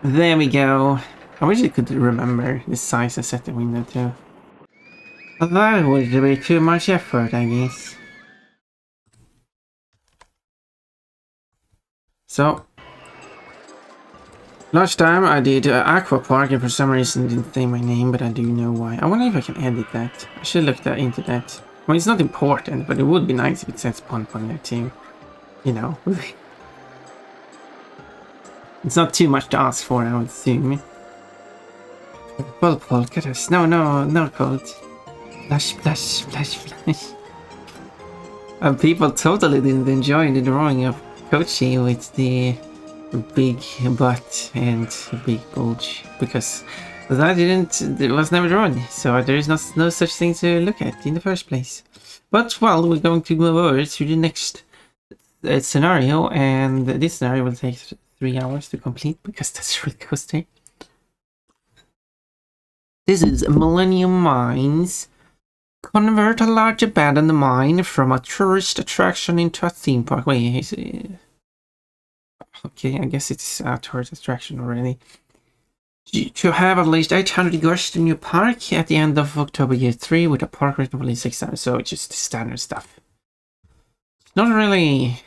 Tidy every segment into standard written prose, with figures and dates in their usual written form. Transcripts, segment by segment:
There we go. I wish I could remember the size I set the window to. That would be too much effort, I guess. So, last time I did Aqua Park and for some reason didn't say my name, but I do know why. I wonder if I can edit that. I should look into that. Well, it's not important, but it would be nice if it says Pon Pon there too. You know. It's not too much to ask for, I would assume. Well, polkas. No, cold. Flash, flash, flash, flash. And people totally didn't enjoy the drawing of Kochi with the big butt and big bulge because it was never drawn, so there is no such thing to look at in the first place. But well, we're going to move over to the next scenario, and this scenario will take 3 hours to complete because that's RollerCoaster. This is Millennium Mines. Convert a large abandoned mine from a tourist attraction into a theme park. Wait, okay, I guess it's a tourist attraction already. To have at least 800 guests in your park at the end of October year 3 with a park rate of at least 6 hours. So it's just standard stuff. Not really.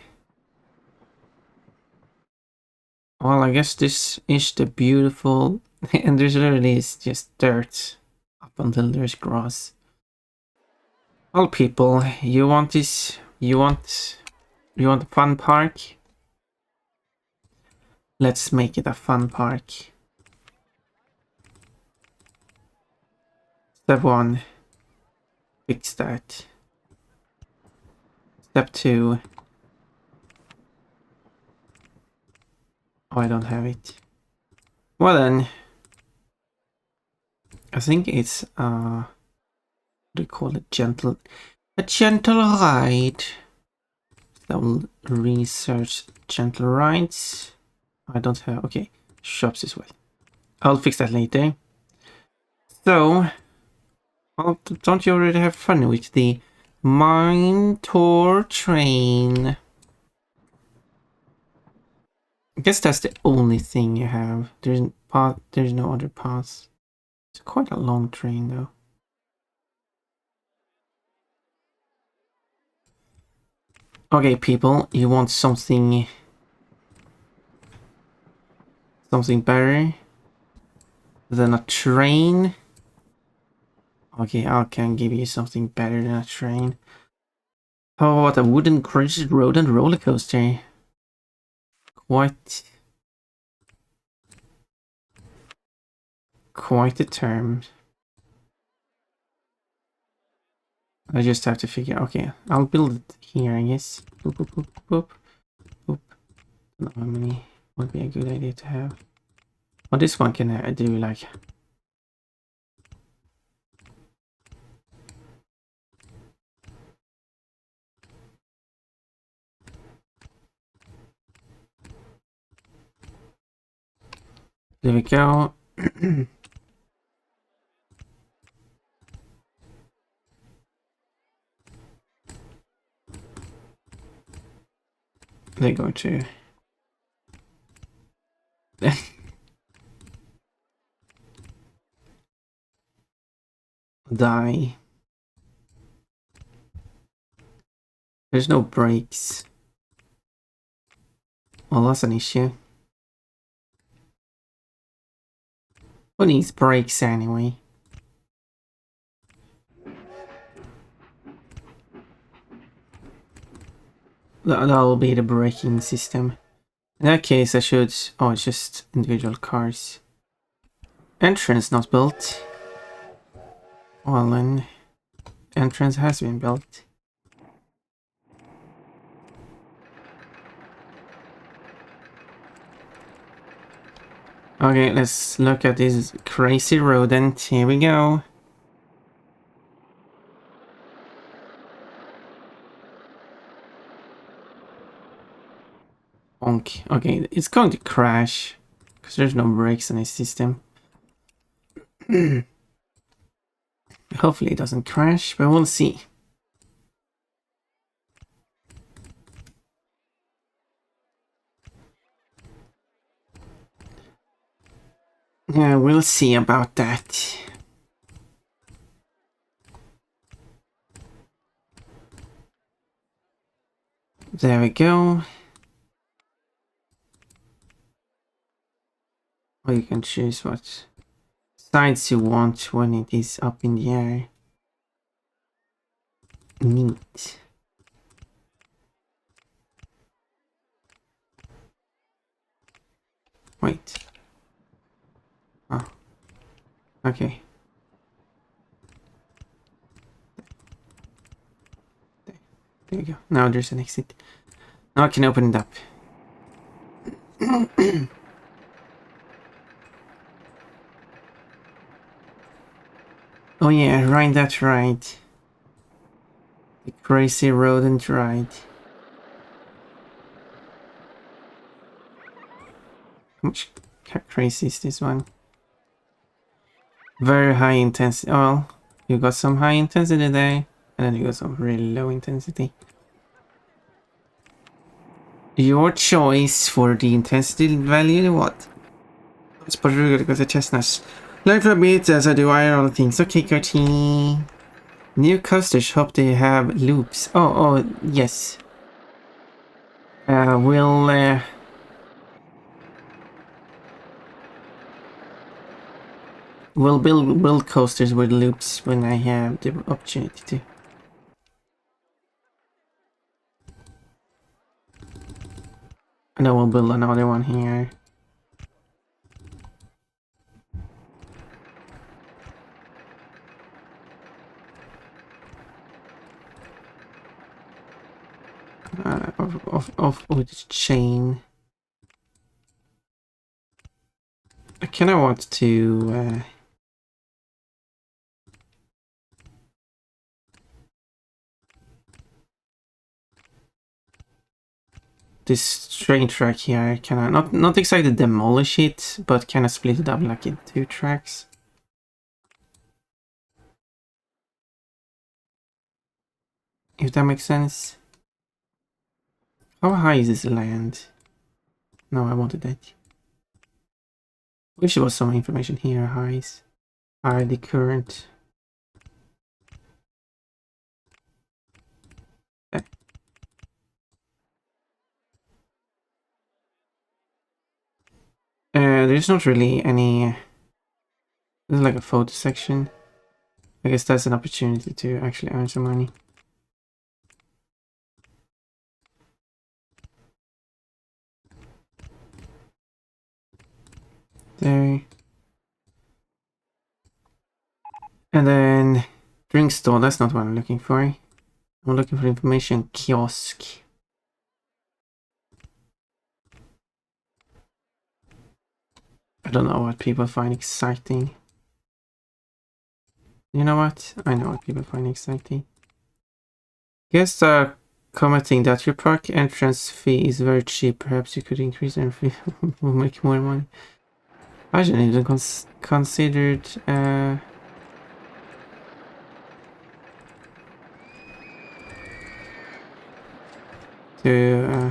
Well, I guess this is the beautiful, and there's literally just dirt up until there's grass. Well, people, you want this? You want a fun park? Let's make it a fun park. Step 1. Fix that. Step 2. Oh, I don't have it. Well then, I think it's what do you call it? A gentle ride. That will research gentle rides. I don't have, okay, shops as well. I'll fix that later. So, well, don't you already have fun with the Mine Tour train? I guess that's the only thing you have. There's no other paths. It's quite a long train though. Okay, people, you want something better than a train? Okay, I can give you something better than a train. How about a wooden crunched road and roller coaster? Quite the term. I just have to figure. Okay, I'll build it here, I guess. Boop, boop, boop, boop, boop. I don't know how many would be a good idea to have. Well, this one can do like. There we go. They're going to die. There's no brakes. Well, that's an issue. Who needs brakes anyway? That will be the braking system. In that case, I should... Oh, it's just individual cars. Entrance not built. Well then, entrance has been built. Okay, let's look at this crazy rodent. Here we go. Bonk. Okay, it's going to crash because there's no brakes in this system. Hopefully it doesn't crash, but we'll see. Yeah, we'll see about that. There we go. Or you can choose what sides you want when it is up in the air. Neat. Wait. Oh. Okay. There we go. Now there's an exit. Now I can open it up. Oh yeah, right, that's right. The crazy rodent ride. How much crazy is this one? Very high intensity. Well, you got some high intensity there, and then you got some really low intensity. Your choice for the intensity value, what? It's probably good because the chestnuts. Learn for a bit as I do all things. Okay, Gertie. New coasters, hope they have loops. Oh, yes. We'll build coasters with loops when I have the opportunity to. And I will build another one here. Of wood chain. I kinda want to this train track here, kinda not exactly demolish it, but kinda split it up like in 2 tracks. If that makes sense. How high is this land? No, I wanted that. Wish there was some information here. Highs. High the current. There's not really any. There's like a photo section. I guess that's an opportunity to actually earn some money. There. And then drink store, that's not what I'm looking for. I'm looking for information kiosk. I don't know what people find exciting. You know what? I know what people find exciting. Guests are commenting that your park entrance fee is very cheap. Perhaps you could increase your fee will make more money. I hadn't even considered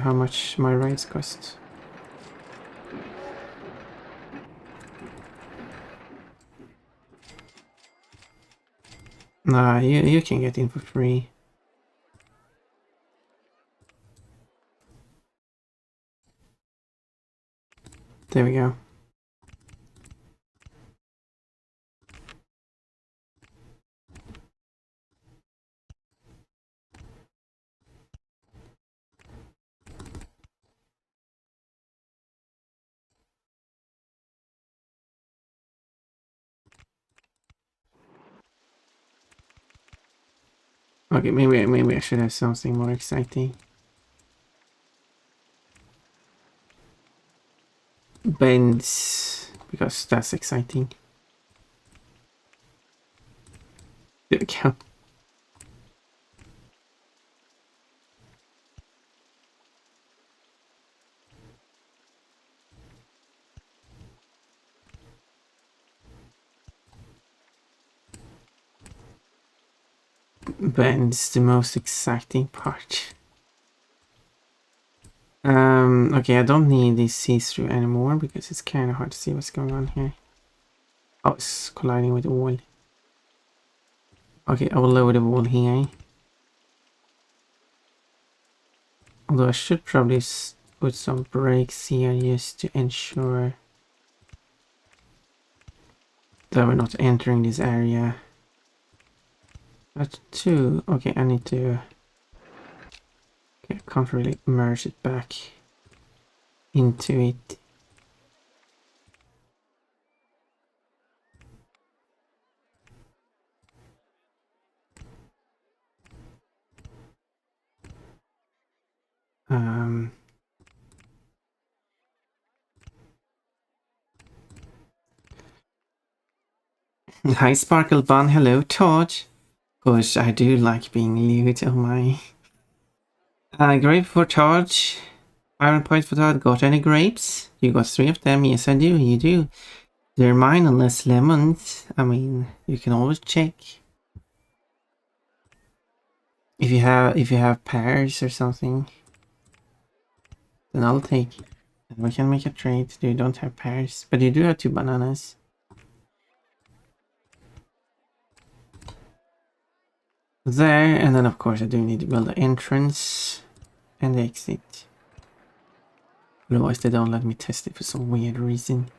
how much my rides cost. Nah, you can get in for free. There we go. Okay, maybe I should have something more exciting. Bends, because that's exciting. There we go. Bends, the most exciting part. Okay, I don't need this see-through anymore because it's kind of hard to see what's going on here. Oh, it's colliding with the wall. Okay, I will lower the wall here. Although I should probably put some brakes here just to ensure that we're not entering this area. But two, okay, I need to... Okay, I can't really merge it back into it. Hi Sparkle Bun, hello Todd. Gosh, I do like being lewd, oh my. Grape for Todd. Iron point for Todd. Got any grapes? You got 3 of them, yes I do, you do. They're mine unless lemons. I mean, you can always check. If you have pears or something, then I'll take. And we can make a trade. You don't have pears, but you do have 2 bananas. There, and then of course I do need to build the entrance and the exit. Otherwise they don't let me test it for some weird reason.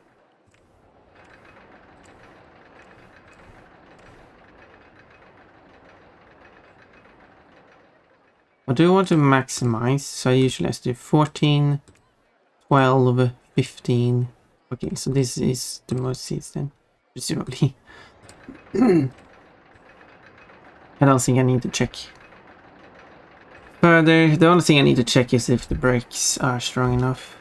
I do want to maximize, so I usually have to do 14, 12, 15. Okay, so this is the most seats then, presumably. I don't think I need to check. Further, the only thing I need to check is if the brakes are strong enough.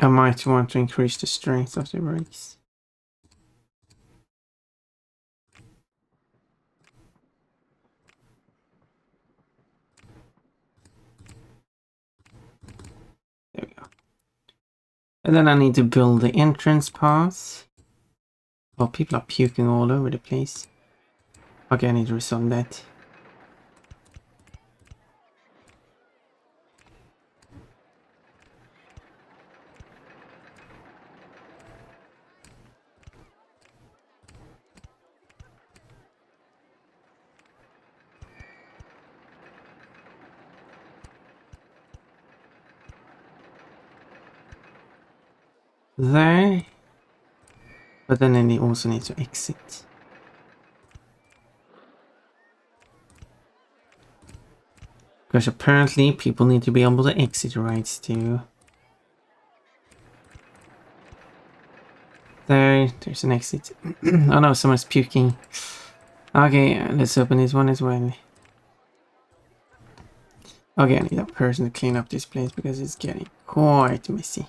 I might want to increase the strength of the brakes. There we go. And then I need to build the entrance path. Oh, people are puking all over the place. Okay, I need to resolve that. There. But then I also need to exit. Because apparently people need to be able to exit rights too. There's an exit. Oh no, someone's puking. Okay, let's open this one as well. Okay, I need a person to clean up this place because it's getting quite messy.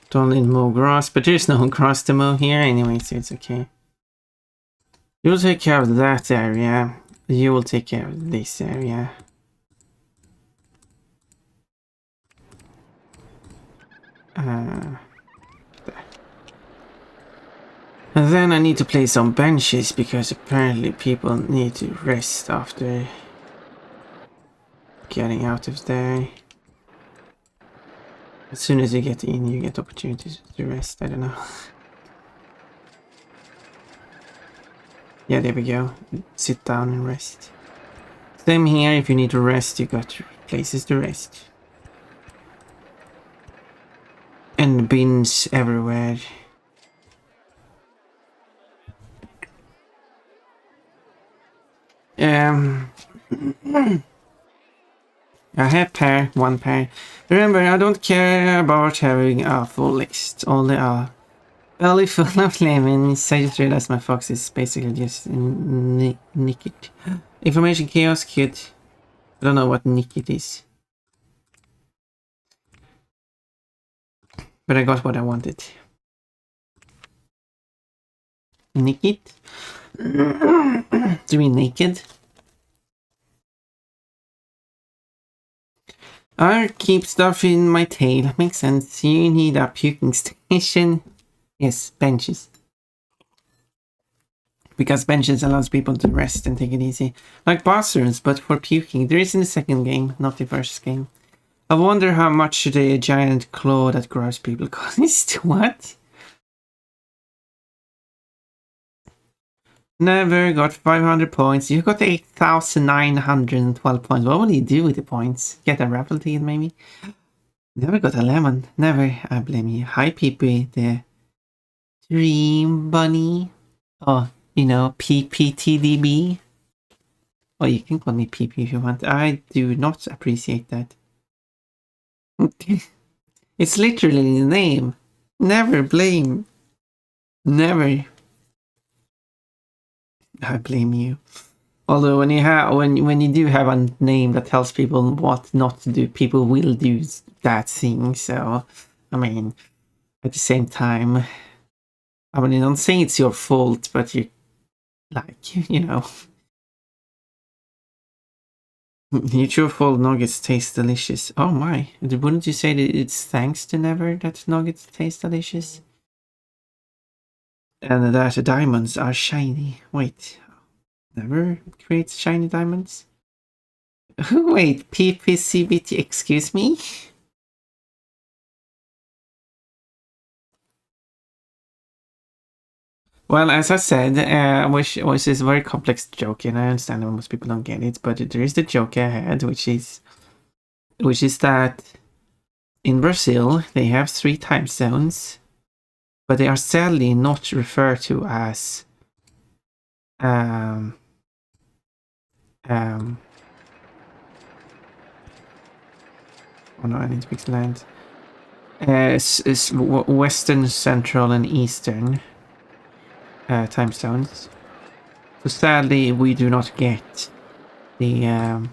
Don't need more grass, but there's no grass to mow here anyway, so it's okay. You'll take care of that area. You will take care of this area. There. And then I need to place some benches because apparently people need to rest after getting out of there. As soon as you get in, you get opportunities to rest. I don't know. Yeah, there we go. Sit down and rest. Same here, if you need to rest, you got places to rest. And bins everywhere. I have one pair. Remember, I don't care about having a full list. Only a belly full of lemons. I just realized my fox is basically just naked. Information chaos kit. I don't know what naked is. But I got what I wanted. Naked? Do you mean naked? I'll keep stuff in my tail. Makes sense. You need a puking station. Yes, benches. Because benches allows people to rest and take it easy. Like bathrooms, but for puking. There is in the second game, not the first game. I wonder how much a giant claw that grabs people costs. What? Never got 500 points. You got 8,912 points. What will you do with the points? Get a raffle ticket, maybe? Never got a lemon. Never. I blame you. Hi, Pee-Pee, the dream bunny. Oh, you know, PPTDB. Oh, you can call me PP if you want. I do not appreciate that. It's literally the name. Never blame. Never. I blame you. Although when you do have a name that tells people what not to do, people will do that thing. So, I mean, at the same time, I mean, I don't say it's your fault, but you, like, you know, Mutual nuggets taste delicious. Oh my, wouldn't you say that it's thanks to Never that nuggets taste delicious? And that diamonds are shiny. Wait, Never creates shiny diamonds? Wait, PPCBT, excuse me? Well, as I said, which is a very complex joke, and I understand that most people don't get it, but there is the joke ahead, which is that in Brazil they have 3 time zones, but they are sadly not referred to as oh no, I need to fix land. Western, Central, and Eastern time zones. So sadly, we do not get the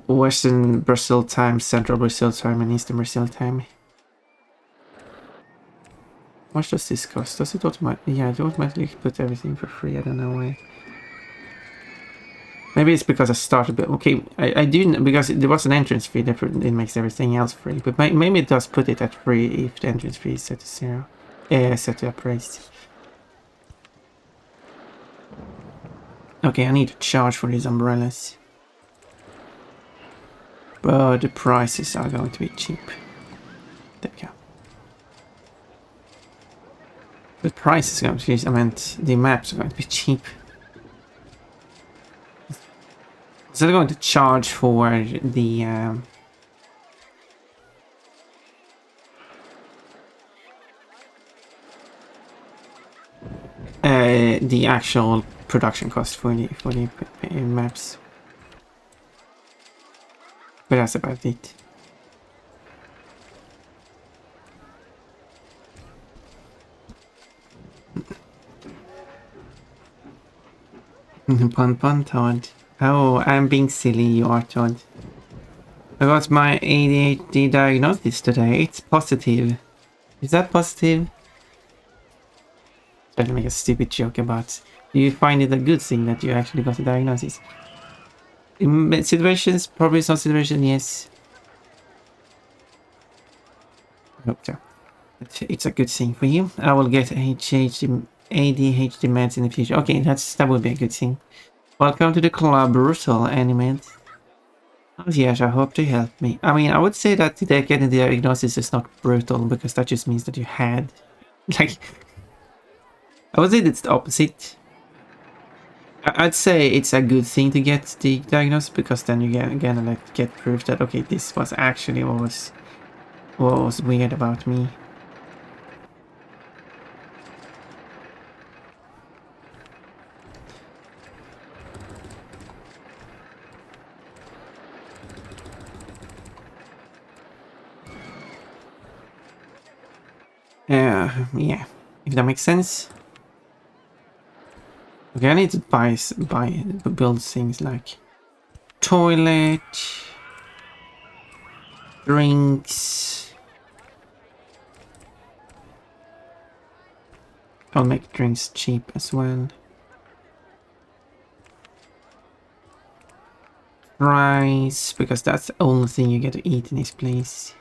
Western Brazil time, Central Brazil time, and Eastern Brazil time. How much does this cost? Does it automatically? Yeah, it automatically put everything for free. I don't know why. Maybe it's because I started. But okay, I do, because there was an entrance fee that it makes everything else free. But maybe it does put it at free if the entrance fee is set to 0. Set to appraised. Okay, I need to charge for these umbrellas. But the prices are going to be cheap. There we go. The price is going to be, I meant the maps are going to be cheap. So they're going to charge for the actual production cost for the maps. But that's about it. Pun, Todd. Oh, I'm being silly, you are, Todd. I got my ADHD diagnosis today. It's positive. Is that positive? Trying to make a stupid joke about. Do you find it a good thing that you actually got a diagnosis? In situations, probably some situations, yes. I hope so. It's a good thing for you. I will get ADHD meds in the future. Okay, that would be a good thing. Welcome to the club, brutal animate. Oh yes, I hope to help me. I mean, I would say that getting the diagnosis is not brutal, because that just means that you had, like, I would say it's the opposite. I'd say it's a good thing to get the diagnosis, because then you get proof that, okay, this was actually what was weird about me. Yeah, if that makes sense. Okay, I need to build things like toilet, drinks, I'll make drinks cheap as well. Rice, because that's the only thing you get to eat in this place.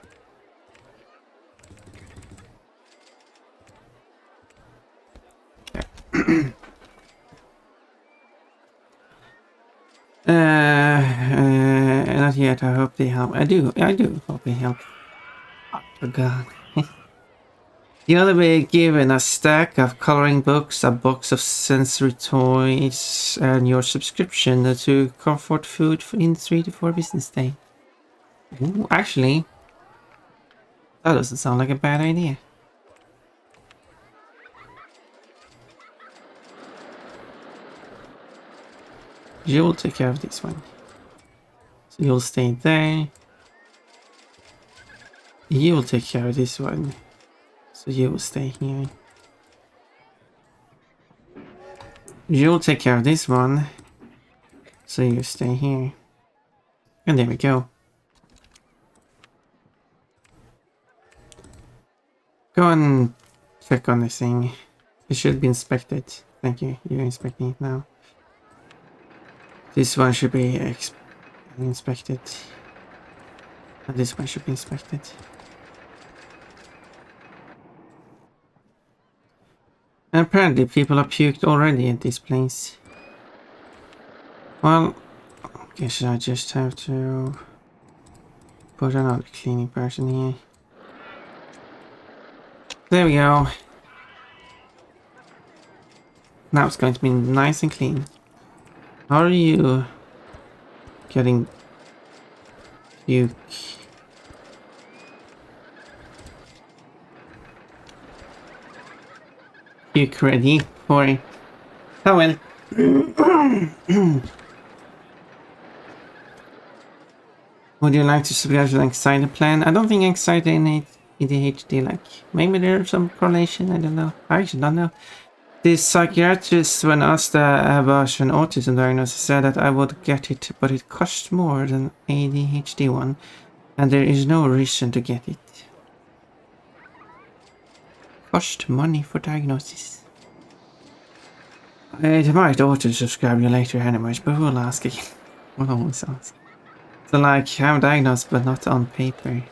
Not yet. I hope they help. I do hope they help. Oh god. You'll be given a stack of coloring books, a box of sensory toys, and your subscription to comfort food in 3 to 4 business days. Ooh, actually, that doesn't sound like a bad idea. You'll take care of this one. So you'll stay there. You'll take care of this one. So you will stay here. You'll take care of this one. So you stay here. And there we go. Go and check on this thing. It should be inspected. Thank you. You're inspecting it now. This one should be inspected. And this one should be inspected. And apparently people are puked already at this place. Well, I guess I just have to put another cleaning person here. There we go. Now it's going to be nice and clean. How are you getting puke? Puke ready for it. Oh well. Would you like to subscribe to the anxiety plan? I don't think anxiety and ADHD, like, maybe there's some correlation, I don't know. I actually don't know. The psychiatrist, when asked about an autism diagnosis, said that I would get it, but it costs more than ADHD one, and there is no reason to get it. Cost money for diagnosis. It might auto-subscribe you later anyways, but we'll ask again. We'll always ask. So like, I'm diagnosed but not on paper.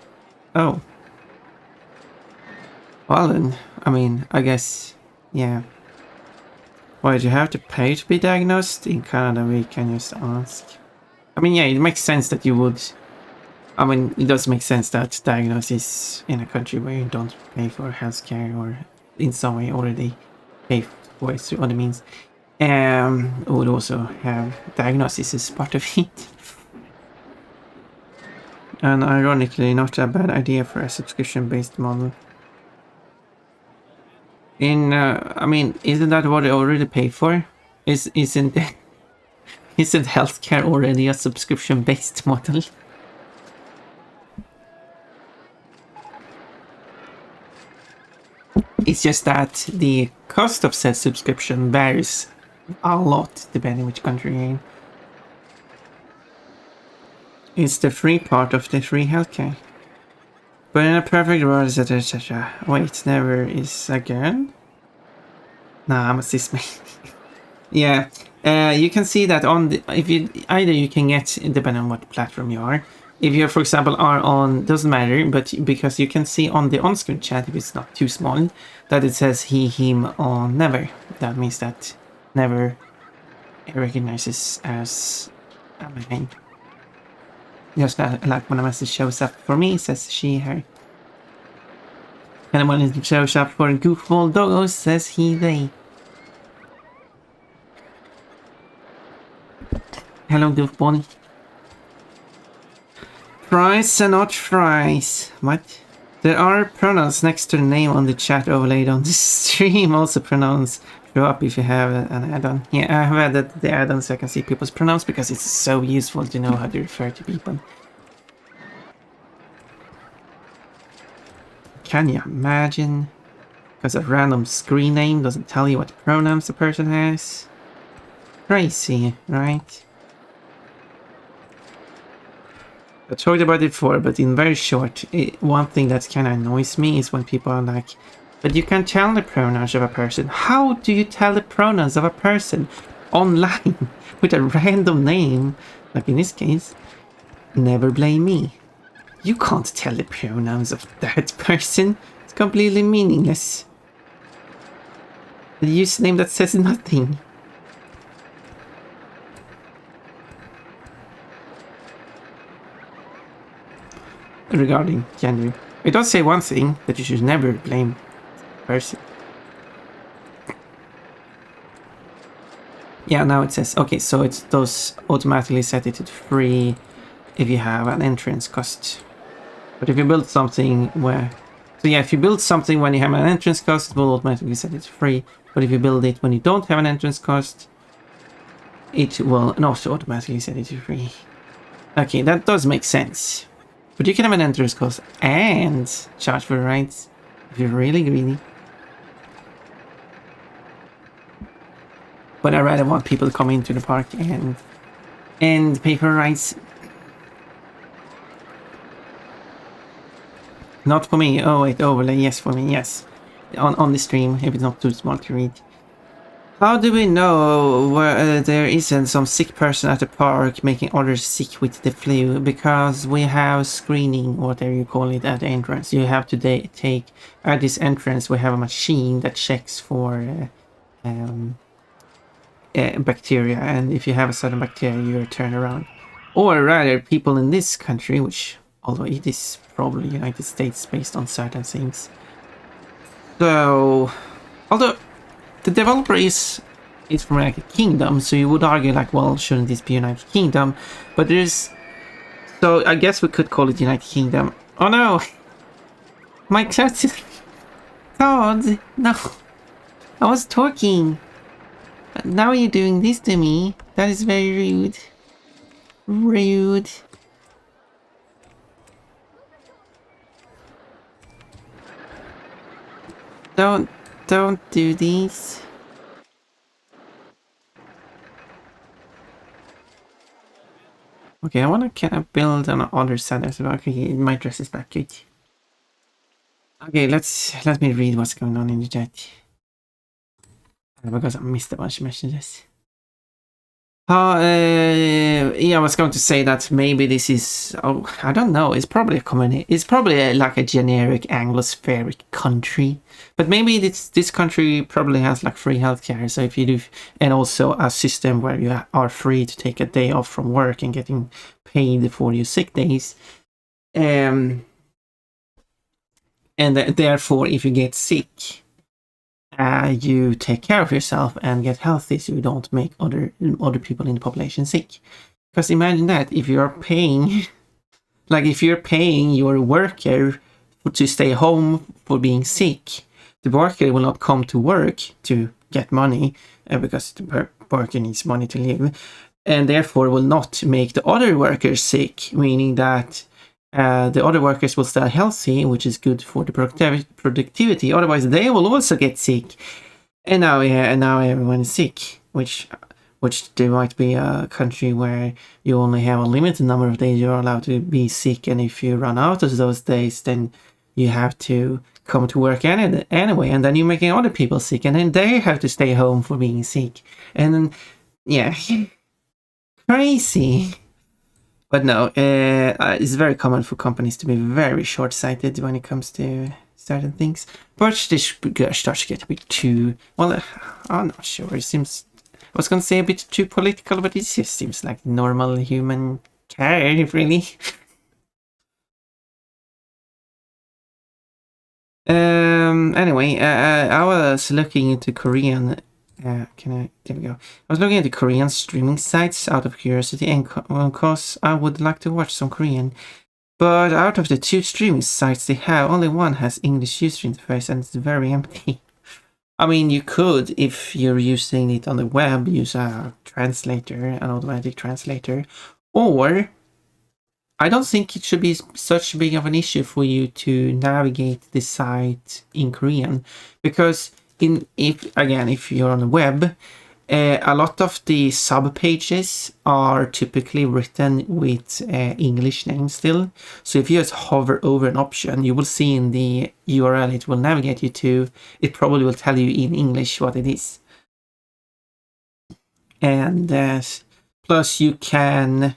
Oh. Well then, I mean, I guess, yeah. Why do you have to pay to be diagnosed? In Canada we can just ask. I mean, yeah, it makes sense that you would. I mean, it does make sense that diagnosis in a country where you don't pay for healthcare or in some way already pay for it through other means. Would also have diagnosis as part of it. And ironically, not a bad idea for a subscription-based model. I mean, isn't that what they already pay for? Isn't healthcare already a subscription-based model? It's just that the cost of said subscription varies a lot depending which country you're in. It's the free part of the free healthcare. But in a perfect world, etc, etc. Wait, never is again? Nah, I'm a cis man. Yeah, you can see that on the, if you, either you can get, depending on what platform you are. If you, for example, are on, doesn't matter, but because you can see on the on-screen chat, if it's not too small, that it says he, him on never. That means that never recognizes as a man. Just like when a message shows up for me, it says she, her. And when it shows up for goofball doggos, says he, they. Hello, goofball. Fries and not fries. What? There are pronouns next to the name on the chat overlaid on the stream. Also pronouns show up if you have an add-on. Yeah, I have added the add-on so I can see people's pronouns because it's so useful to know how to refer to people. Can you imagine? Because a random screen name doesn't tell you what pronouns the person has. Crazy, right? I talked about it before, but in very short, one thing that kind of annoys me is when people are like, But you can tell the pronouns of a person. How do you tell the pronouns of a person online with a random name? Like in this case, never blame me. You can't tell the pronouns of that person. It's completely meaningless. The username that says nothing. Regarding gender, it does say one thing, that you should never blame the person. Yeah, now it says, okay, so it does automatically set it to free if you have an entrance cost. But if you build something where... So yeah, if you build something when you have an entrance cost, it will automatically set it to free. But if you build it when you don't have an entrance cost, it will not automatically set it to free. Okay, that does make sense. But you can have an entrance cost and charge for rides if you're really greedy. But I rather want people to come into the park and pay for rides. Not for me. Oh wait, overlay. Yes, for me. Yes, on the stream if it's not too small to read. How do we know where there isn't some sick person at the park making others sick with the flu? Because we have screening, whatever you call it, at the entrance. You have to take at this entrance. We have a machine that checks for bacteria, and if you have a certain bacteria, you're turned around. Or rather, people in this country, which although it is probably United States based on certain things. So, although the developer is from United Kingdom, so you would argue like, well, shouldn't this be United Kingdom? But there's... So I guess we could call it United Kingdom. Oh no! My cat... Todd! No! I was talking! Now you're doing this to me. That is very rude. Rude. Don't do these. Okay, I wanna kind of build on the other side as well. Okay, my dress is back good. Okay, let me read what's going on in the chat. Because I missed a bunch of messages. Yeah, I was going to say that maybe this is... Oh, I don't know. It's probably a common... It's probably like a generic Anglospheric country. But maybe this country probably has like free healthcare. So if you do... And also a system where you are free to take a day off from work and getting paid for your sick days. And therefore, if you get sick... you take care of yourself and get healthy so you don't make other people in the population sick. Because imagine that if you are paying, like if you're paying your worker to stay home for being sick, the worker will not come to work to get money because the worker needs money to live, and therefore will not make the other workers sick, meaning that the other workers will stay healthy, which is good for the productivity. Otherwise, they will also get sick, and now everyone is sick. Which there might be a country where you only have a limited number of days you're allowed to be sick, and if you run out of those days, then you have to come to work anyway, and then you're making other people sick, and then they have to stay home for being sick, and then yeah, crazy. But no, it's very common for companies to be very short-sighted when it comes to certain things. But this starts to get a bit too... Well, I'm not sure. It seems... I was going to say a bit too political, but it just seems like normal human care, really. Anyway, I was looking into Korean... There we go. I was looking at the Korean streaming sites out of curiosity and because I would like to watch some Korean. But out of the 2 streaming sites they have, only one has English user interface and it's very empty. I mean, you could, if you're using it on the web, use a translator, an automatic translator. Or, I don't think it should be such big of an issue for you to navigate the site in Korean. Because... if you're on the web A lot of the sub pages are typically written with English names still. So if you just hover over an option, you will see in the URL it will navigate you to, it probably will tell you in English what it is. And plus you can,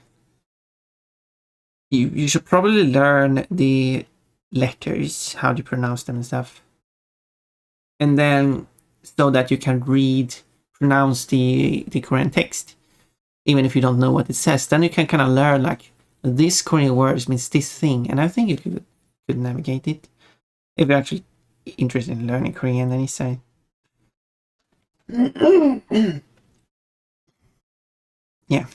you should probably learn the letters, how to pronounce them and stuff. And then so that you can pronounce the Korean text, even if you don't know what it says. Then you can kind of learn like this Korean words means this thing, and I think you could navigate it if you're actually interested in learning Korean. Then you say, yeah.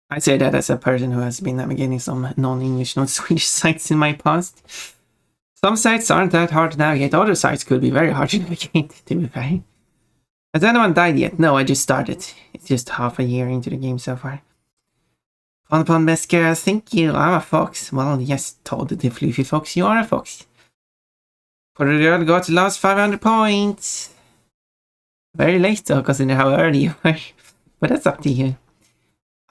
I say that as a person who has been navigating some non-English, non-Swedish sites in my past. Some sites aren't that hard to navigate. Other sites could be very hard to navigate, to be fair. Has anyone died yet? No, I just started. It's just half a year into the game so far. Fun Besker, thank you. I'm a fox. Well, yes, Todd the Fluffy Fox, you are a fox. For the girl got the last 500 points. Very late though, considering how early you were. But that's up to you.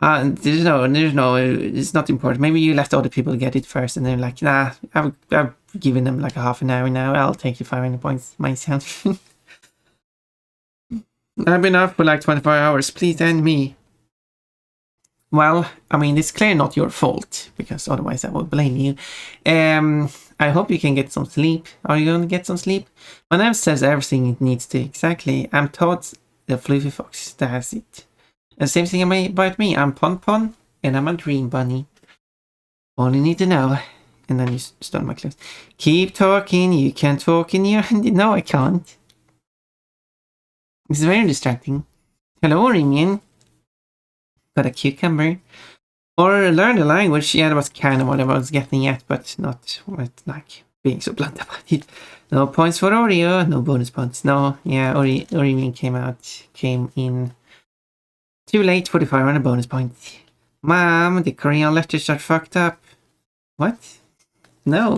There's no, it's not important. Maybe you let other people get it first and they're like, nah, I've given them like a half an hour now. I'll take the 500 points myself. I've been up for like 24 hours. Please end me. Well, I mean, it's clearly not your fault, because otherwise I would blame you. I hope you can get some sleep. Are you going to get some sleep? My name says everything it needs to. Exactly. I'm Todd the Fluffy Fox. That's it. And same thing about me. I'm Pon Pon, and I'm a dream bunny. All you need to know. And then you stole my clothes. Keep talking. You can talk in your... No, I can't. It's very distracting. Hello, Rimian. Got a cucumber. Or learn the language. Yeah, that was kind of what I was getting at, but not with like being so blunt about it. No points for Oreo. No bonus points. No, yeah, Rimian came in too late for the 500 bonus points. Mom, the Korean letters are fucked up. What? No.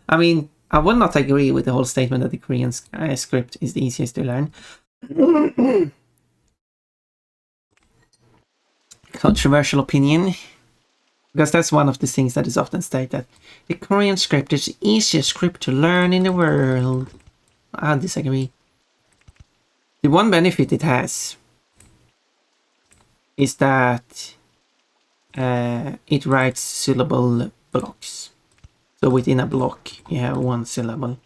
I mean, I will not agree with the whole statement that the Korean script is the easiest to learn. Controversial opinion, because that's one of the things that is often stated, that the Korean script is the easiest script to learn in the world. I disagree. The one benefit it has is that it writes syllable blocks. So within a block you have one syllable.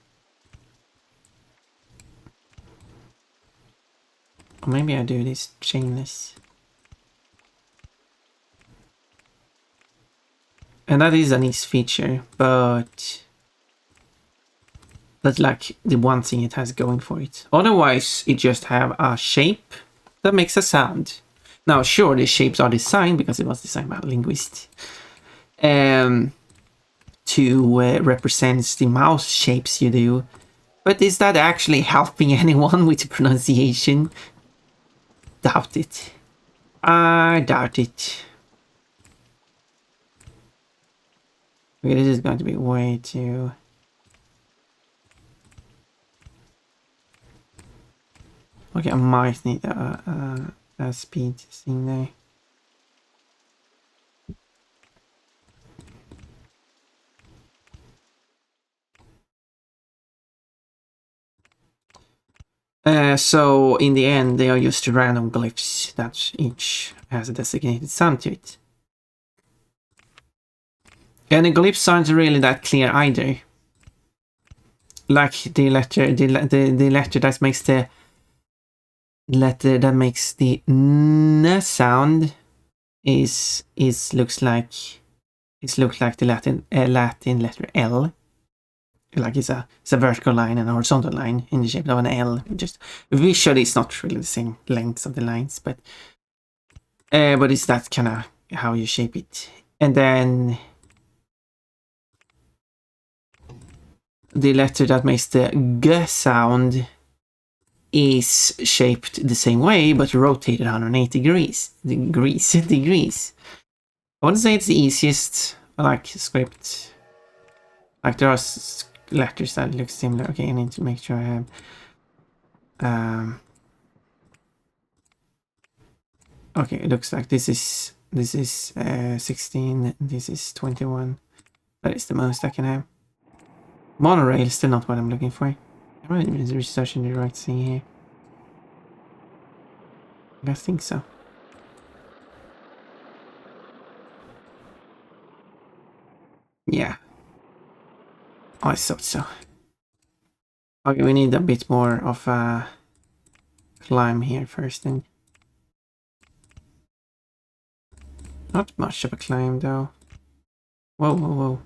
Or maybe I do this chainless. And that is a nice feature, but that's like the one thing it has going for it. Otherwise, it just have a shape that makes a sound. Now, sure, the shapes are designed, because it was designed by a linguist, to represent the mouse shapes you do. But is that actually helping anyone with the pronunciation? Doubt it. I doubt it. Okay, this is going to be way too... Okay, I might need a speed thing there. So in the end, they are just random glyphs that each has a designated sound to it. And the glyphs aren't really that clear either. Like the letter that makes the n sound looks like the Latin letter L. Like it's a vertical line and a horizontal line in the shape of an L. Just visually, it's not really the same lengths of the lines, but it's that kind of how you shape it. And then the letter that makes the G sound is shaped the same way, but rotated 180 degrees. I wouldn't say it's the easiest, like, script. Like, there are letters that look similar. Okay, I need to make sure I have Okay, it looks like this is 16, this is 21. That is the most I can have. Monorail is still not what I'm looking for. Am I researching the right thing here? I think so. Yeah. I thought so. Okay, we need a bit more of a climb here first then. Not much of a climb though. Whoa, whoa, whoa.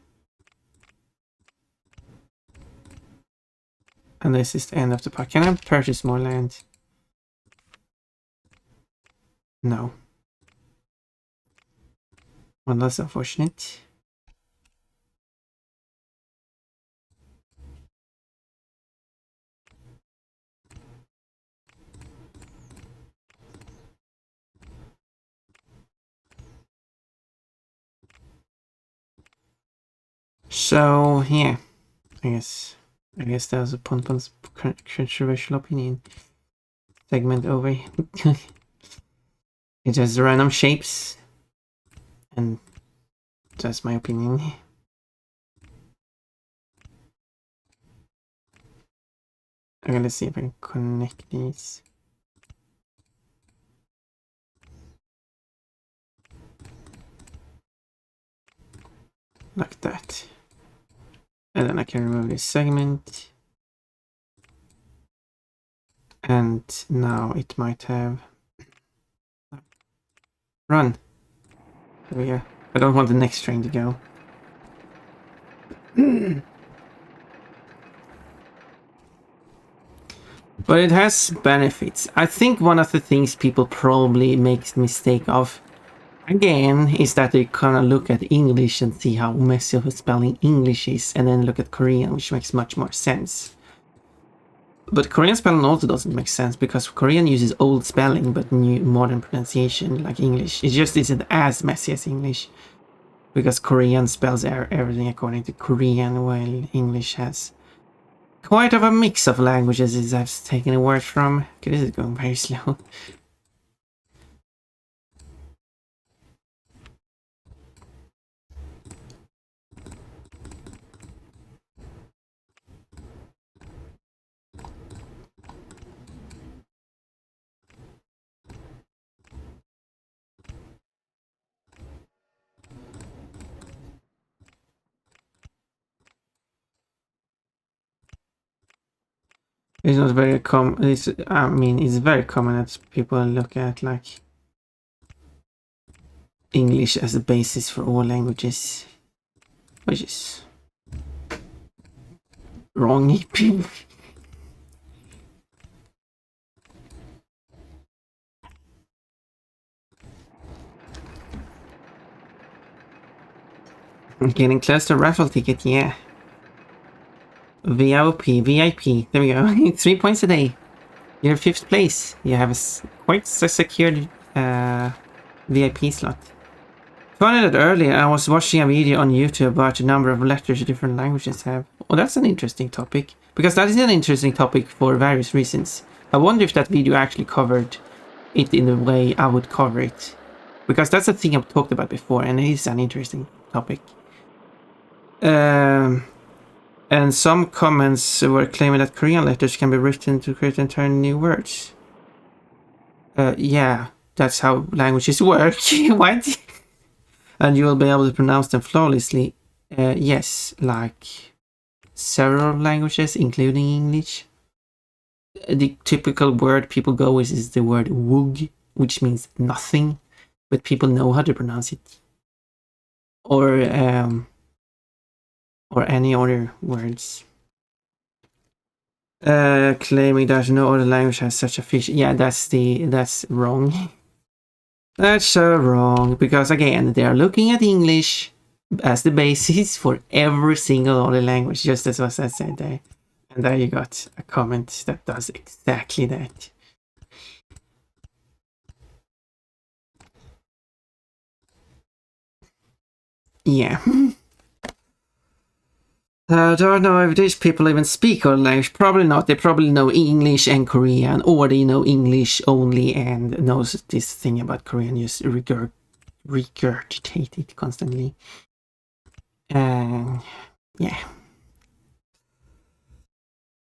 And this is the end of the park. Can I purchase more land? No. Well, that's unfortunate. So, yeah. I guess that was a Ponpon's controversial opinion segment over. It has random shapes. And that's my opinion. Okay, let's see if I can connect these. Like that. And then I can remove this segment. And now it might have... Run! There we go. I don't want the next train to go. But it has benefits. I think one of the things people probably make mistake of, again, is that they kind of look at English and see how messy of a spelling English is, and then look at Korean, which makes much more sense. But Korean spelling also doesn't make sense, because Korean uses old spelling, but new modern pronunciation, like English. It just isn't as messy as English. Because Korean spells everything according to Korean, while English has quite of a mix of languages, as I've taken a word from. Okay, this is going very slow. It's not very common. I mean, it's very common that people look at like English as a basis for all languages, which is wrong. Getting close to raffle ticket, yeah. VIP. There we go. 3 points a day. You're 5th place. You have a quite secured VIP slot. Found that earlier. I was watching a video on YouTube about the number of letters different languages have. Oh, that's an interesting topic. Because that is an interesting topic for various reasons. I wonder if that video actually covered it in the way I would cover it. Because that's a thing I've talked about before, and it is an interesting topic. And some comments were claiming that Korean letters can be written to create entirely new words. Yeah, that's how languages work. What? And you will be able to pronounce them flawlessly. Yes, like several languages, including English. The typical word people go with is the word wug, which means nothing, but people know how to pronounce it. Or any other words. Claiming that no other language has such a feature. Yeah, that's wrong. That's so wrong, because again, they are looking at English as the basis for every single other language, just as was I said there. And there you got a comment that does exactly that. Yeah. I don't know if these people even speak other language. Probably not. They probably know English and Korean, or they know English only and knows this thing about Korean, just regurgitate it constantly. And yeah.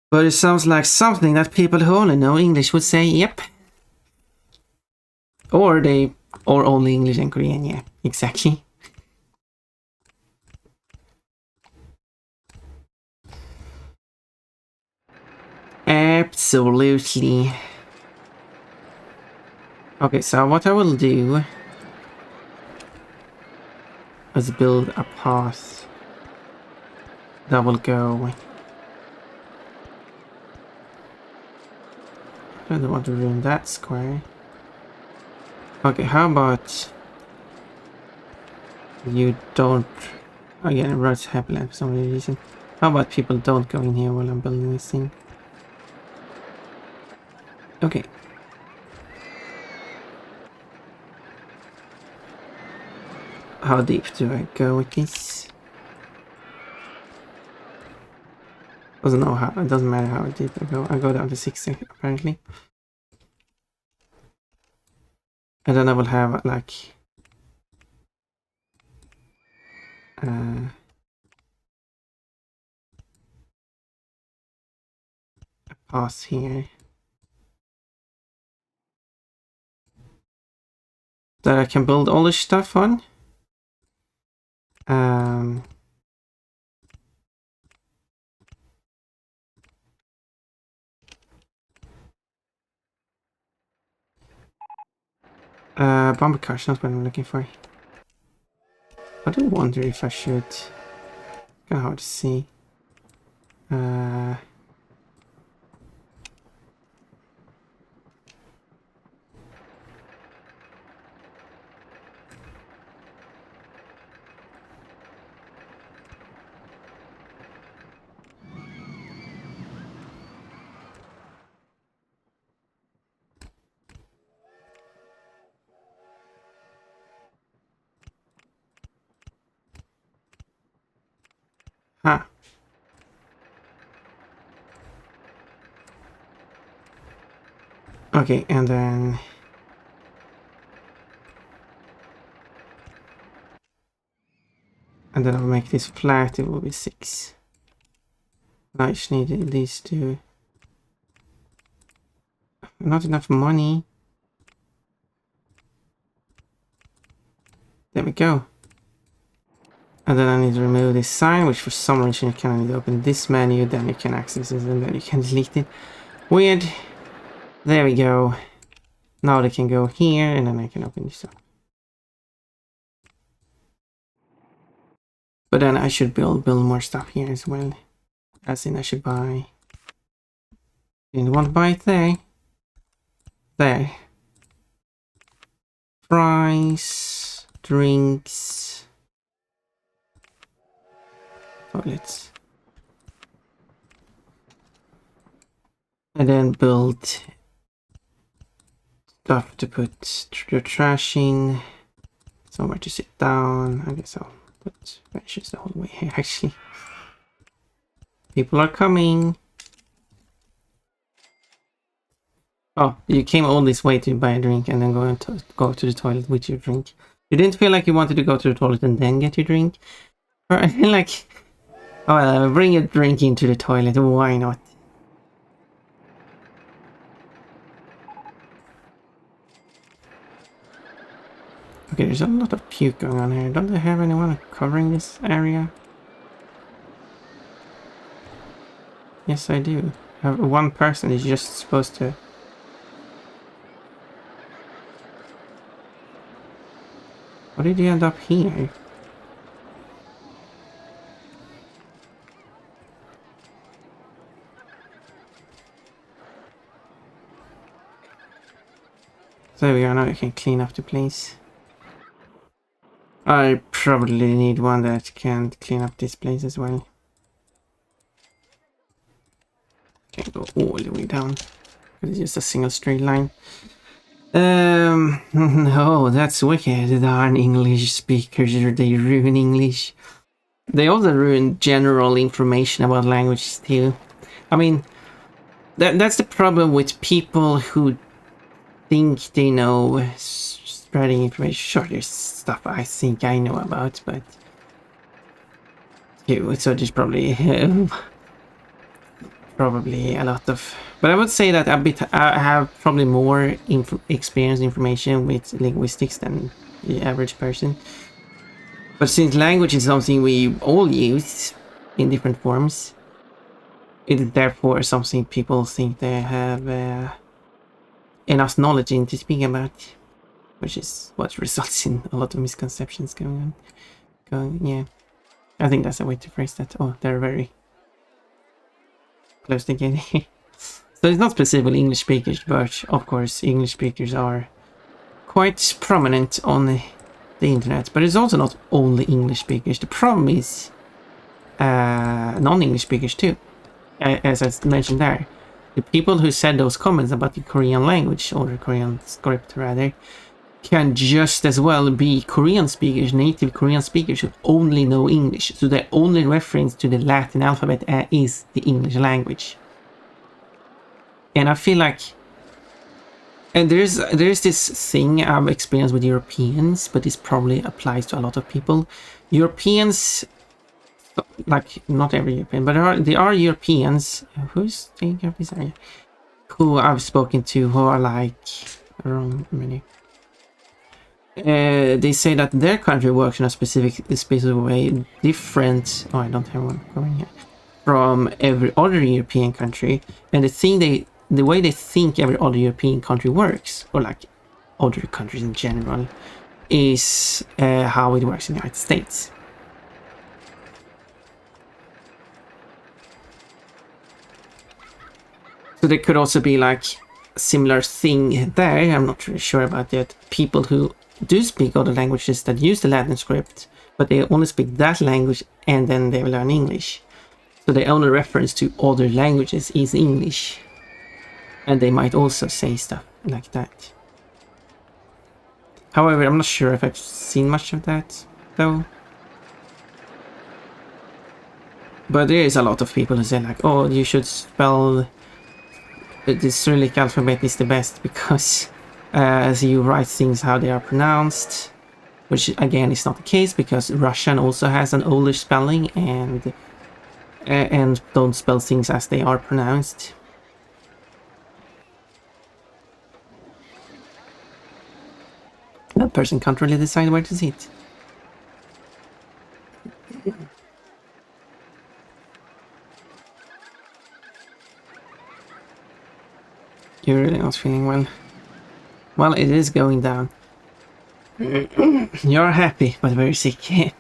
But it sounds like something that people who only know English would say, yep. Or only English and Korean, yeah, exactly. Absolutely. Okay, so what I will do is build a path that will go. I don't want to ruin that square. Okay, how about you don't... Again, it writes happy land for some reason. How about people don't go in here while I'm building this thing? Okay. How deep do I go with this? Doesn't know how. It doesn't matter how deep I go. I go down to 6 apparently. And then I will have like a path here that I can build all this stuff on. Bomber cars, not what I'm looking for. I do wonder if I should... Kinda hard to see. Huh. Okay, and then... And then I'll make this flat, it will be 6. I just need these two. Not enough money. There we go. And then I need to remove this sign, which for some reason you kind of need to open this menu, then you can access it, and then you can delete it. Weird. There we go. Now they can go here, and then I can open this up. But then I should build more stuff here as well. As in I should buy... Didn't want to buy it there. There. Fries. Drinks. Toilets. And then build stuff to put your trash in. Somewhere to sit down. I guess I'll put benches the whole way here actually. People are coming. Oh, you came all this way to buy a drink and then go to the toilet with your drink. You didn't feel like you wanted to go to the toilet and then get your drink? Or I feel like... Oh, bring your drink into the toilet, why not? Okay, there's a lot of puke going on here. Don't they have anyone covering this area? Yes, I do. I have one person is just supposed to... How did you end up here? So there we go, now you can clean up the place. I probably need one that can clean up this place as well. Can't go all the way down. It's just a single straight line. No, that's wicked. Darn English speakers, they ruin English. They also ruin general information about languages too. I mean, that's the problem with people who think they know spreading information. Sure, there's stuff I think I know about, but so there's probably probably a lot of. But I would say that I have probably more information with linguistics than the average person. But since language is something we all use in different forms, it is therefore something people think they have enough knowledge in to speak about, which is what results in a lot of misconceptions going on. Yeah, I think that's a way to phrase that. Oh, they're very close together. So it's not specifically English speakers, but of course English speakers are quite prominent on the internet. But it's also not only English speakers. The problem is non-English speakers too. As I mentioned there, the people who said those comments about the Korean language, or the Korean script rather, can just as well be Korean speakers, native Korean speakers who only know English. So their only reference to the Latin alphabet is the English language. And I feel like, and there's this thing I've experienced with Europeans, but this probably applies to a lot of people. Europeans, like not every European, but there are Europeans who's taking care of this area, who I've spoken to, who are like around many. They say that their country works in a specific way, different. Oh, I don't have one going here. From every other European country, and the way they think every other European country works, or like other countries in general, is how it works in the United States. So there could also be like a similar thing there. I'm not really sure about that. People who do speak other languages that use the Latin script, but they only speak that language and then they learn English. So the only reference to other languages is English. And they might also say stuff like that. However, I'm not sure if I've seen much of that, though. But there is a lot of people who say like, oh, you should spell the Cyrillic alphabet is the best because you write things how they are pronounced. Which again is not the case, because Russian also has an older spelling and don't spell things as they are pronounced. That person can't really decide where to sit. You're really not feeling well. Well, it is going down. You're happy, but very sick.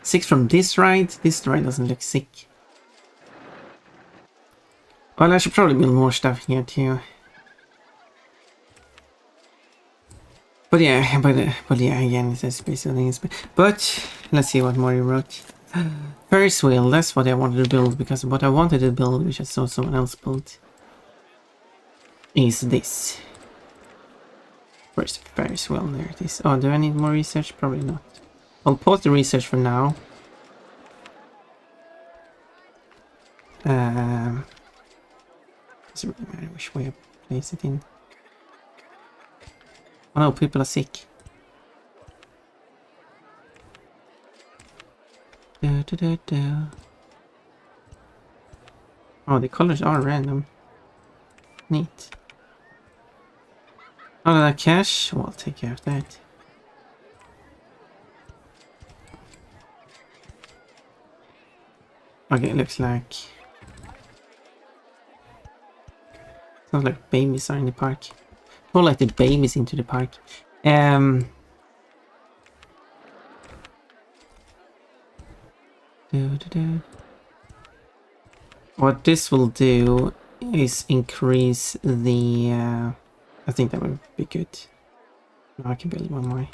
Sick from this ride? This ride doesn't look sick. Well, I should probably build more stuff here too. But yeah, again, it says basically. But let's see what more you wrote. Ferris wheel, that's what I wanted to build, because what I wanted to build, which I saw someone else build, is this. Where's the Ferris wheel? There it is. Oh, do I need more research? Probably not. I'll pause the research for now. Doesn't really matter which way I place it in. Oh no, people are sick. Oh, the colors are random. Neat. Oh, that cash? Well, I'll take care of that. Okay, it looks like... Sounds like babies are in the park. More like the babies into the park. What this will do is increase the... I think that would be good. Now I can build one more.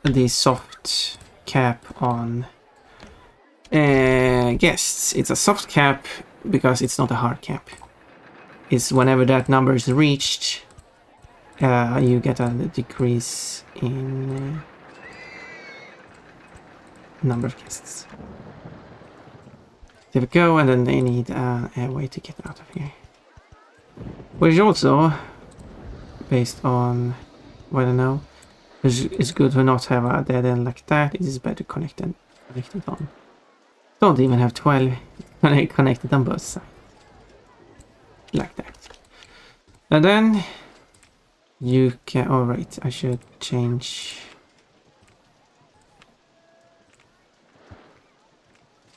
The soft cap on guests. It's a soft cap because it's not a hard cap. It's whenever that number is reached, you get a decrease in number of guests. There we go, and then they need a way to get out of here. Which also, based on what I know, it's good to not have a dead end like that. It is better connected on. Don't even have 12 connected on both sides. Like that. And then you can... Oh, right. I should change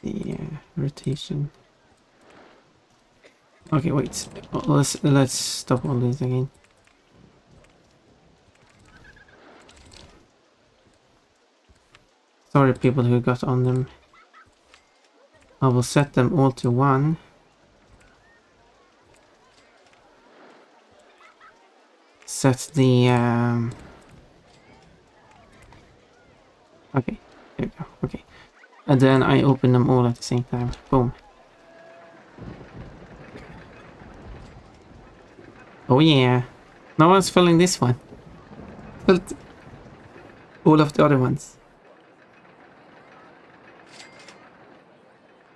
the rotation. Okay, wait. Let's stop all these again. Sorry, people who got on them. I will set them all to 1. Set the okay, there we go. Okay, and then I open them all at the same time. Boom. Oh yeah, no one's filling this one. Filled all of the other ones.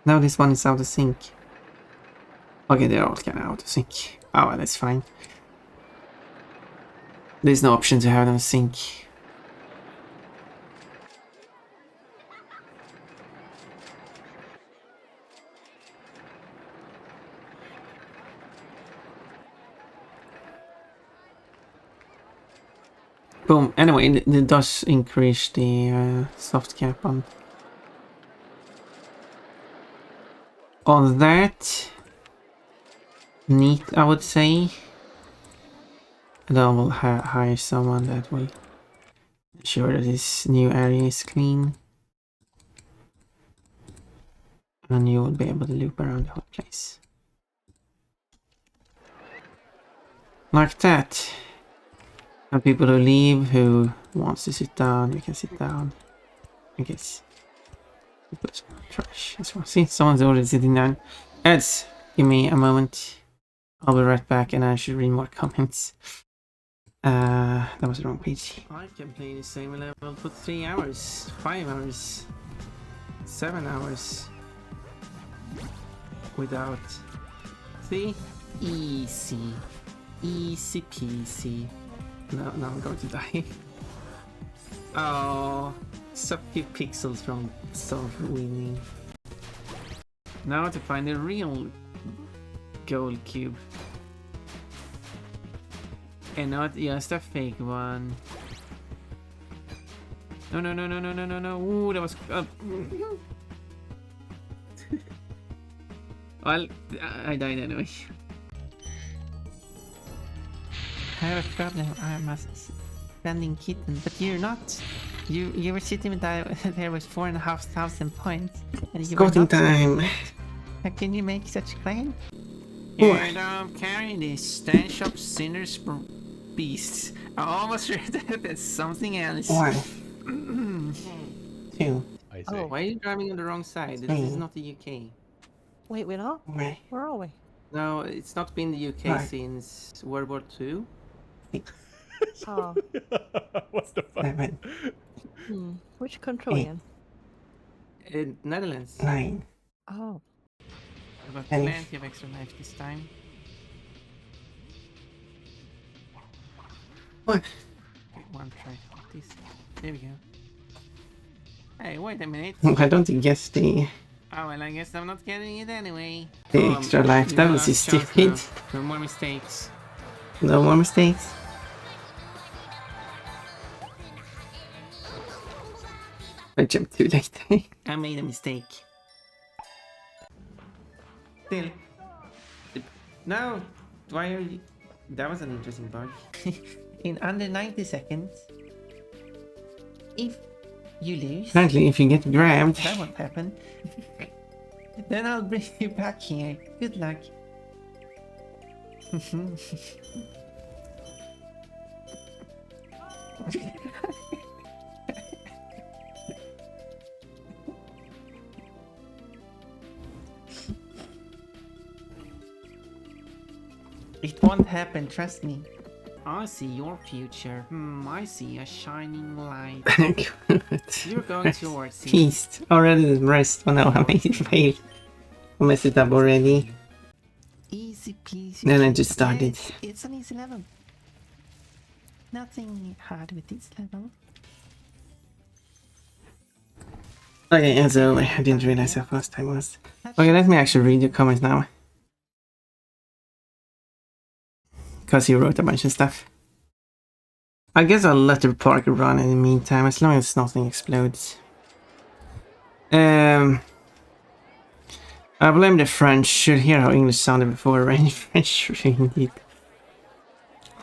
Now this one is out of sync. Okay, they're all kind of out of sync. Oh, well, that's fine. There's no option to have them sync. Boom. Anyway, it does increase the soft cap on that. Neat, I would say. And I will hire someone that will ensure that this new area is clean. And you will be able to loop around the whole place. Like that. And people who leave, who wants to sit down, you can sit down. I guess. Put some trash as well. See, someone's already sitting down. Ads, give me a moment. I'll be right back, and I should read more comments. That was the wrong page. I can play the same level for 3 hours, 5 hours, 7 hours without. See? Easy. Easy peasy. No, now I'm going to die. Oh, so few pixels from winning. Now to find the real gold cube. And not just a fake one. No, no, no, no, no, no, no, no. Ooh, that was... Well, I died anyway. I have a problem. I'm a standing kitten, but you're not. You were sitting there with 4,500 points. And you Scouting time. How can you make such a claim? Here I'm carrying this stench of sinners beasts. I almost read that as something else. 1, 2. Oh, why are you driving on the wrong side? This is not the UK. Wait, we're not? Where are we? No, it's not been the UK since World War II. Oh. What the fuck? 7. Which country in? Netherlands. 9. Oh. I've got plenty of extra life this time. What? Okay, one try for this. There we go. Hey, wait a minute. I don't guess the... Oh, well, I guess I'm not getting it anyway. The extra life, that was stupid. No more mistakes. No more mistakes. I jumped too late. I made a mistake. Still. No! Why are you... That was an interesting bug. In under 90 seconds, if you lose... Apparently, if you get grabbed... That won't happen. Then I'll bring you back here. Good luck. It won't happen, trust me. I see your future. I see a shining light. Good. You're going towards it. Feast. Already the rest. Oh no, I made it fail. I messed it up already. Easy peasy. Then I just started. Yes, it's an easy level. Nothing hard with this level. Okay, yeah, so I didn't realize how fast I was. Okay, let me actually read your comments now. Because you wrote a bunch of stuff. I guess I'll let the park run in the meantime, as long as nothing explodes. I blame the French. Should hear how English sounded before rain. French indeed.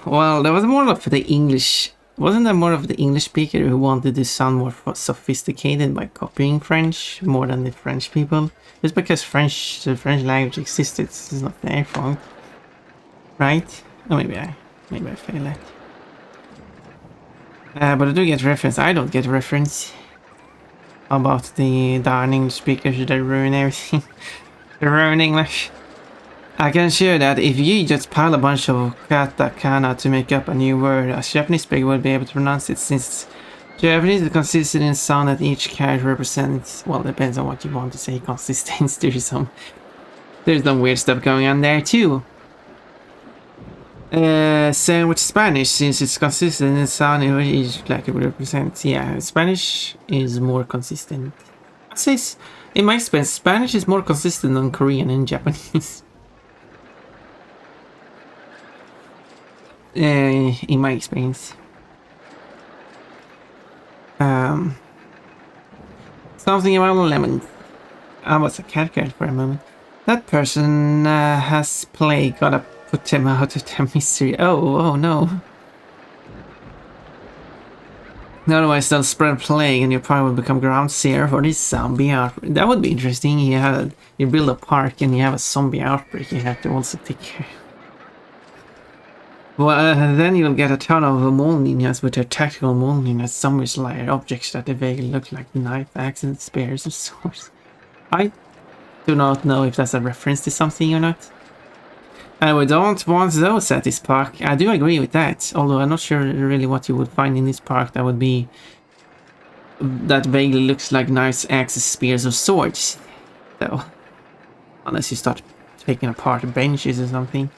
Well, that was more of the English. Wasn't that more of the English speaker who wanted to sound more sophisticated by copying French more than the French people? Just because the French language existed, it's not their fault, right? Or maybe I fail that. But I do get reference. I don't get reference about the darn English speakers that ruin everything. They ruin English. I can assure that if you just pile a bunch of katakana to make up a new word, a Japanese speaker will be able to pronounce it, since Japanese is consistent in sound that each character represents. Well, depends on what you want to say. Consistent. There's some weird stuff going on there too. Same with Spanish, since it's consistent in sound in each character represents. Yeah, Spanish is more consistent. I'd say, in my experience, Spanish is more consistent than Korean and Japanese. In my experience. Something about lemon. I was a cat for a moment. That person has plague. Gotta put them out of their misery. Oh no. Otherwise they'll spread plague and your park will become ground zero for this zombie outbreak. That would be interesting. You build a park and you have a zombie outbreak you have to also take care of. Well, then you'll get a ton of mole ninjas with their tactical mole ninjas, zombies layer objects that vaguely look like knife, axe, and spears of sorts. I do not know if that's a reference to something or not. And we don't want those at this park. I do agree with that, although I'm not sure really what you would find in this park that vaguely looks like knives, axes, spears, or swords. Though, unless you start taking apart benches or something.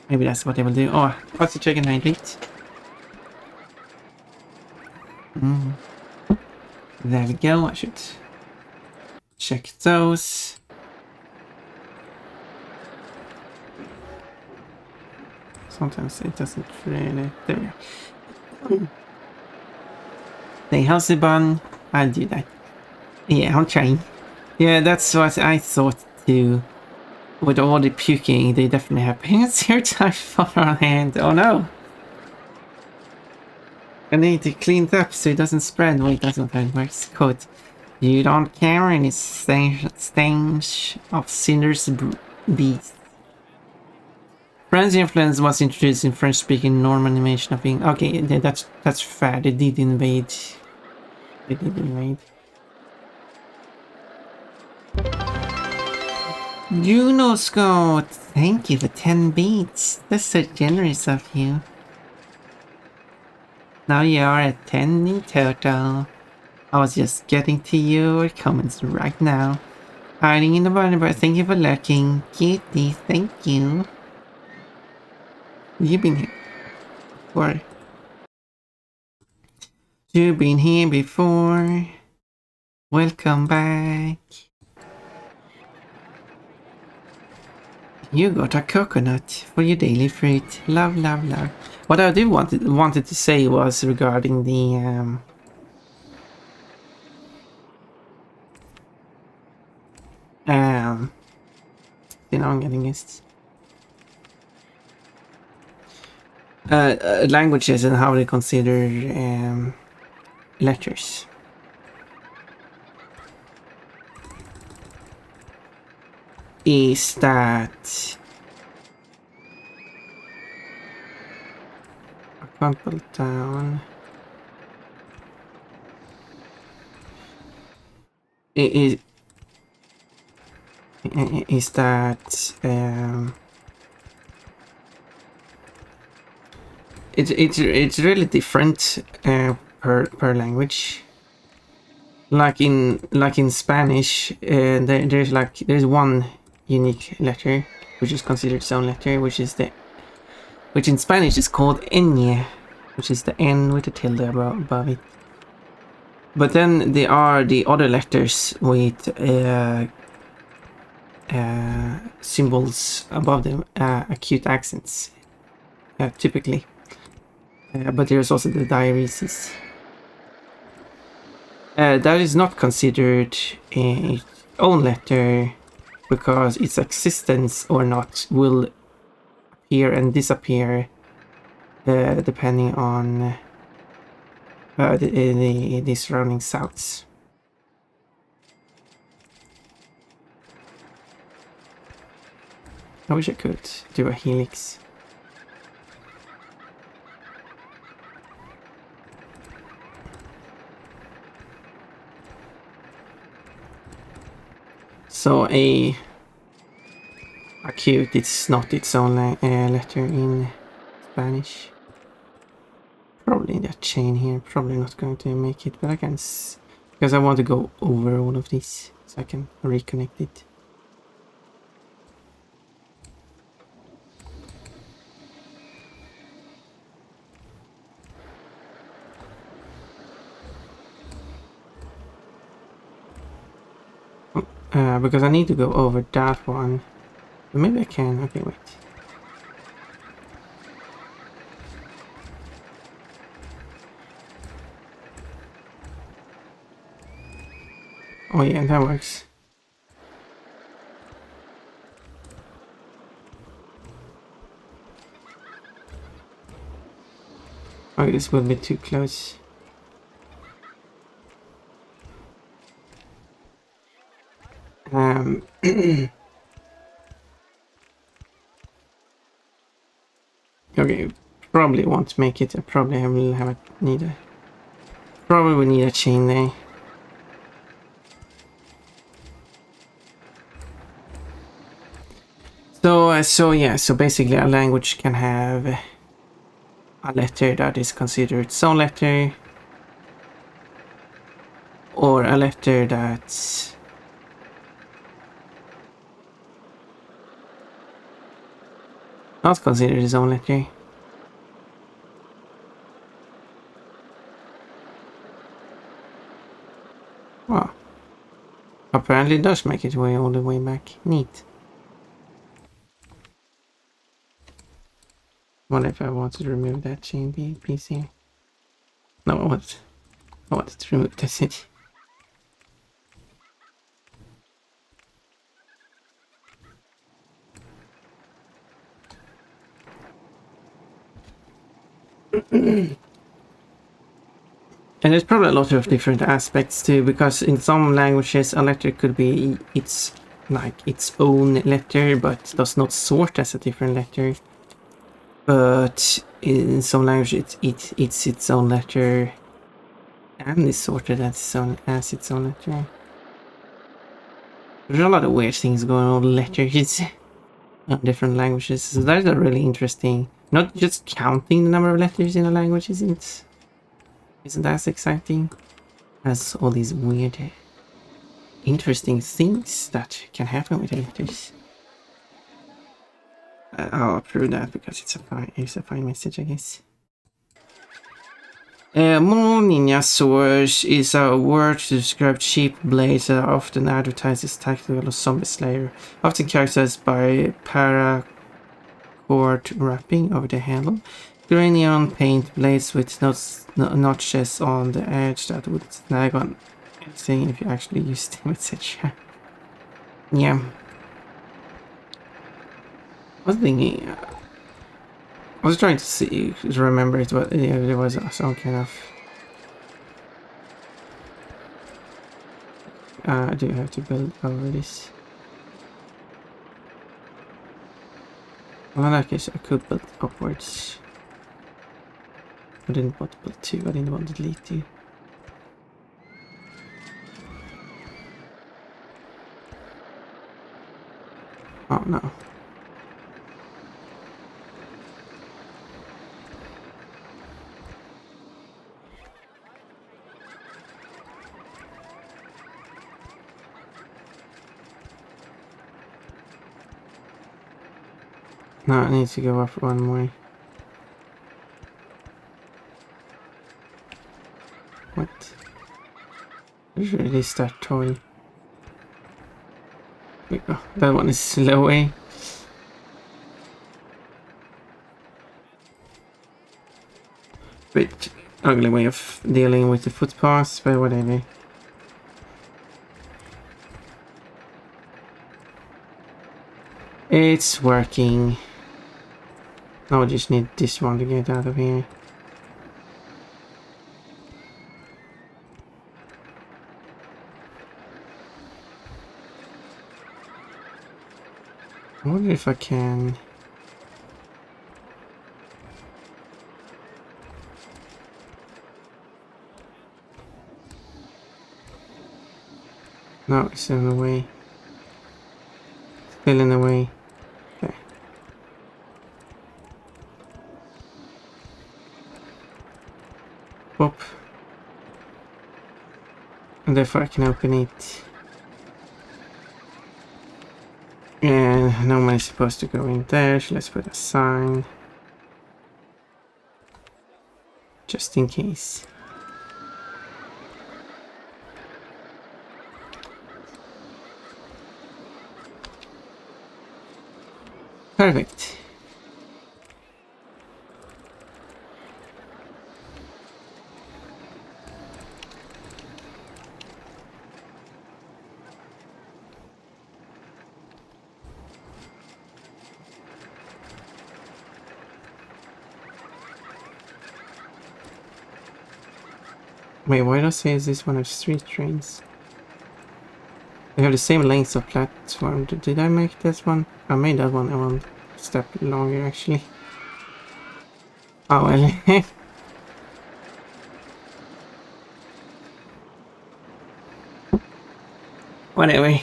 Maybe that's what they will do. Oh, what's the chicken hydrate? There we go. I should check those. Sometimes it doesn't really. There we go. Say how's the bun? I'll do that. Yeah, I'm trying. Yeah, that's what I thought too. With all the puking, they definitely have pants here to far on hand. Oh no! I need to clean it up so it doesn't spread. Wait, that's not how it works. Quote, you don't care any stains of cinders beads. French influence was introduced in French-speaking Norman animation of being... Okay, that's fair. They did invade. Juno Scott, thank you for 10 beats. That's so generous of you. Now you are at 10 in total. I was just getting to your comments right now. Hiding in the bottom, but thank you for lurking. Cutie, thank you. You've been here before. You've been here before. Welcome back. You got a coconut for your daily fruit. Love, love, love. What I did wanted to say was regarding the you know, I'm getting used. Languages and how they consider letters. Is that I can't put it down. Is that it's really different per language. Like in Spanish, there's one unique letter which is considered its own letter, which in Spanish is called ñ, which is the N with the tilde above it. But then there are the other letters with symbols above them, acute accents, typically. But there's also the diaresis. That is not considered its own letter because its existence or not will appear and disappear depending on the surrounding sounds. I wish I could do a helix. So acute, it's not its own letter in Spanish. Probably that chain here, probably not going to make it, but I can because I want to go over all of this so I can reconnect it. Because I need to go over that one. But maybe I can. Okay, wait. Oh yeah, that works. Oh, this will be too close. Okay, probably won't make it. I probably will have probably will need a chain there. So basically a language can have a letter that is considered its own letter, or a letter that's not considered its own letter. Well, apparently it does make its way all the way back. Neat. What if I want to remove that chain piece here? No, I wanted to remove this. And there's probably a lot of different aspects too, because in some languages a letter could be its own letter, but does not sort as a different letter. But in some languages it's its own letter and is sorted as its own letter. There's a lot of weird things going on with letters on different languages, so that is a really interesting. Not just counting the number of letters in a language isn't as exciting as all these weird, interesting things that can happen with the letters. I'll approve that because it's a fine message, I guess. Ninja Swords is a word to describe cheap blades that are often advertised as tactical or zombie slayer, often characterized by paracord wrapping over the handle. Granion paint blades with notches on the edge that would snag on anything if you actually used them, etc. Yeah. I was thinking. I was trying to remember it, but yeah, there was some kind of. I do have to build over this. Well, in that case, I could build upwards. I didn't want to build 2, I didn't want to delete 2. Oh no. No, it needs to go up one more. What? Release that toy. Wait, oh, that one is slow, eh? Bit ugly way of dealing with the footpaths, but whatever. It's working. Now I just need this one to get out of here. I wonder if I can... No, it's in the way. Still in the way. Okay. Whoop. And therefore I can open it. And no one is supposed to go in there, so let's put a sign. Just in case. Perfect. Wait, why does it say is this one of street trains? They have the same length of platform. Did I make this one? I made that one. I want a step longer actually. Oh well. Whatever.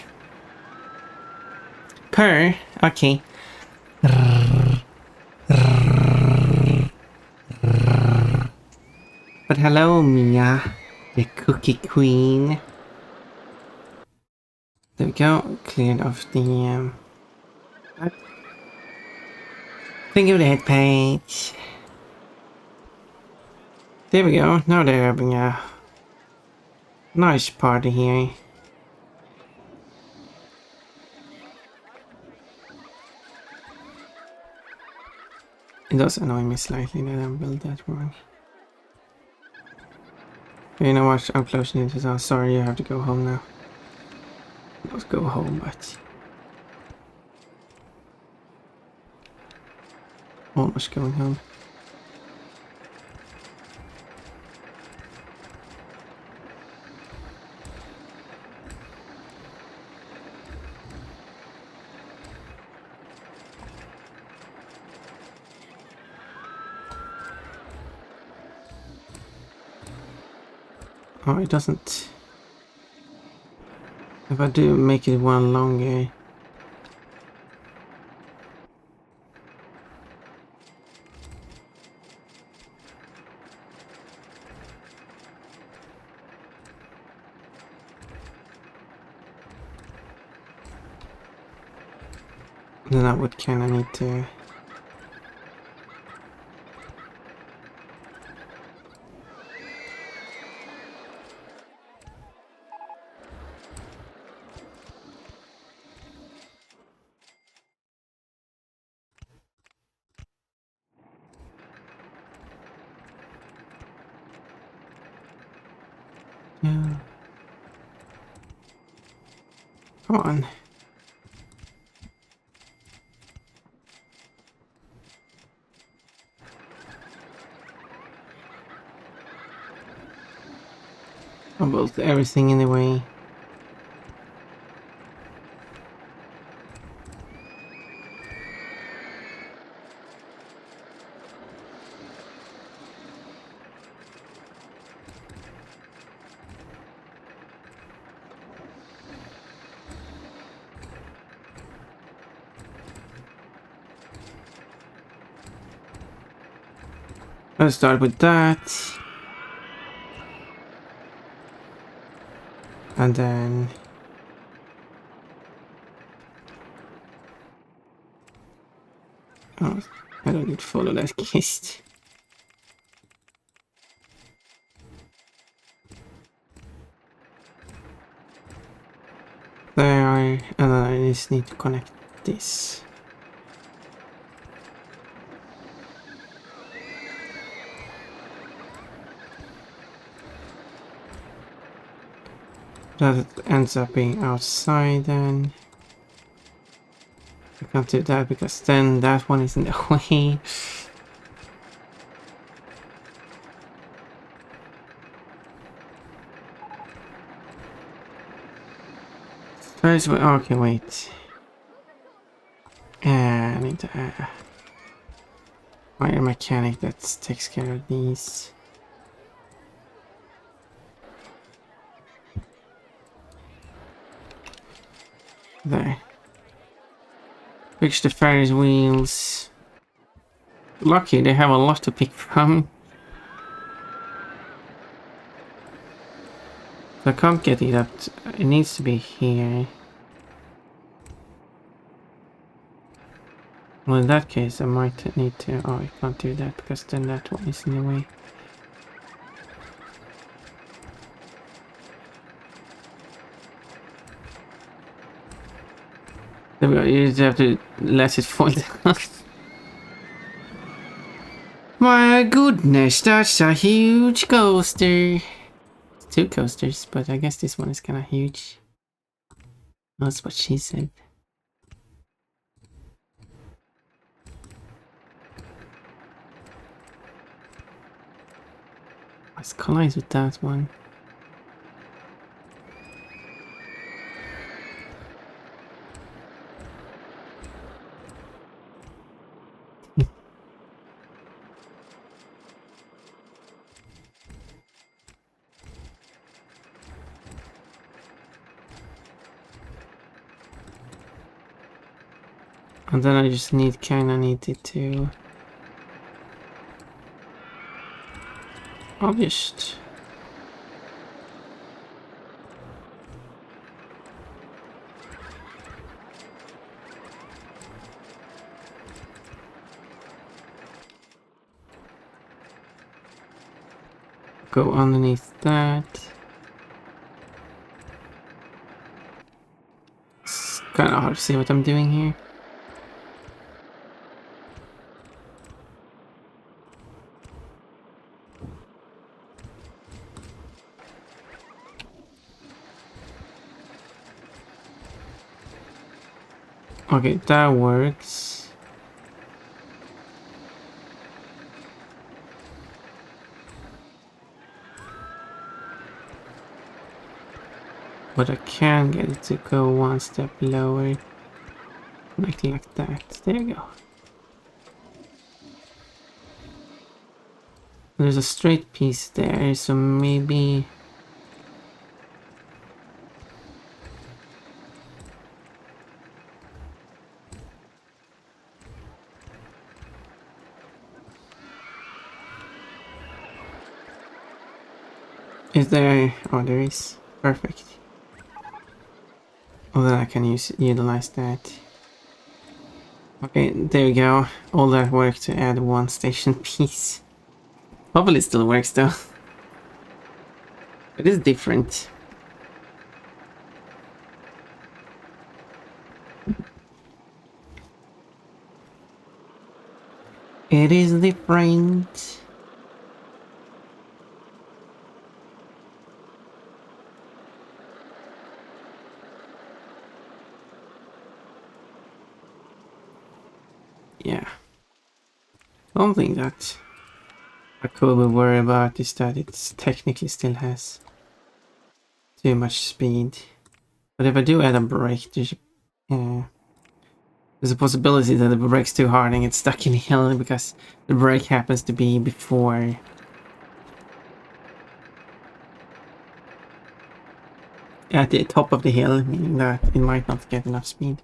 Per. Okay. But hello, Mia, the cookie queen. There we go. Cleared off the think of the head paint. There we go. Now they're having a nice party here. It does annoy me slightly that I built that wrong. You know what? I'm closing it. So sorry, you have to go home now. Not go home, but almost going home. Oh, it doesn't. If I do make it one longer. Then I would kinda need to. Yeah. Come on. I built everything in the way. Let's start with that. And then Oh, I don't need to follow that kist. There, and then I just need to connect this. That ends up being outside then. I can't do that because then that one is in the way. First, okay, wait. I need to hire a mechanic that takes care of these. There. Fix the Ferris wheels. Lucky they have a lot to pick from. So I can't get it up. It needs to be here. Well, in that case, I might need to. Oh, I can't do that because then that one is in the way. There we go. You just have to let it fall down. My goodness, that's a huge coaster. It's 2 coasters, but I guess this one is kind of huge. That's what she said. Let's collide with that one. And then I just kinda needed to... I'll just... go underneath that. It's kinda hard to see what I'm doing here. Okay, that works. But I can get it to go one step lower. Like that. There you go. There's a straight piece there, so maybe... Is there... Oh, there is. Perfect. Well, then I can utilize that. Okay, there we go. All that work to add one station piece. Hopefully it still works though. It is different. It is different. Yeah. One thing that I could be worried about is that it technically still has too much speed. But if I do add a brake, there's a possibility that if it brakes too hard and gets stuck in the hill because the brake happens to be before. At the top of the hill, meaning that it might not get enough speed.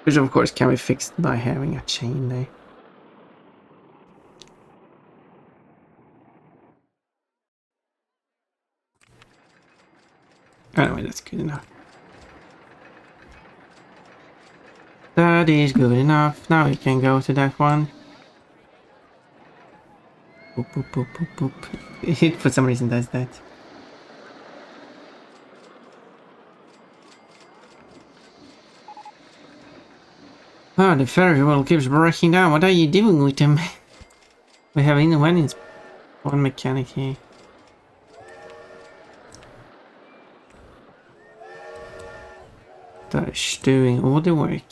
Which of course can be fixed by having a chain there. Anyway, that's good enough. That is good enough. Now we can go to that one. Boop, boop, boop, boop, boop. It for some reason does that. Ah, the ferry wheel keeps breaking down. What are you doing with them? We have one mechanic here. That's doing all the work.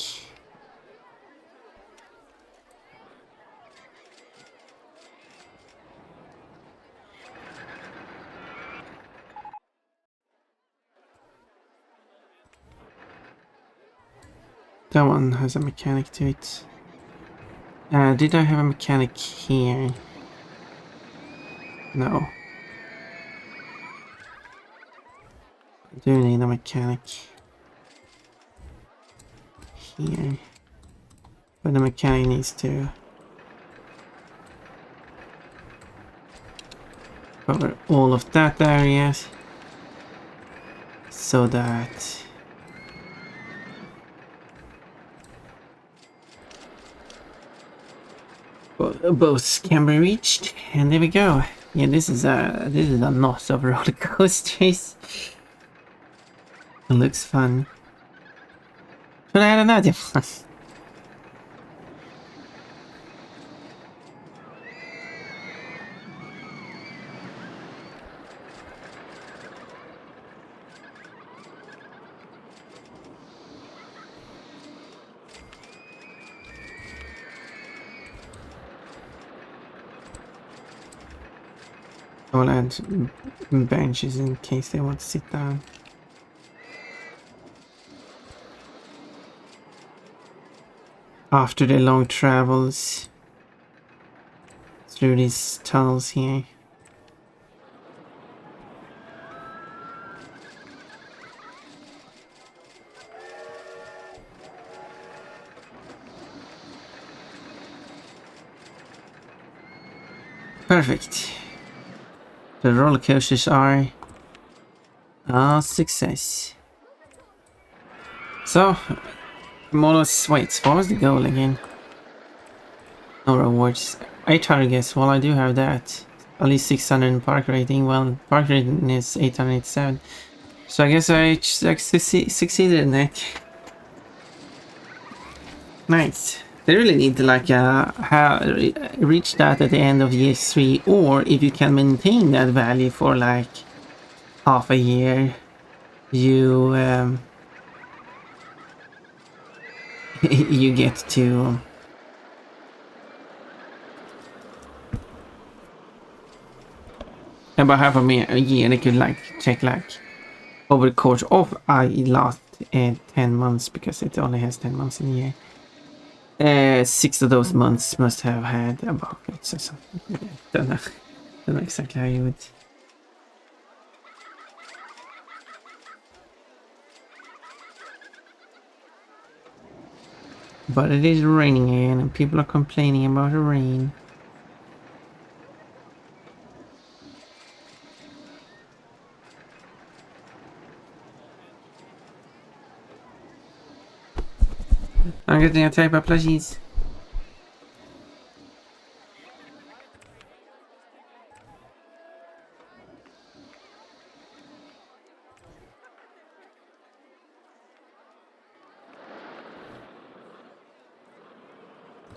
That one has a mechanic to it. Did I have a mechanic here? No. I do need a mechanic here. But the mechanic needs to cover all of that area so that both can be reached. And there we go. Yeah, this is a lot of roller coasters. It looks fun. Should I add another one? I will add benches in case they want to sit down. After the long travels through these tunnels here. Perfect. The roller coasters are a success. So, more or less, wait, what was the goal again? No rewards. 8 targets, well I do have that. At least 600 in park rating, well park rating is 887. So I guess I succeeded in that. Nice. They really need to like reach that at the end of year 3, or if you can maintain that value for like half a year, you you get to about half a year. They could like check like over the course of last 10 months, because it only has 10 months in a year. 6 of those months must have had a bucket or something. Don't know exactly how you would. But it is raining again, and people are complaining about the rain. I'm getting a type of plushies.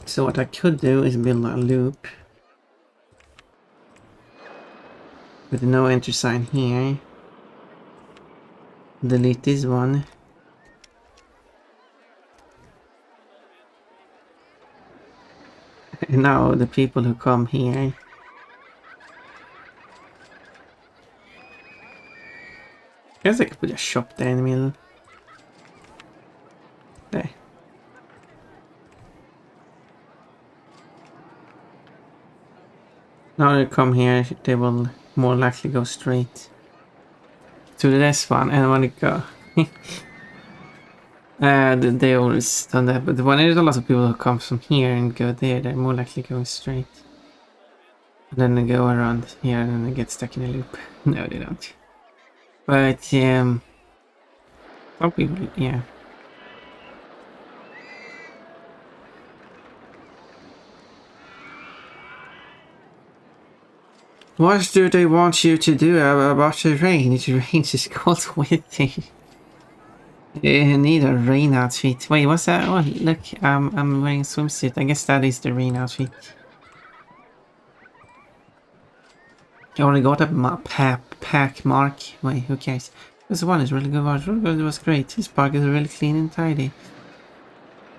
So what I could do is build a loop with no enter sign here. Delete this one. And now the people who come here guess I could put a shop there in the middle. There. Now they come here, they will more likely go straight to this one, and when it go they always done that, but when there's a lot of people who come from here and go there, they're more likely going straight. And then they go around here and then they get stuck in a loop. No, they don't. But Some people, yeah. What do they want you to do about the rain? The rain is cold with you. You need a rain outfit. Wait, what's that? Oh, look, I'm wearing a swimsuit. I guess that is the rain outfit. I already got a pack mark. Wait, who cares? This one is really good. It was great. This park is really clean and tidy.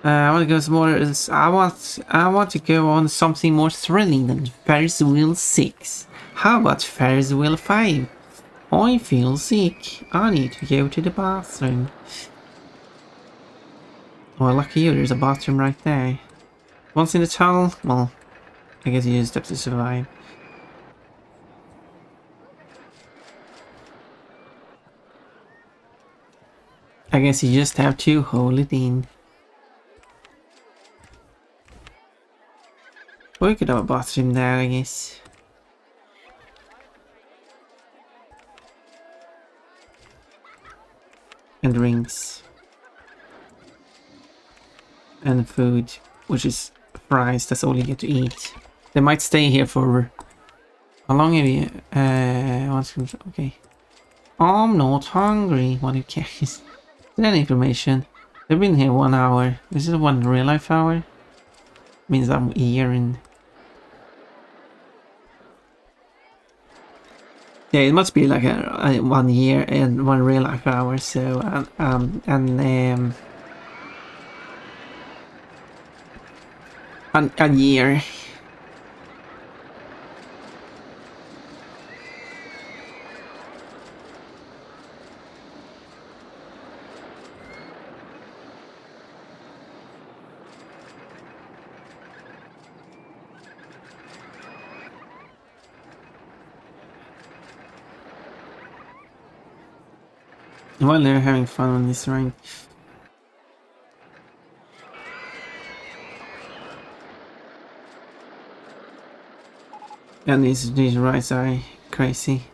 I want to go some more. I want to go on something more thrilling than Ferris Wheel 6. How about Ferris Wheel 5? I feel sick. I need to go to the bathroom. Well, lucky you, there's a bathroom right there. Once in the tunnel, well, I guess you just have to survive. I guess you just have to hold it in. We could have a bathroom there, I guess. And drinks. And food, which is fries, that's all you get to eat. They might stay here for... How long have you... okay. I'm not hungry, what do you care? Is there any information? They've been here 1 hour. Is it 1 real life hour? Means I'm here in... Yeah, it must be like a 1 year and 1 real life hour, so... a year. While they're having fun on this ride. And these rides are crazy.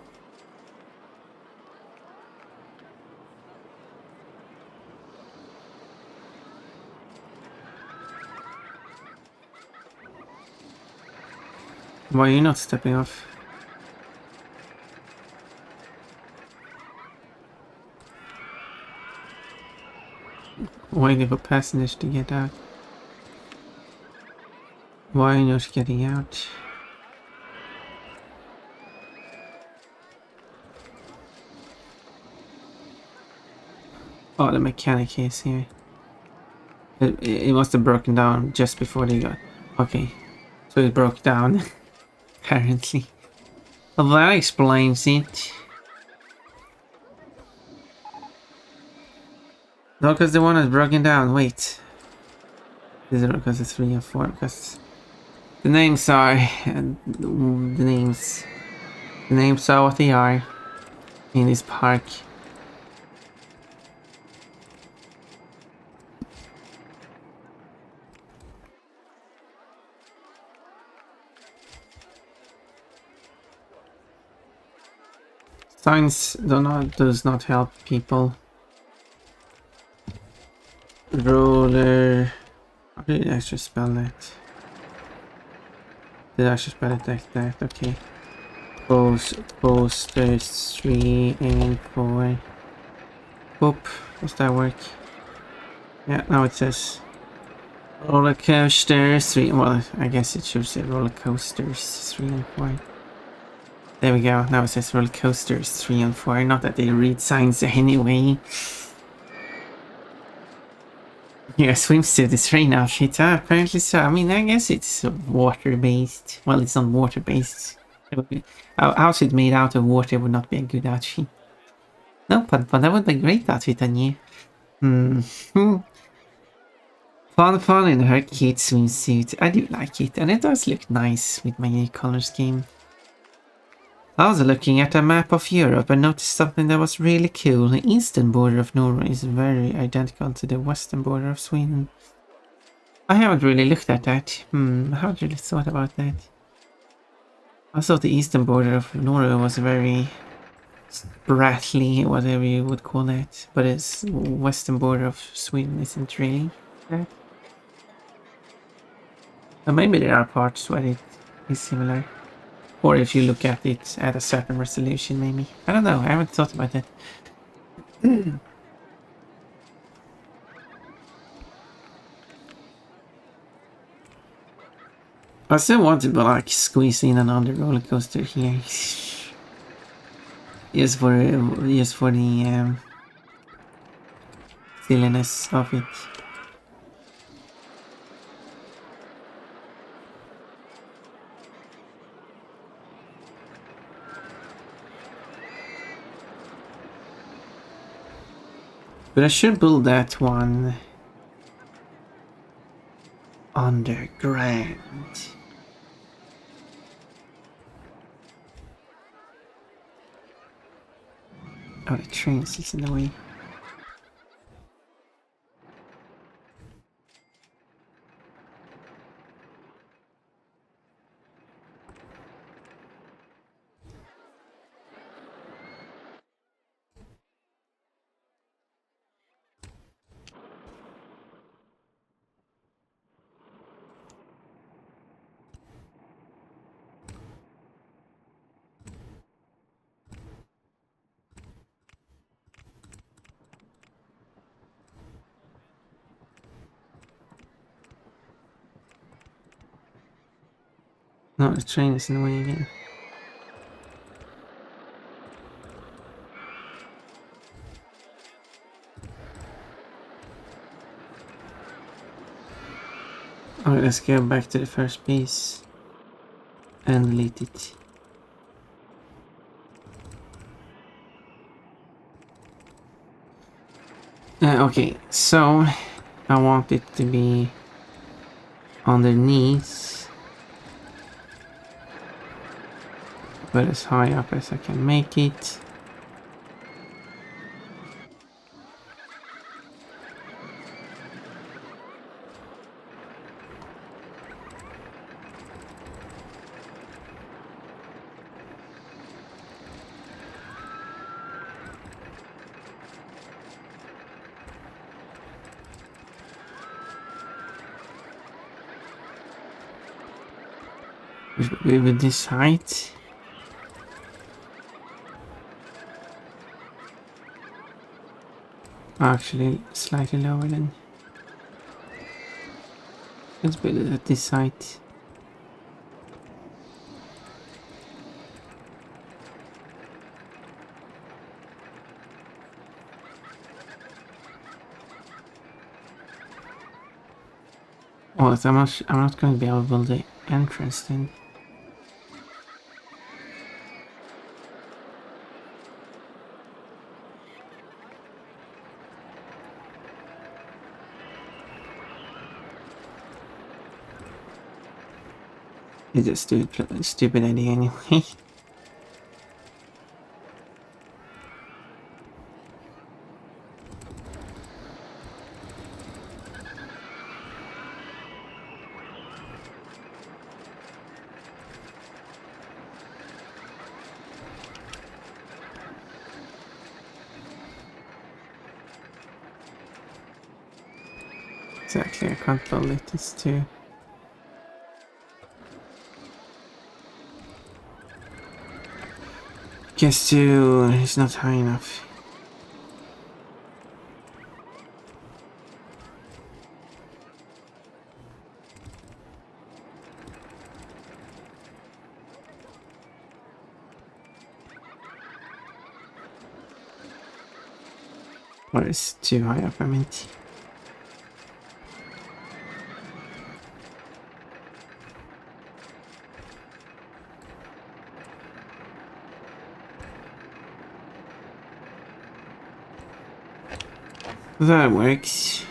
Why are you not stepping off? Waiting for passengers to get out. Why are you not getting out? Oh, the mechanic is here. It must have broken down just before they got... Okay. So it broke down. Apparently. Well, that explains it. No, because the one is broken down. Wait. Is it because it's 3 and 4? Because the names are... the names are what they are in this park. Science does not help people. Roller... How did I actually spell that? Did I actually spell it like that? Okay. Posters 3 and 4. Boop. Does that work? Yeah, now it says RollerCoaster 3. Well, I guess it should say RollerCoasters 3 and 4. There we go. Now it says RollerCoasters 3 and 4. Not that they read signs anyway. Yeah, swimsuit is rain outfit. Apparently so. I mean, I guess it's water-based. Well, it's not water-based. A outfit made out of water would not be a good outfit. No, but that would be a great outfit on you. Fun in her kid swimsuit. I do like it, and it does look nice with my new color scheme. I was looking at a map of Europe and noticed something that was really cool. The eastern border of Norway is very identical to the western border of Sweden. I haven't really looked at that. I haven't really thought about that. I thought the eastern border of Norway was very Spratly, whatever you would call that, but it's western border of Sweden isn't really that. But maybe there are parts where it is similar. Or if you look at it at a certain resolution, maybe. I don't know, I haven't thought about that. I still want to like squeeze in another roller coaster here. just for the silliness of it. But I should build that one underground. Oh, the train is in the way. No, the train is in the way again. Alright, let's go back to the first piece and delete it. Okay, so I want it to be underneath, but as high up as I can make it. With this height. Actually, slightly lower than. Let's build it at this height. Oh, so I'm not going to be able to build the entrance then. It's a stupid idea anyway. Exactly, I can't build it, it's too... Guess too, it's not high enough. Or it's too high up, I mean. That works.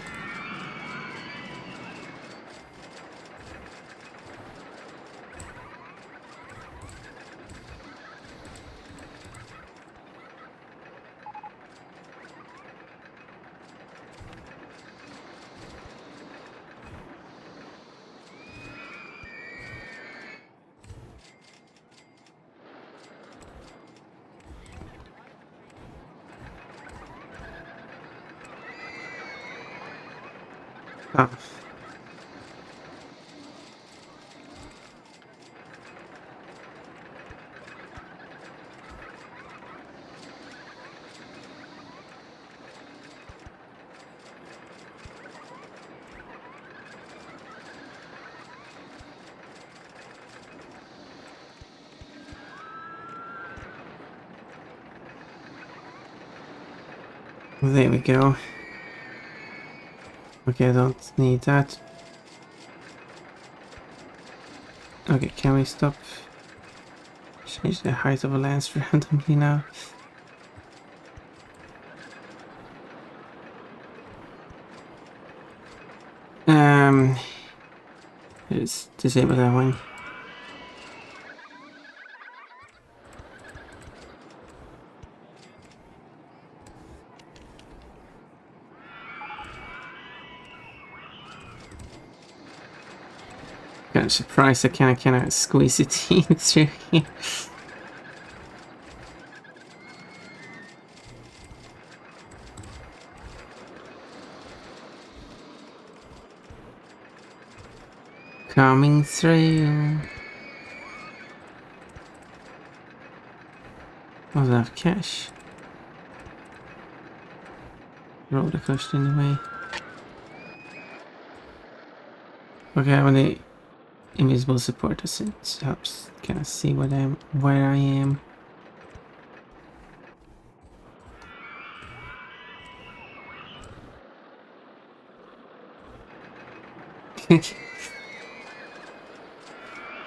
Ah. There we go. Okay, I don't need that. Okay, can we stop? Change the height of a lens randomly now. Let's disable that one. Kind of surprised I kinda squeeze it in through here. Coming through. Oh, I have cash. RollerCoaster in the way. Okay, when the invisible support us, it helps kind of see where I am.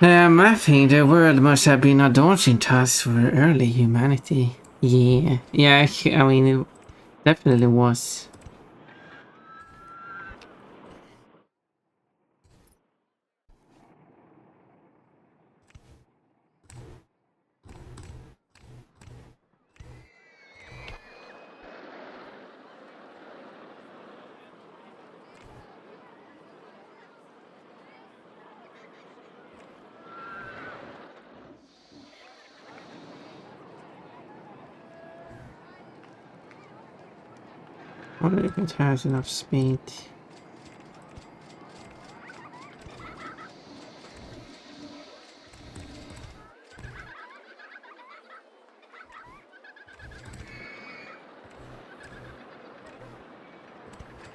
Mapping the world must have been a daunting task for early humanity. Yeah, I mean, it definitely was. I wonder if it has enough speed.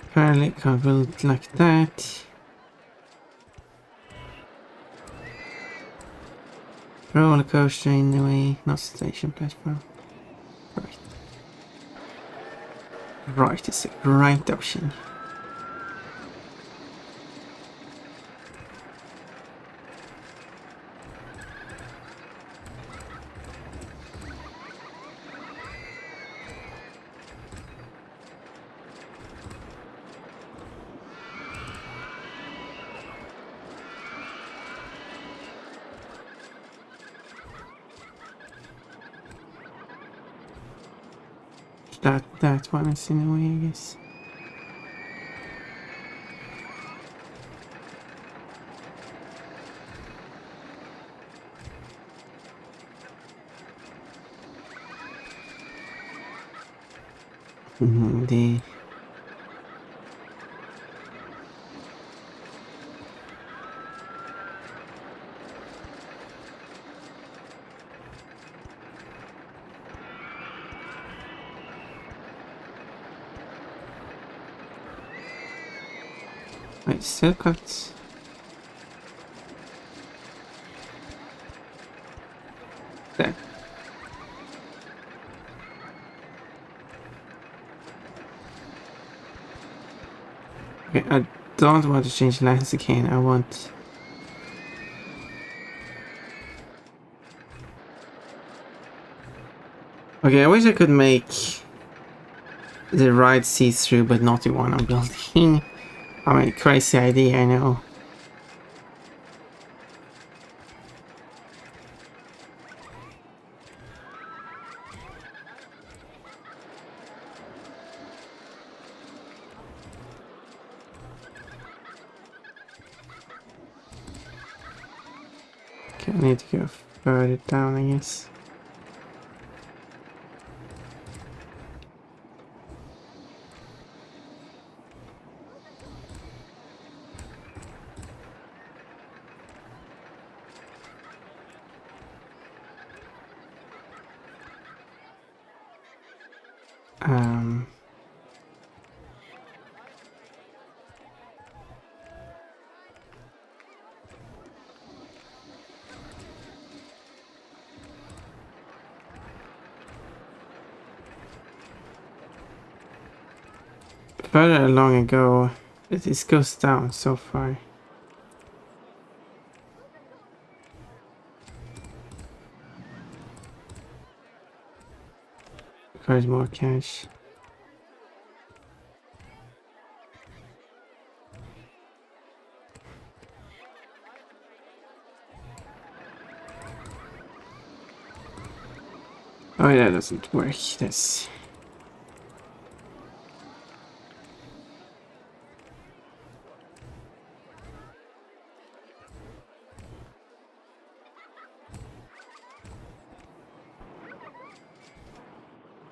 Apparently it can't build like that. Roller coaster in the way, not station platform. Right. Right is the right option. That one is in the way, I guess. The wait, still got there. Okay, I don't want to change lens again. I want. Okay, I wish I could make the ride see-through, but not the one I'm building. I mean, crazy idea, I know. Okay, I need to go further down, I guess. Um, further long ago, this goes down so far. Requires more cash. Oh, that doesn't work. This.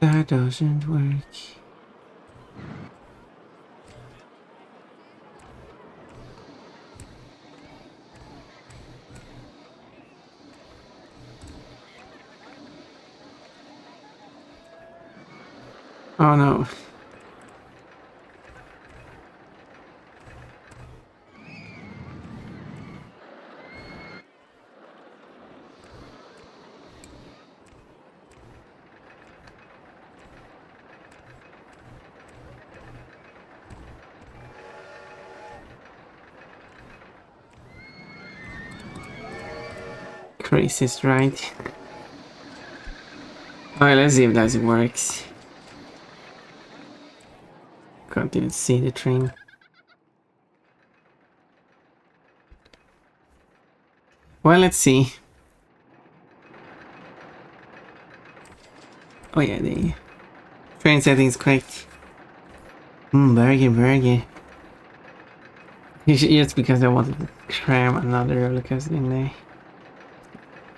That doesn't work. Oh no. Craziest ride. Alright, let's see if that works. Can't even see the train. Well, let's see. Oh yeah, the train settings correct. Very good, very good. Just because I wanted to cram another roller coaster in there.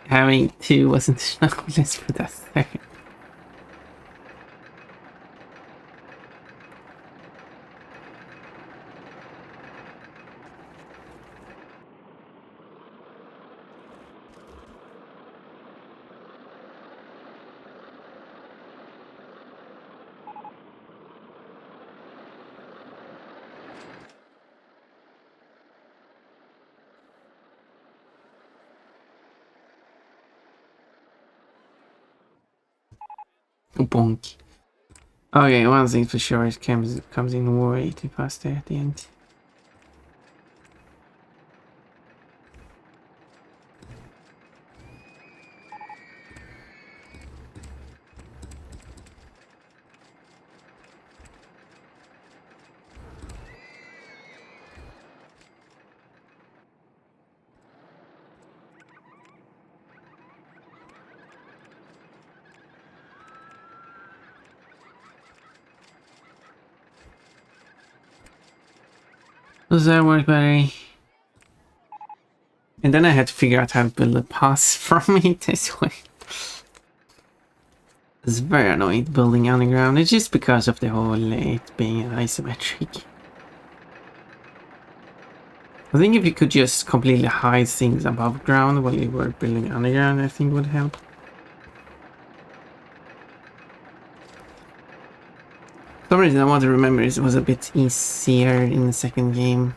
Having two wasn't enough, let's put that there. Bonk. Okay, one thing for sure, it comes in way too fast there at the end. Does that work better? And then I had to figure out how to build a pass from it this way. It's very annoying building underground. It's just because of the whole it being isometric. I think if you could just completely hide things above ground while you were building underground, I think would help. For some reason I want to remember it was a bit easier in the second game.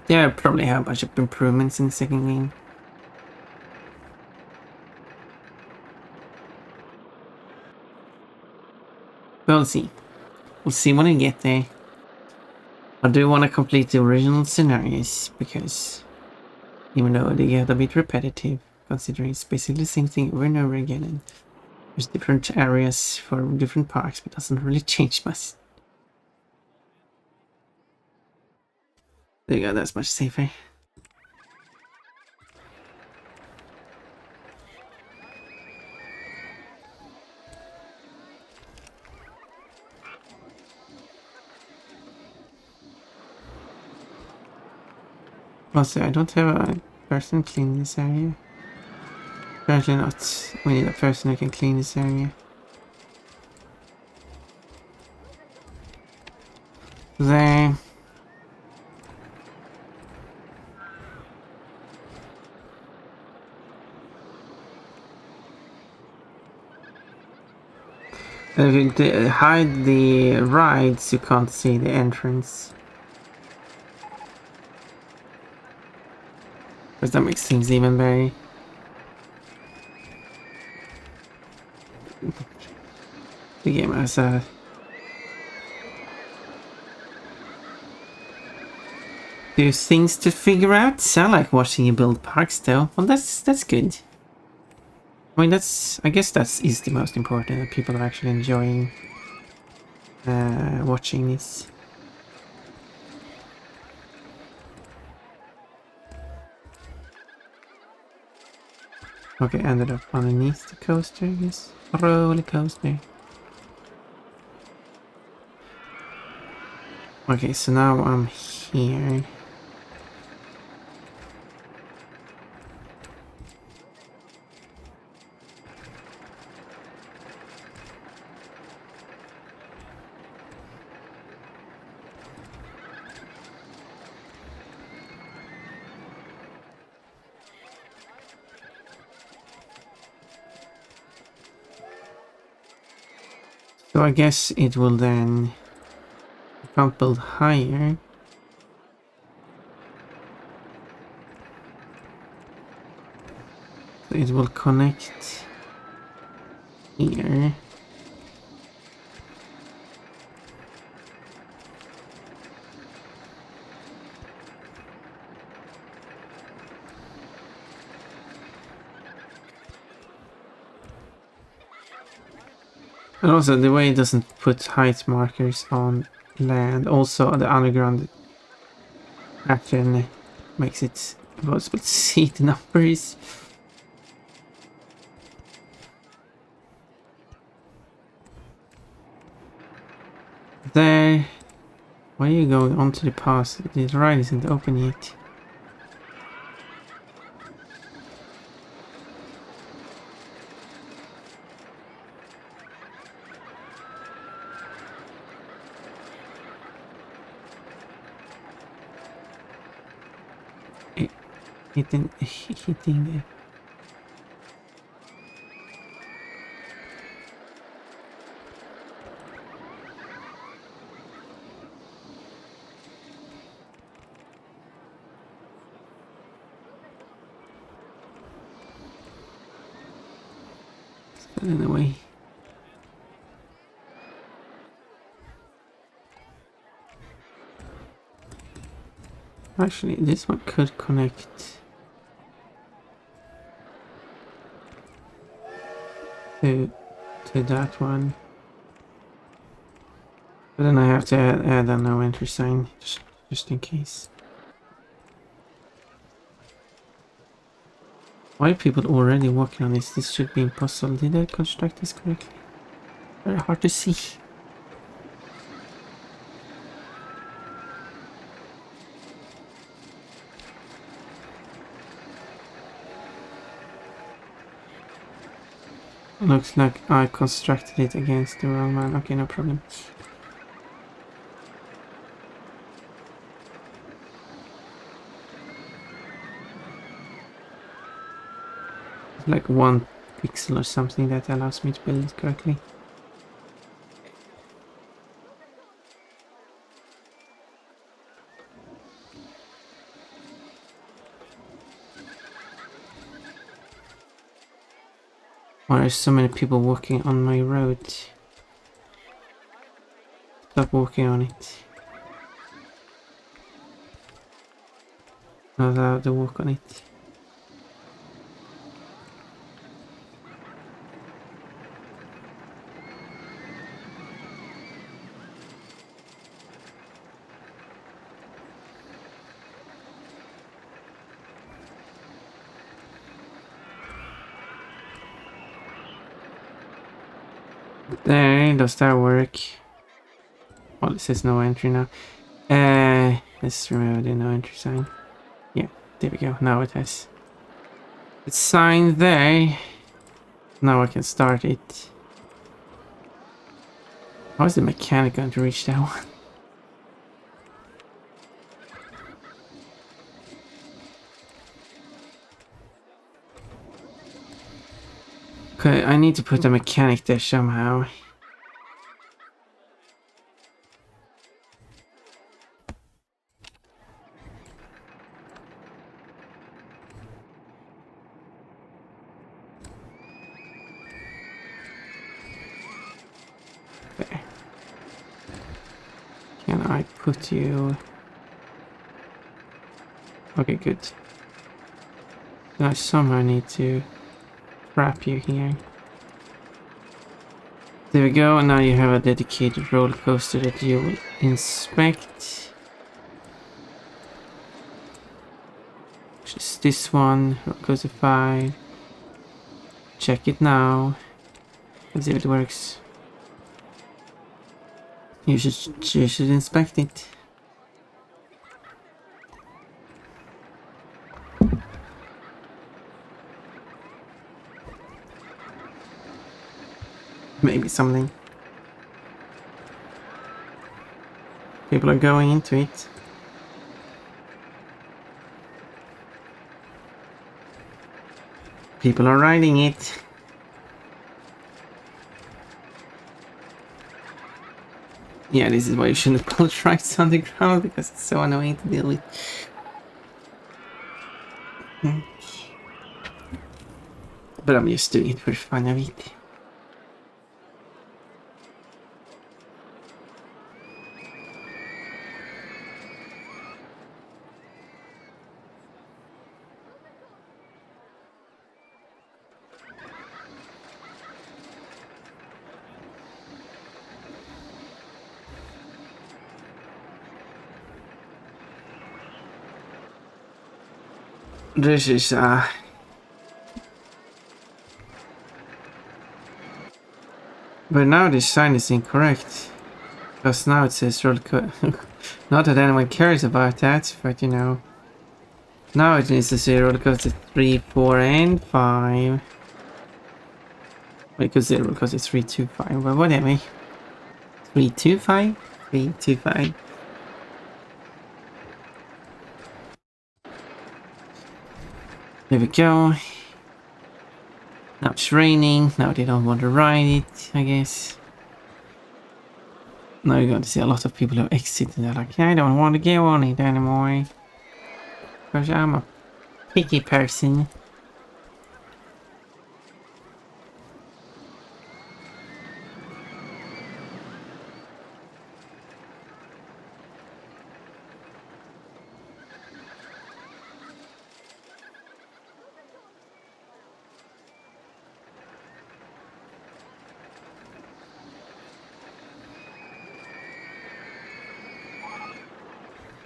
Yeah, I probably have a bunch of improvements in the second game. We'll see. We'll see when I get there. I do want to complete the original scenarios because even though they get a bit repetitive, considering it's basically the same thing over and over again, and there's different areas for different parks, but doesn't really change much. There you go, that's much safer. Also, I don't have a person clean this area. Apparently not. We need a person who can clean this area. There. If you hide the rides, you can't see the entrance. Because that makes things even better. The game has a few things to figure out. I like watching you build parks though. Well, that's good. I mean, I guess that is the most important, that people are actually enjoying watching this. Okay, ended up underneath the coaster, yes. Roller coaster. Okay, so now I'm here. So I guess it will then, I can't build higher. So it will connect here. And also the way it doesn't put height markers on land, also the underground action makes it impossible to see the numbers. There. Why are you going onto the pass? The ride isn't open yet. Hitting the... in the way. Actually, this one could connect to that one. But then I have to add a no entry sign, just in case. Why are people already working on this? This should be impossible. Did I construct this correctly? Very hard to see. Looks like I constructed it against the wrong man. Okay, no problem. Like 1 pixel or something that allows me to build it correctly. Why are so many people walking on my road? Stop walking on it. Not allowed to walk on it. There, does that work? Well, it says no entry now. Let's remove the no entry sign. Yeah, there we go. Now it has. It's signed there. Now I can start it. How is the mechanic going to reach that one? Okay, I need to put a mechanic there somehow. Can I put you... Okay, good. I somehow need to wrap you here. There we go, and now you have a dedicated roller coaster that you will inspect. Which is this one, roller coaster 5. Check it now. Let's see if it works. You should inspect it. Maybe something. People are going into it. People are riding it. Yeah, this is why you shouldn't put rides on the ground, because it's so annoying to deal with. But I'm just doing it for fun of it. This is but now this sign is incorrect. Because now it says roller coaster. Not that anyone cares about that, but you know. Now it needs to say roller coaster 3, 4, and 5. We could say roller coaster 3, 2, 5, but whatever. 3, 2, 5? 3, 2, 5. There we go. Now it's raining. Now they don't want to ride it, I guess. Now you're going to see a lot of people who exit and they're like, I don't want to go on it anymore. Because I'm a picky person.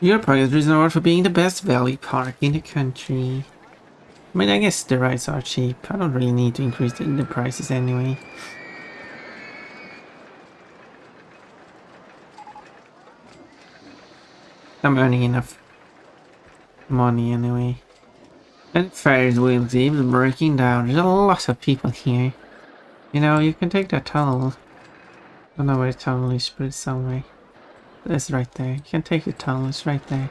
Your park is renowned for being the best valley park in the country. I mean, I guess the rides are cheap. I don't really need to increase the prices anyway. I'm earning enough money anyway. And Ferris wheels even breaking down. There's a lot of people here. You know, you can take that tunnel. I don't know where the tunnel is, but it's somewhere. It's right there. You can take the tunnel, it's right there.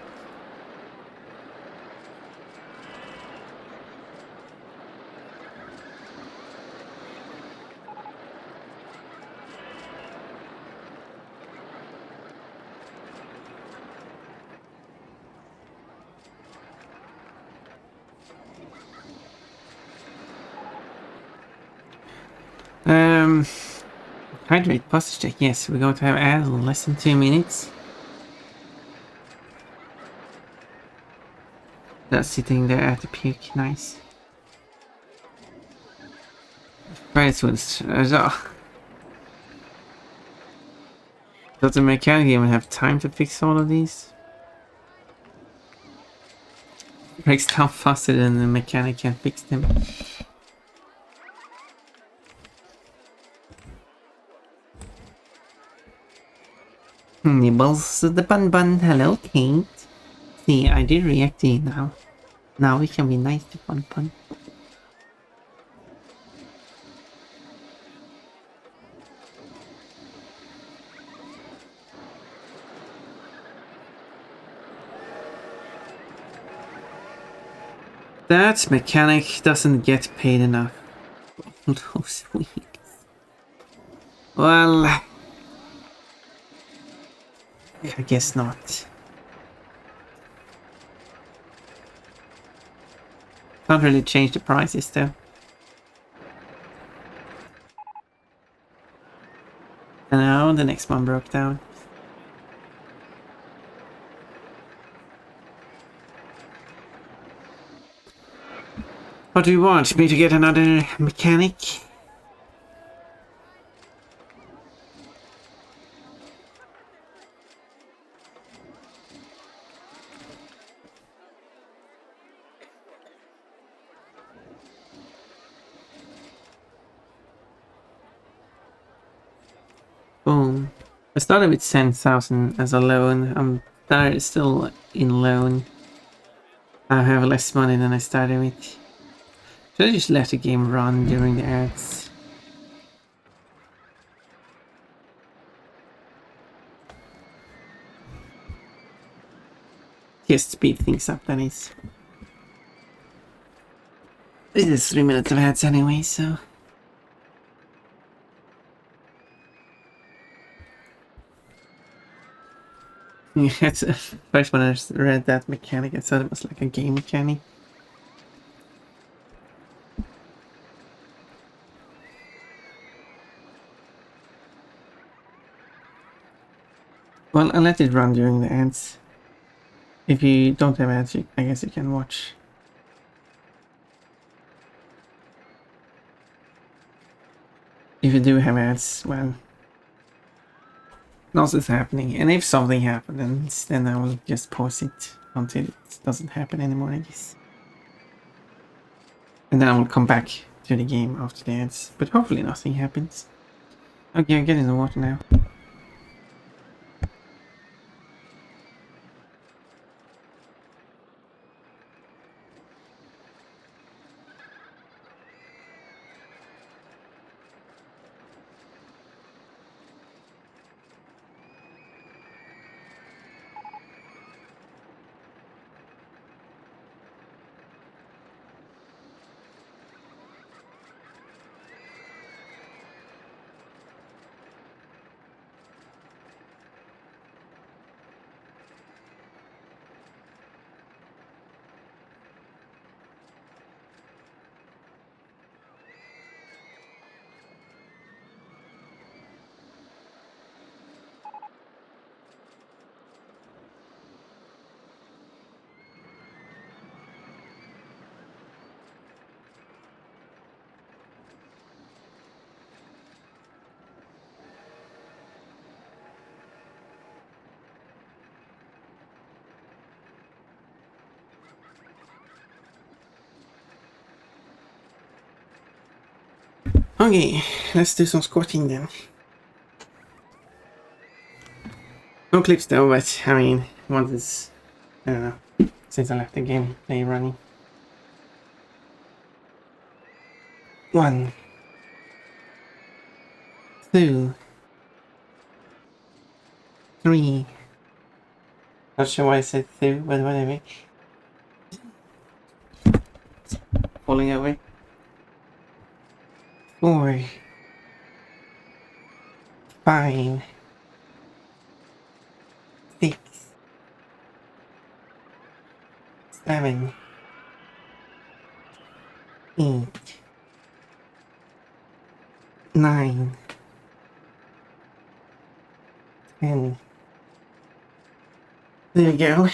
Hydrate postage check. Yes, we're going to have ad in less than 2 minutes. That's sitting there at the peak. Nice. Price was does the mechanic even have time to fix all of these? Breaks down faster than the mechanic can fix them. Nibbles the bun. Hello, Kate. See, I did react to you now. Now we can be nice to Bun. That mechanic doesn't get paid enough. Those weeks. Well, I guess not. Can't really change the prices though. And now the next one broke down. What do you want? Me to get another mechanic? Boom. I started with 10,000 as a loan. I'm still in loan. I have less money than I started with. Should I just let the game run during the ads? Just speed things up, that is. This is 3 minutes of ads anyway, so... Yeah, it's first when I read that mechanic, I thought it was like a game mechanic. Well, I'll let it run during the ads. If you don't have ads, I guess you can watch. If you do have ads, well, nothing's happening. And if something happens, then I will just pause it until it doesn't happen anymore, I guess. And then I will come back to the game after the ads. But hopefully nothing happens. Okay, I'm getting the water now. Okay, let's do some squatting then. No clips though, but I mean, once it's, I don't know, since I left the gameplay running. 1, 2, 3. Not sure why I said 2, but whatever. Falling over. 4, 5, 6, 7, 8, 9, 10. There you go.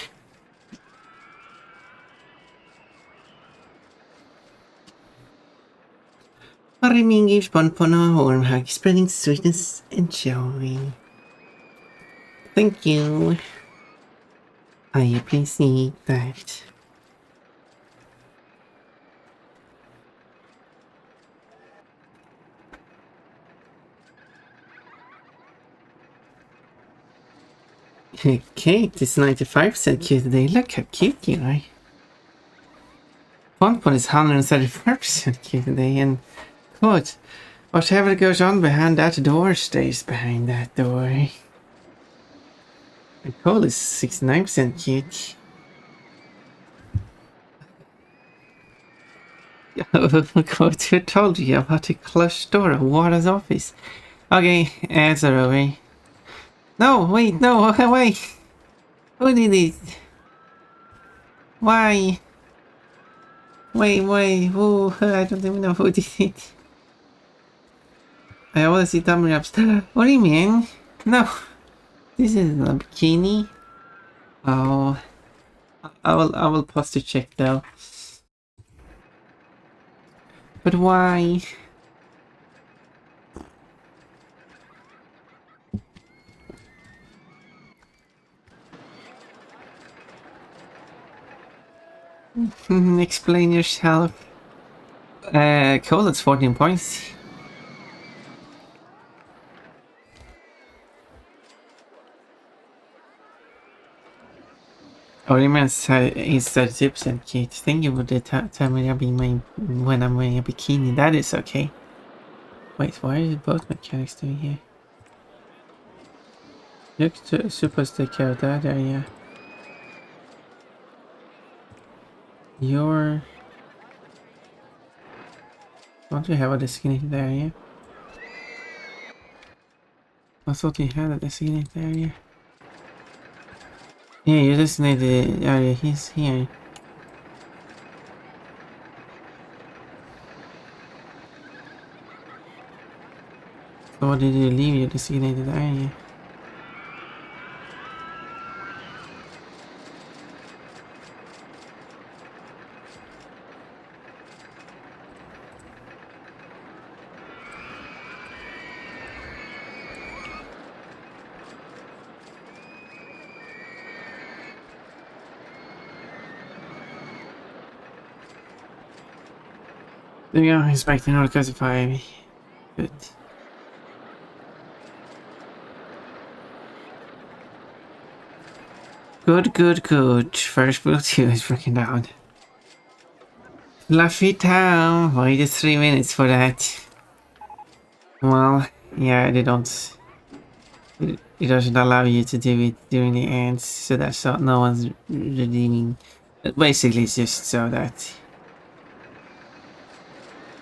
Rimming gives Bonpon a warm hug, spreading sweetness and joy. Thank you. I appreciate that. Kate is 95% cute today. Look how cute you are. Bonpon is 135% cute today, and God, whatever goes on behind that door stays behind that door. Nicole is 69% cute. Oh God, who told you about the closed door of Water's office? Okay, ads are over. No, wait, no, wait. Who did it? Why? Wait, who? I don't even know who did it. I always see thumb wraps. What do you mean? No. This is a bikini. Oh. I will pause to check though. But why? Explain yourself. Cool, that's 14 points. Oriman's is 32% cute. Thank you for the time when I'm wearing a bikini. That is okay. Wait, why are both mechanics doing here? You're supposed to take care of that area. You're... Don't you have a designated area? I thought you had a designated area. Yeah, your designated area, he's here. So why did you leave your designated area? There you go, he's back to RollerCoaster 5. Good. Good. First Blue 2 is freaking down. Fluffy Town! Waited 3 minutes for that. Well, yeah, they don't... It doesn't allow you to do it during the ends, so that's so no one's redeeming. Basically, it's just so that...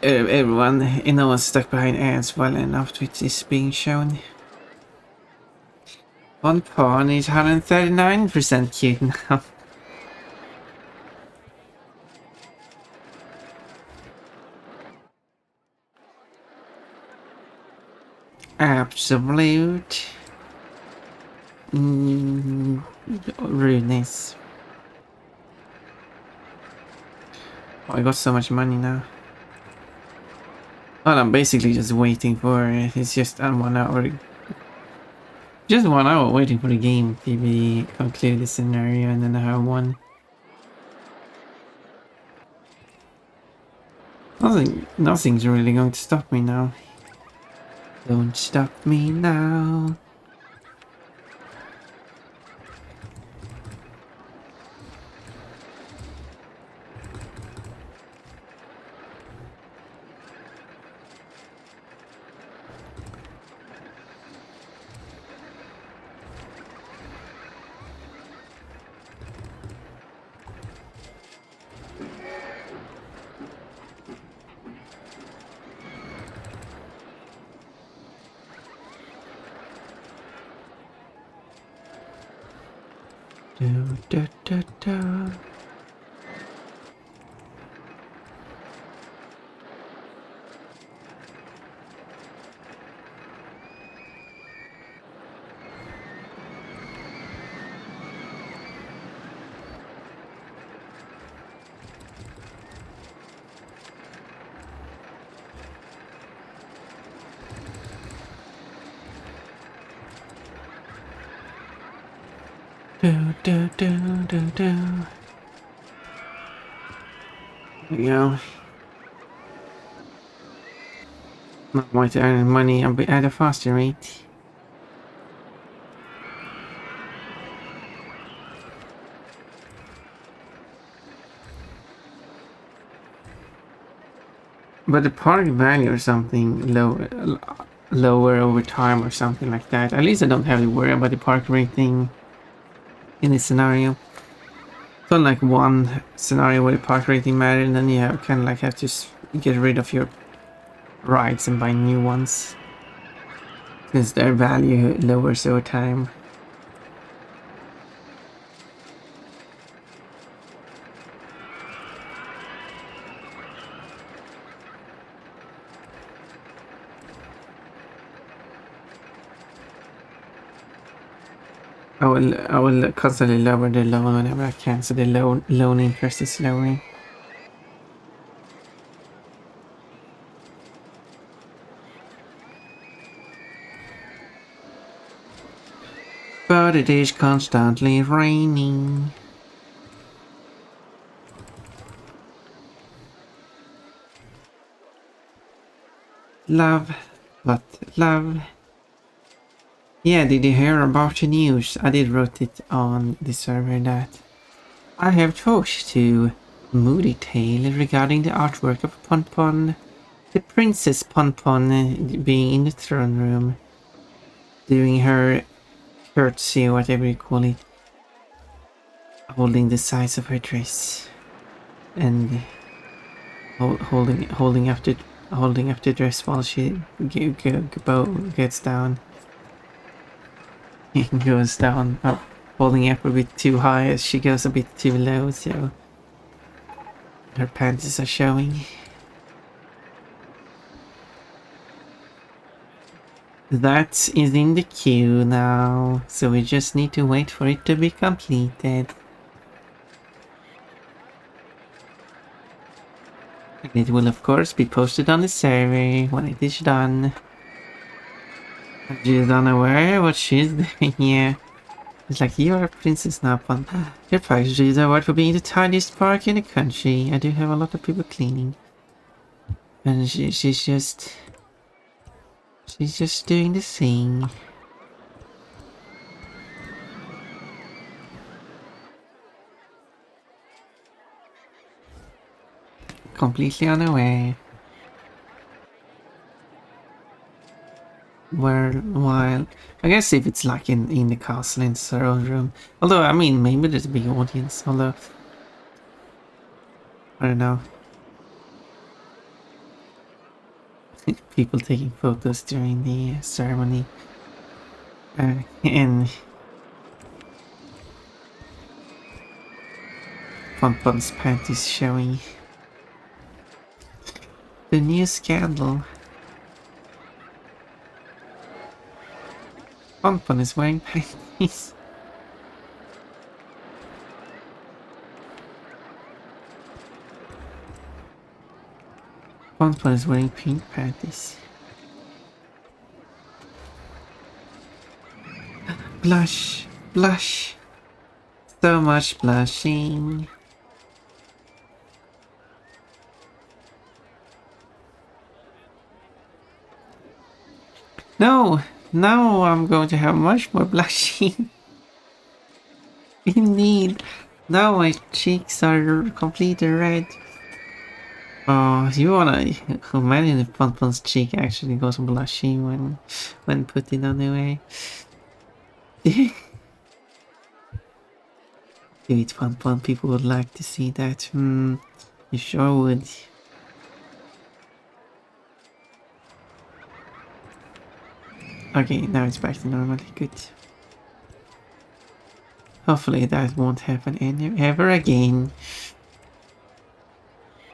no one's stuck behind ants while an outfit is being shown. One pawn is 139% cute now. Absolute rudeness. Oh, I got so much money now. Well, I'm basically just waiting for it. It's just 1 hour. Just 1 hour waiting for the game to be conclude the scenario, and then I have one. Nothing's really going to stop me now. Don't stop me now. Da. Do. There we go. Not going to earn money at a faster rate. But the park value or something lower over time or something like that. At least I don't have to worry about the park rating in this scenario. So like one scenario where the park rating matters, and then you kind of like have to get rid of your rides and buy new ones, since their value lowers over time. I will constantly lower the loan whenever I can, so the loan interest is lowering. but it is constantly raining. Love, but love. Yeah, did you hear about the news? I did wrote it on the server that I have talked to Moody Tail regarding the artwork of Ponpon, the Princess Ponpon being in the throne room, doing her curtsy or whatever you call it, holding the size of her dress, and holding up the dress while she gets down. It goes down, holding up a bit too high as she goes a bit too low, so her panties are showing. That is in the queue now, so we just need to wait for it to be completed. And it will of course be posted on the server when it is done. She's unaware what she's doing here. It's like, you are a princess now, Pon. Your packages are award for being the tiniest park in the country. I do have a lot of people cleaning. And she's just doing the thing. Completely unaware. While I guess if it's like in the castle in her own room. Although I mean maybe there's a big audience, although I don't know. People taking photos during the ceremony. And Pompon's panties showing. The new scandal. Pompon is wearing panties. Pompon is wearing pink panties. Blush, blush. So much blushing. No, now I'm going to have much more blushing. Indeed. Now my cheeks are completely red. Oh, you wanna imagine if Ponpon's cheek actually goes blushy when put it on the way. Do it, Ponpon. People would like to see that. You sure would. Okay, now it's back to normal. Good. Hopefully that won't happen ever again.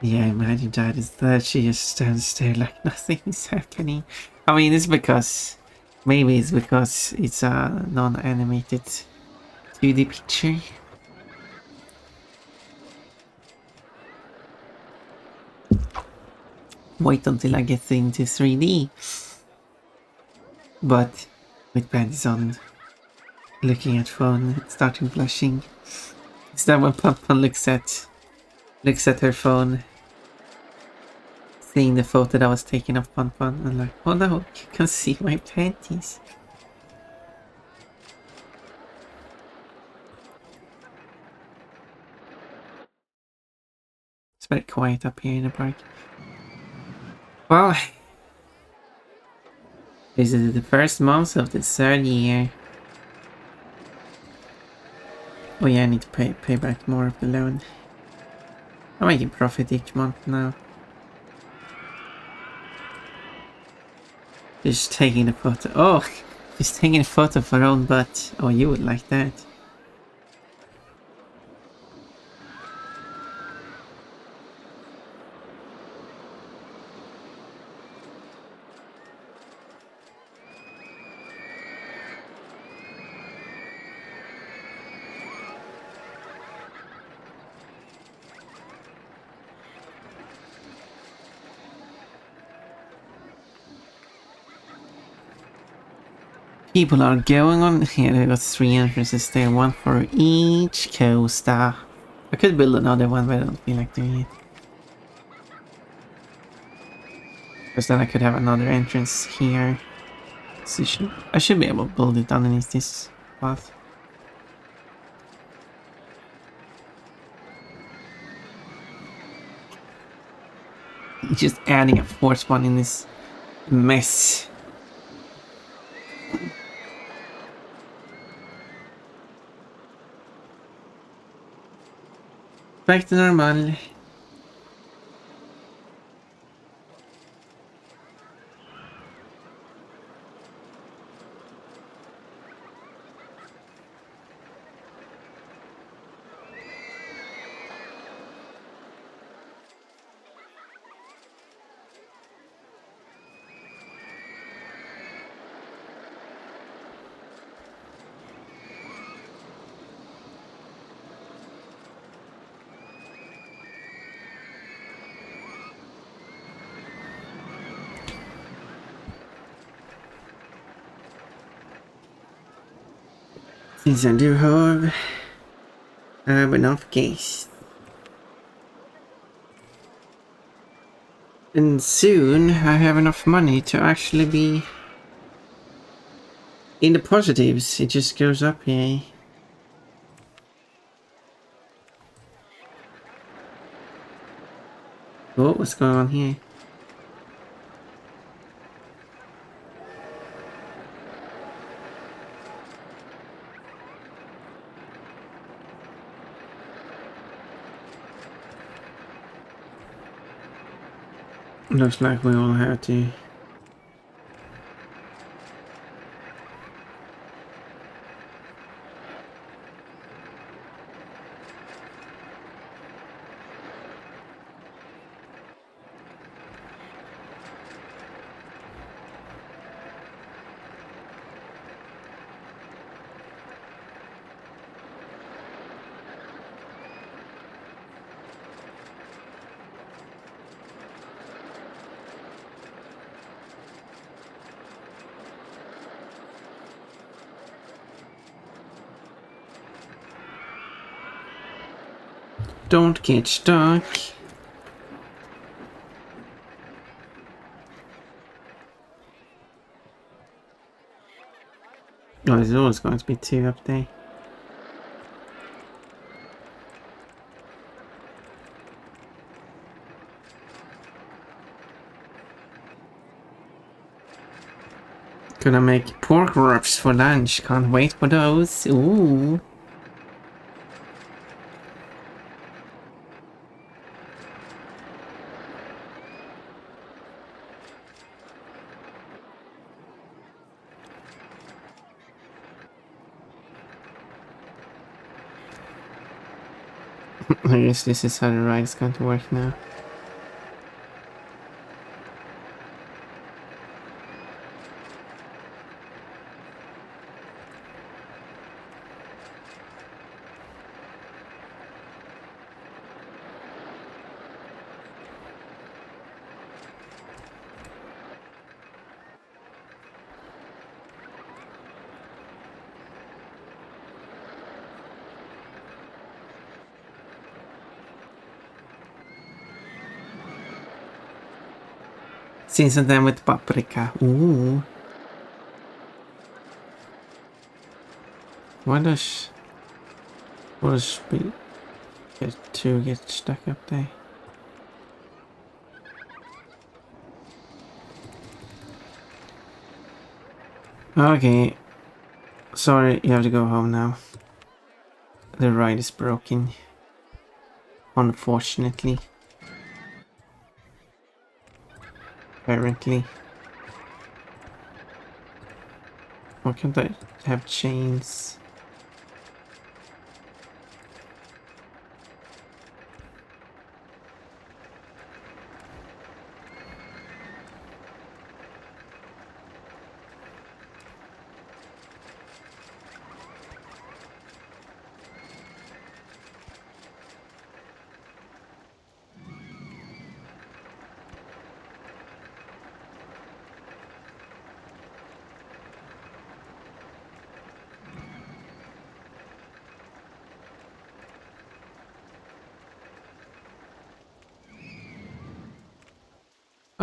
Yeah, imagine that she just stands there like nothing is happening. I mean, it's because... Maybe it's because it's a non-animated 2D picture. Wait until I get into 3D. But with panties on, looking at phone, starting blushing. Is that when Papa looks at her phone, seeing the photo that was taken of Ponpon and like, oh no, you can see my panties. It's very quiet up here in the park. Well, this is the first month of the third year. Oh yeah, I need to pay back more of the loan. I'm making profit each month now. Just taking a photo. Oh, just taking a photo of her own butt. Oh, you would like that. People are going on here. There got 3 entrances there, 1 for each coaster. I could build another one, but I don't feel like doing it. Because then I could have another entrance here. So I should be able to build it underneath this path. Just adding a 4th one in this mess. Back to normal. Since I do have enough gas. And soon I have enough money to actually be in the positives. It just goes up here. Oh, what's going on here? Looks like we all have to. Don't get stuck. Oh, there's always going to be 2 up there. Gonna make pork wraps for lunch. Can't wait for those. Ooh. I guess this is how the ride is going to work now. Season them with paprika. Ooh. Why does we get stuck up there? Okay. Sorry, you have to go home now. The ride is broken. Unfortunately. Apparently. Why can't I have chains?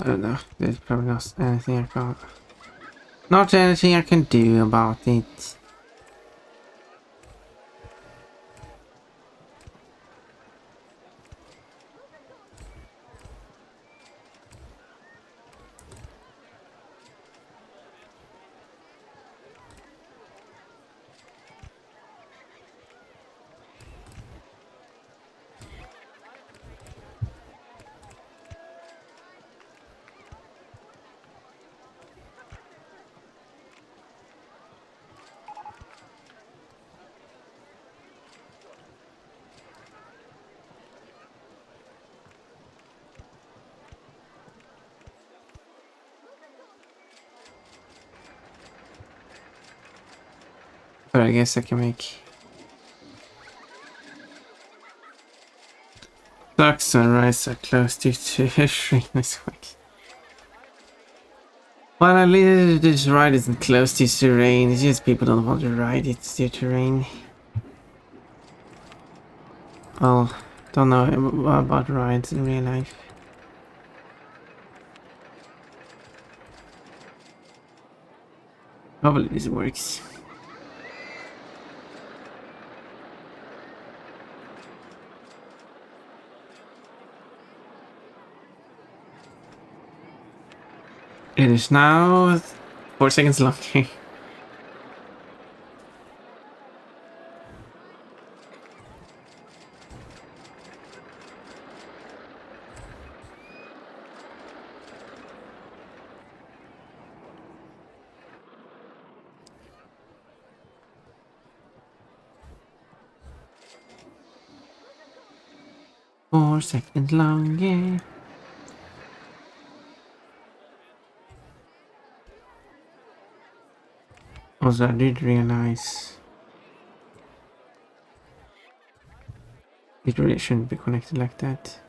No, there's probably not anything I can... Not anything I can do about it. But I guess I can make... Dark sunrise are close due to shrink this week. Well, at least this ride isn't close to terrain. It's just people don't want to ride it due to rain. Well, don't know about rides in real life. Hopefully this works. It is now 4 seconds longer. Four seconds longer. Also, I did realize it really shouldn't be connected like that.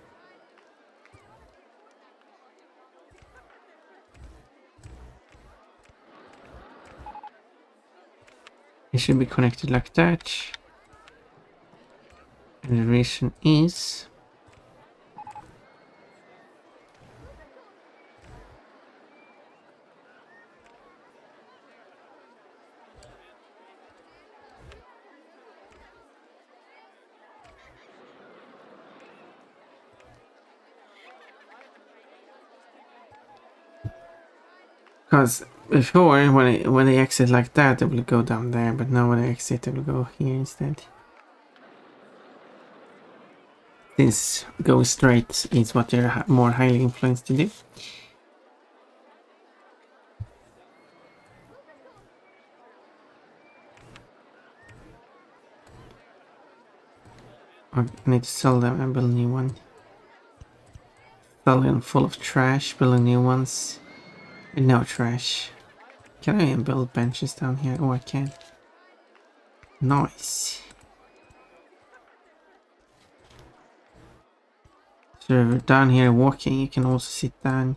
It should be connected like that. And the reason is... Because before, when they exit like that, it will go down there, but now when they exit, it will go here instead. Since go straight is what they're more highly influenced to do. I need to sell them and build a new one. Sell them full of trash, build new ones. And no trash. Can I even build benches down here? Oh, I can. Nice. So if you're down here walking, you can also sit down.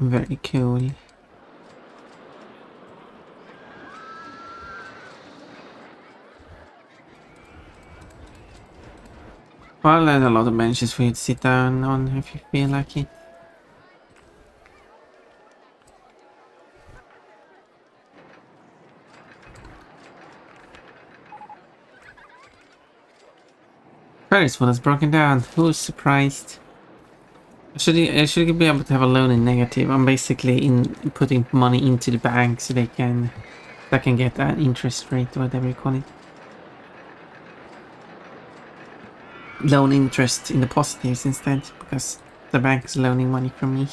Very cool. Well, there's a lot of benches for you to sit down on if you feel like it. Ferris wheel is broken down. Who's surprised? I should be able to have a loan in negative. I'm basically putting money into the bank so I can get an interest rate or whatever you call it. Loan interest in the positives instead, because the bank is loaning money from me.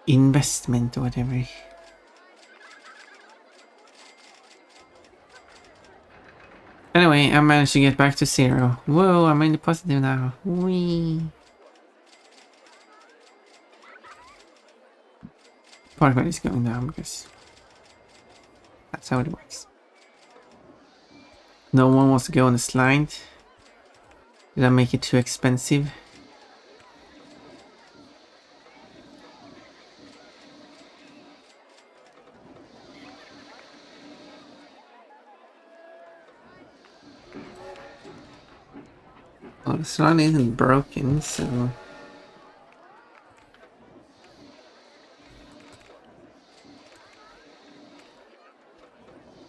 Investment or whatever. Anyway, I managed to get back to 0. Whoa, I'm in the positive now. Whee! Part of it is going down because that's how it works. No one wants to go on the slide. Did I make it too expensive? the slide isn't broken, so...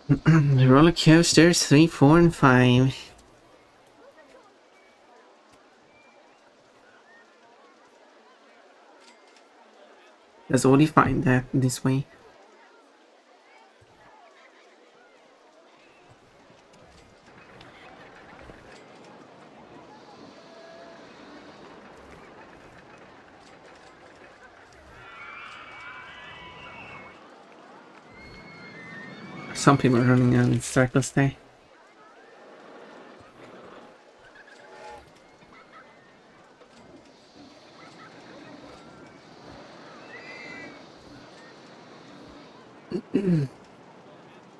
The roller coasters 3, 4, and 5. That's all you find that this way. Some people are running out in circles there. I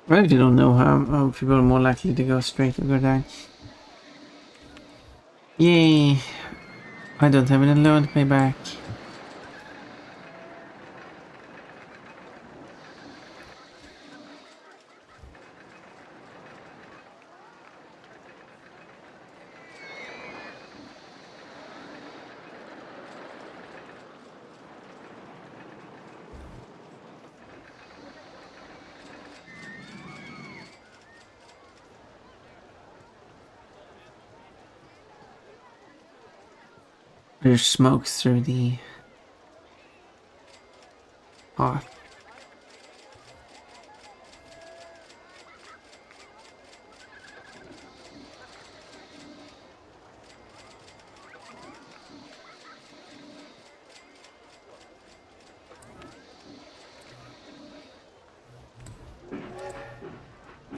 really don't know how people are more likely to go straight or go down. Yay! I don't have any loan to pay back. There's smoke through the path.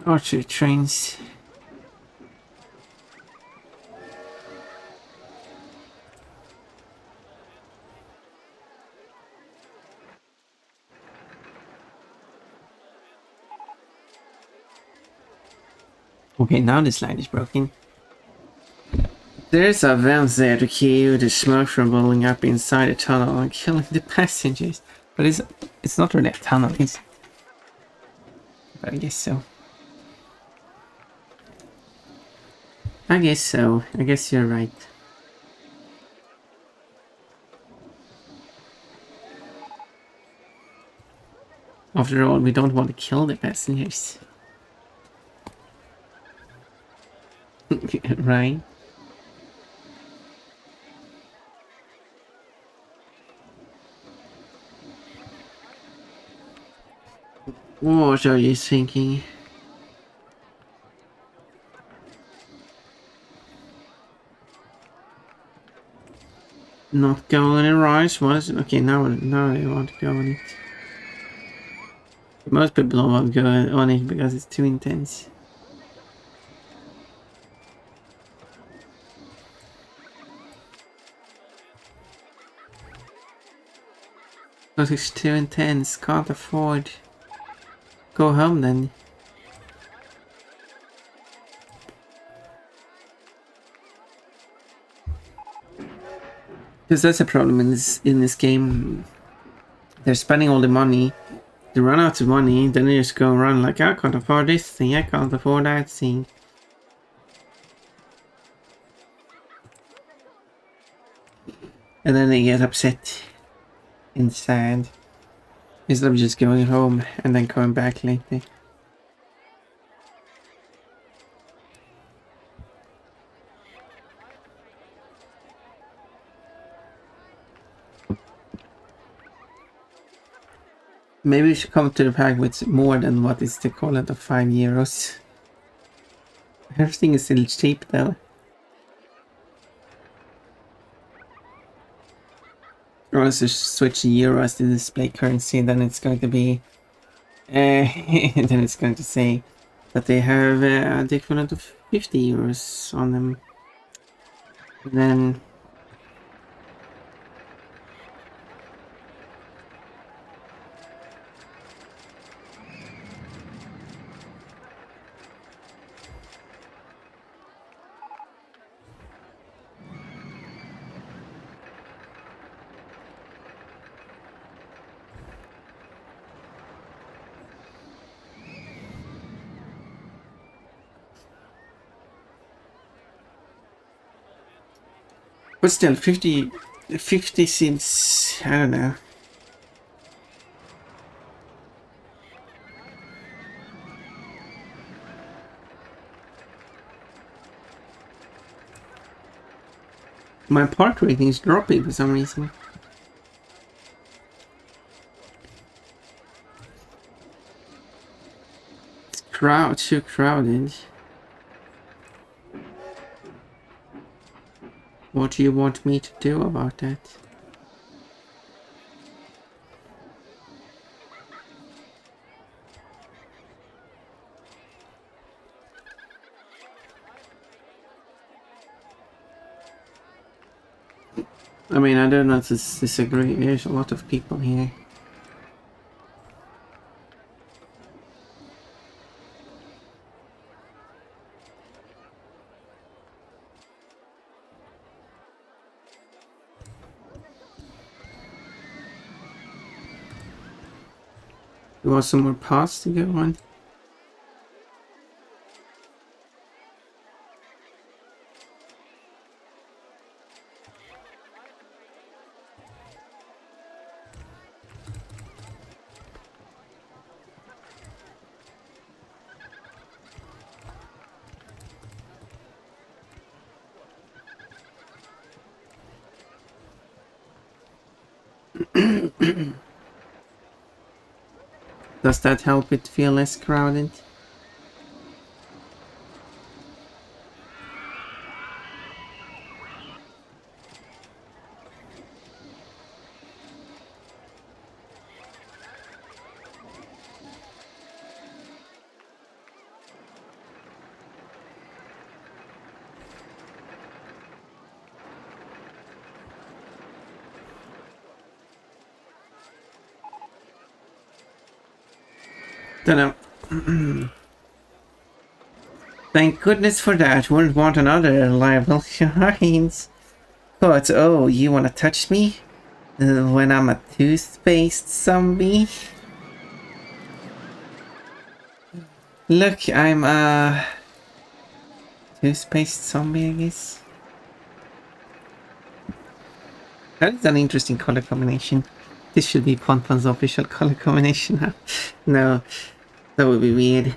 Archery trains. Okay, now this line is broken. There's a vent there to keep the smoke from rolling up inside the tunnel and killing the passengers. But it's not really a tunnel, is it? But I guess so. I guess so. I guess you're right. After all, we don't want to kill the passengers. Right? What are you thinking? Not going in rise? What is it? Okay, now I want to go on it. Most people don't want to go on it because it's too intense. Because it's too intense, can't afford. Go home then. Because that's a problem in this game. They're spending all the money. They run out of money, then they just go around like, I can't afford this thing, I can't afford that thing. And then they get upset and sad. Instead of just going home and then coming back later. Maybe we should come to the pack with more than what is the equivalent of €5. Everything is still cheap though. Or else just switch euros to display currency, then it's going to be then it's going to say that they have the equivalent of €50 on them. And then But still, 50 seems, I don't know. My park rating is dropping for some reason. It's too crowded. What do you want me to do about that? I mean, I don't know if this disagree. There's a lot of people here. You want some more paths to go on? Does that help it feel less crowded? Don't know. Thank goodness for that. Wouldn't want another liable shrines. But oh, you wanna touch me? When I'm a toothpaste zombie? Look, I'm a toothpaste zombie, I guess. That is an interesting color combination. This should be Ponton's official color combination. No, that would be weird.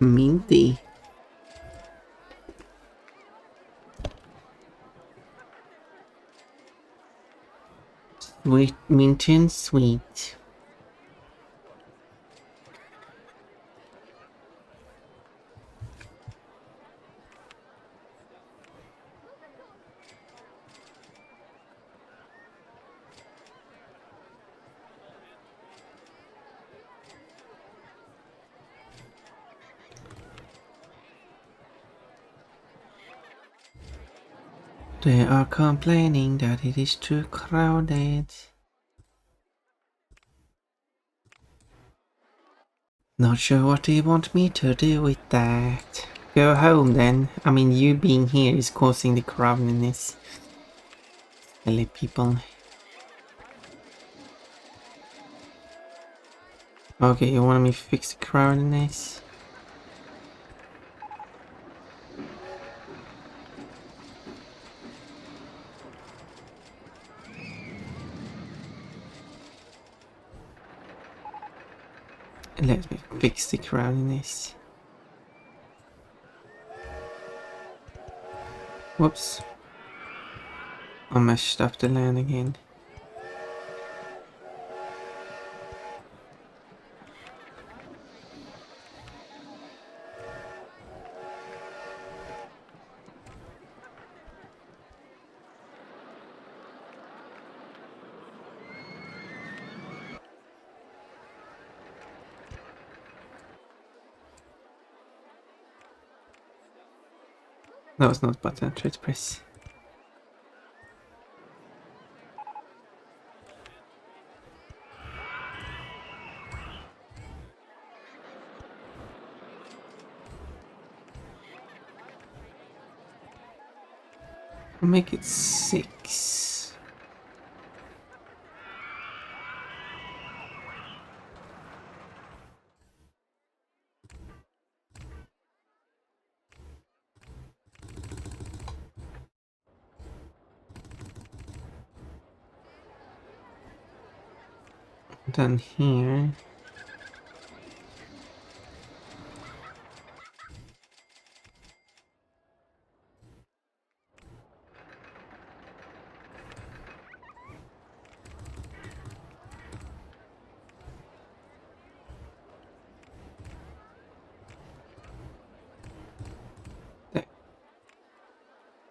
Minty. Sweet, minty and sweet. They are complaining that it is too crowded. Not sure what they want me to do with that. Go home then. I mean, you being here is causing the crowdedness. Silly people. Okay, you want me to fix the crowdedness? Let me fix the crowdiness. Whoops. I messed up the land again. That was not button, I tried to press. I'll make it 6. Then here.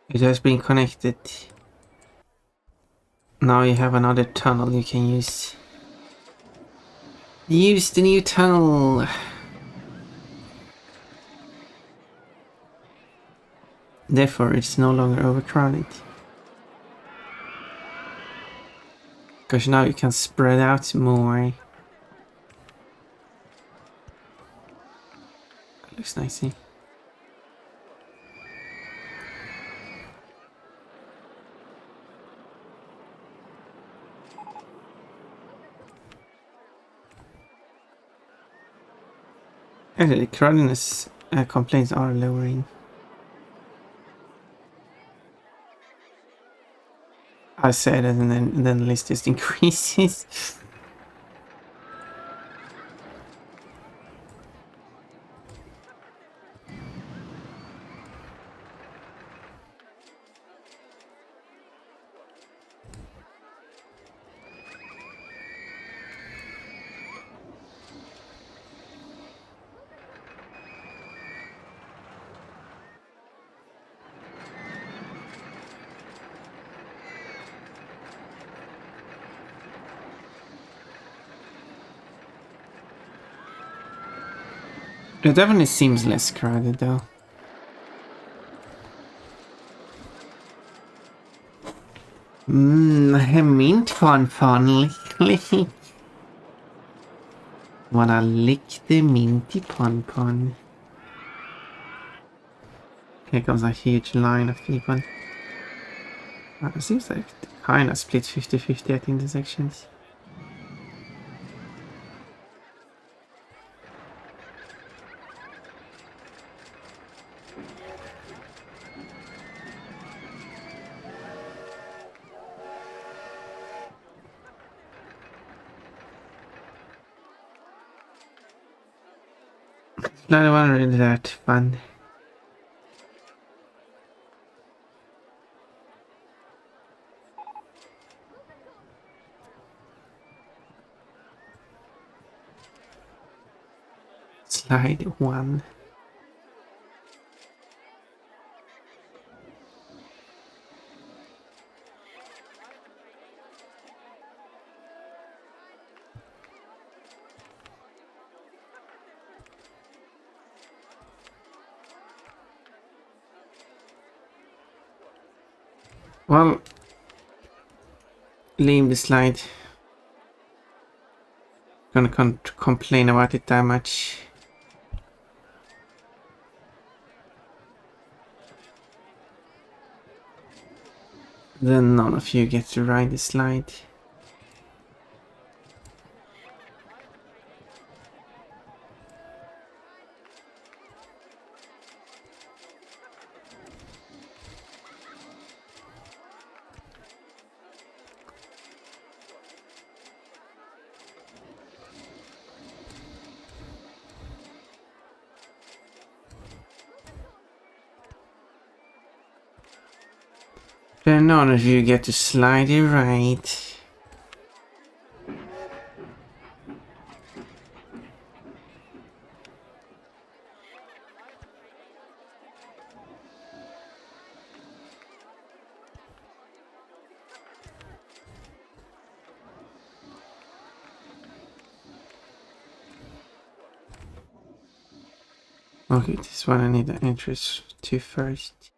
It has been connected. Now you have another tunnel you can use. Use the new tunnel! Therefore, it's no longer overcrowded. Because now you can spread out more. Looks nicey. Actually, crowdiness complaints are lowering. I said it and then the list just increases. It definitely seems less crowded though. Mint fun lick. Wanna lick the minty pon. Here comes a huge line of people. It seems like they kinda split 50-50 at intersections. Not one really that fun. Slide 1. Well, leave the slide. Gonna complain about it that much. Then none of you get to ride the slide. Then none of you get to slide it right. Okay, this one I need the entrance to first.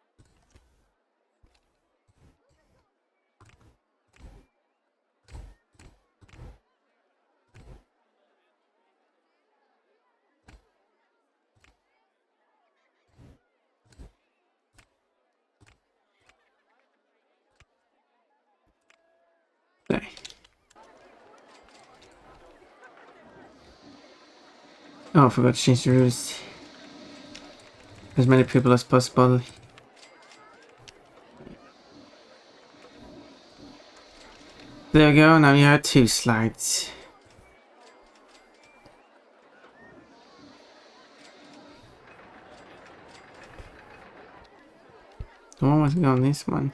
Oh, I forgot to change the rules. As many people as possible. There we go, now you have 2 slides. The one was on this one.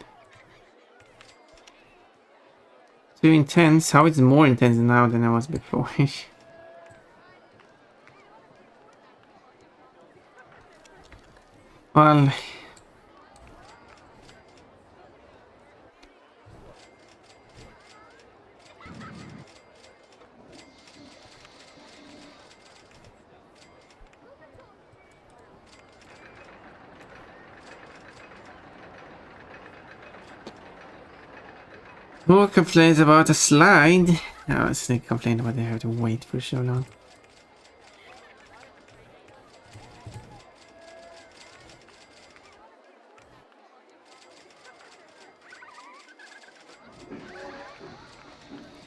Too intense. How it's more intense now than it was before. Well, more complaints about the slide. I was complaining about they have to wait for so long.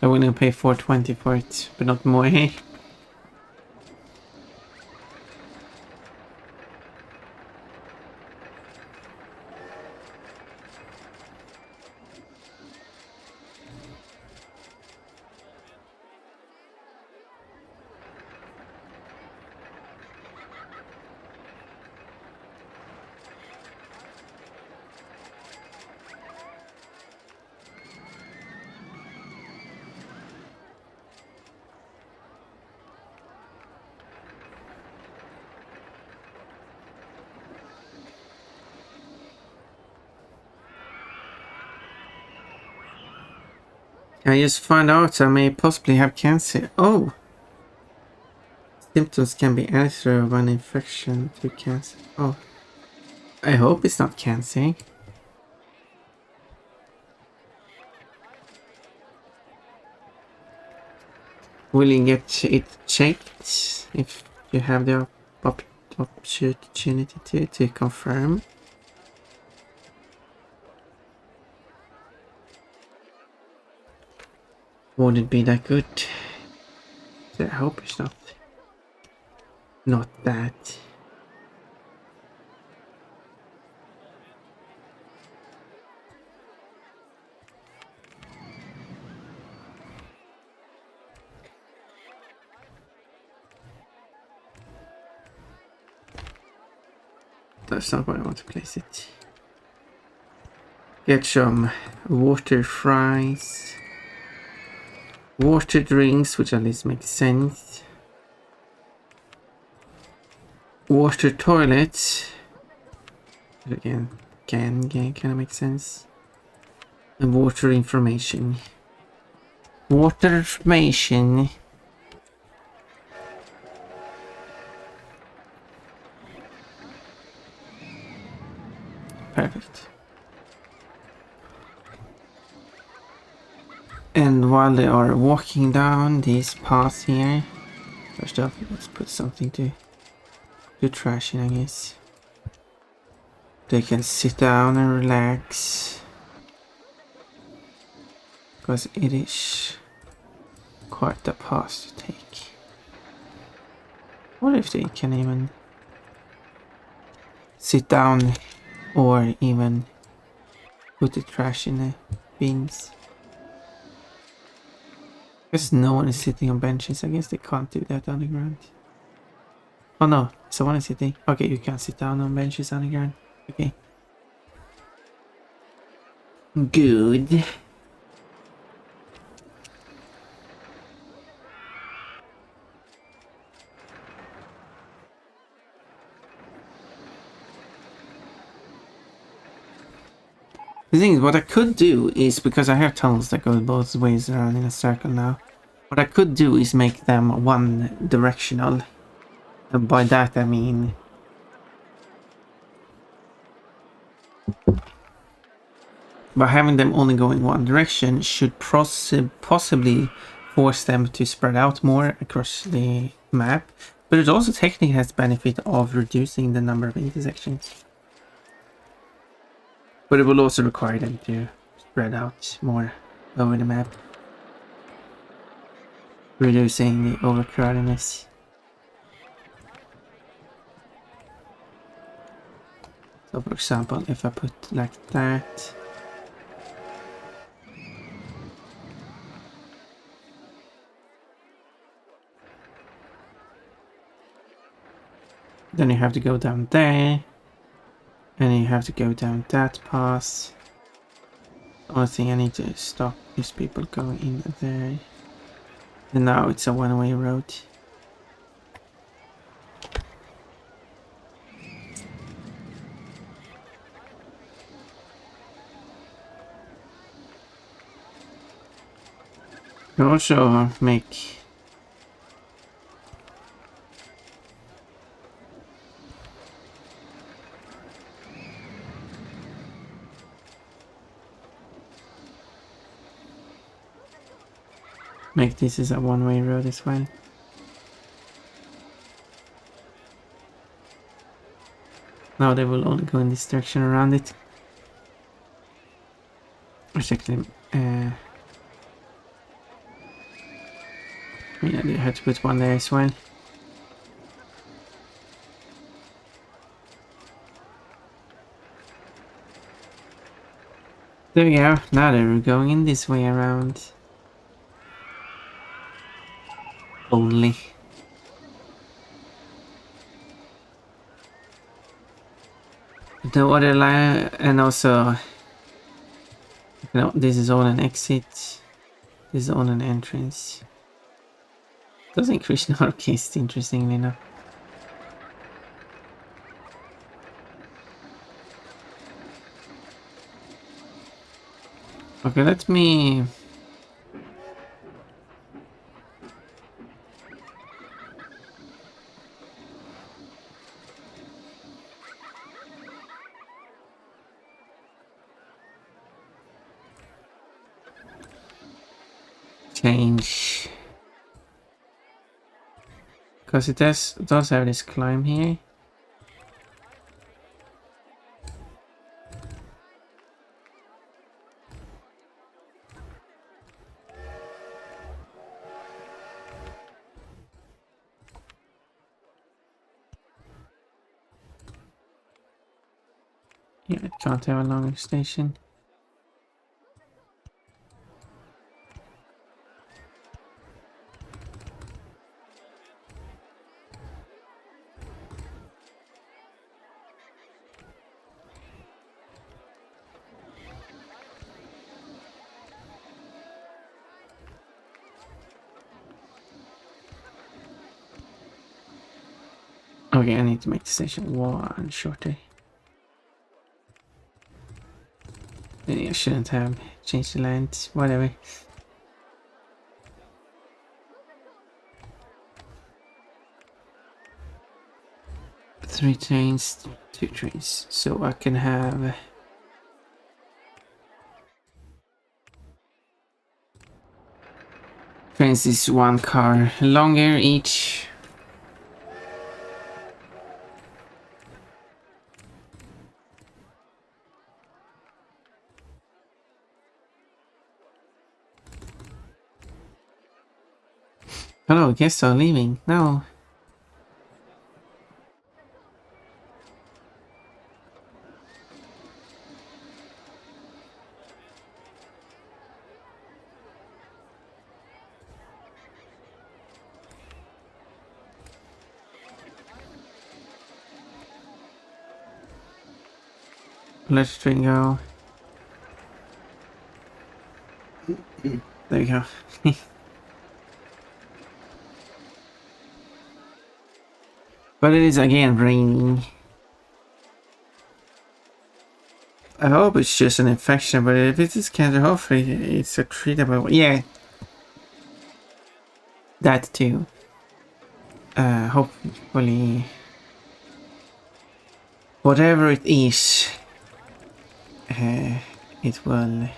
I will pay $4.20 for it, but not more. I just found out I may possibly have cancer. Oh! Symptoms can be answered of an infection to cancer. Oh. I hope it's not cancer. Will you get it checked if you have the opportunity to confirm? Would it be that good? I hope it's not that. That's not where I want to place it. Get some water fries. Water drinks, which at least makes sense. Water toilets. Again, kind of makes sense. And water information. Water information. Perfect. And while they are walking down these paths here, first off, let's put something to trash in, I guess. They can sit down and relax, because it is quite a path to take. What if they can even sit down or even put the trash in the bins? Because no one is sitting on benches. I guess they can't do that underground. Oh no, someone is sitting. Okay, you can't sit down on benches underground. Okay. Good. The thing is, what I could do is, because I have tunnels that go both ways around in a circle now, what I could do is make them one directional. And by that I mean by having them only going one direction should possibly force them to spread out more across the map, but it also technically has the benefit of reducing the number of intersections. But it will also require them to spread out more over the map, reducing the overcrowdedness. So for example, if I put like that, then you have to go down there, and you have to go down that path. The only thing I need to stop is people going in there. And now it's a one-way road. You also make this is a one-way road as well. Now they will only go in this direction around it. Which actually, yeah, you have to put one there as well. There we go. Now they're going in this way around. Only. The other line, and also, you know, this is all an exit. This is all an entrance. Does increase in our case, interestingly enough. Okay, let me change, because it does have this climb here. Yeah, it can't have a longer station. Okay, I need to make the station one shorter. Maybe I shouldn't have changed the length, whatever. Three trains, two trains, so I can have trains is one car longer each. Hello, guests are leaving. No. Let's train go. There you go. But it is again raining. I hope it's just an infection, but if it is cancer, hopefully it's a treatable. Yeah, that too. Hopefully, whatever it is, it will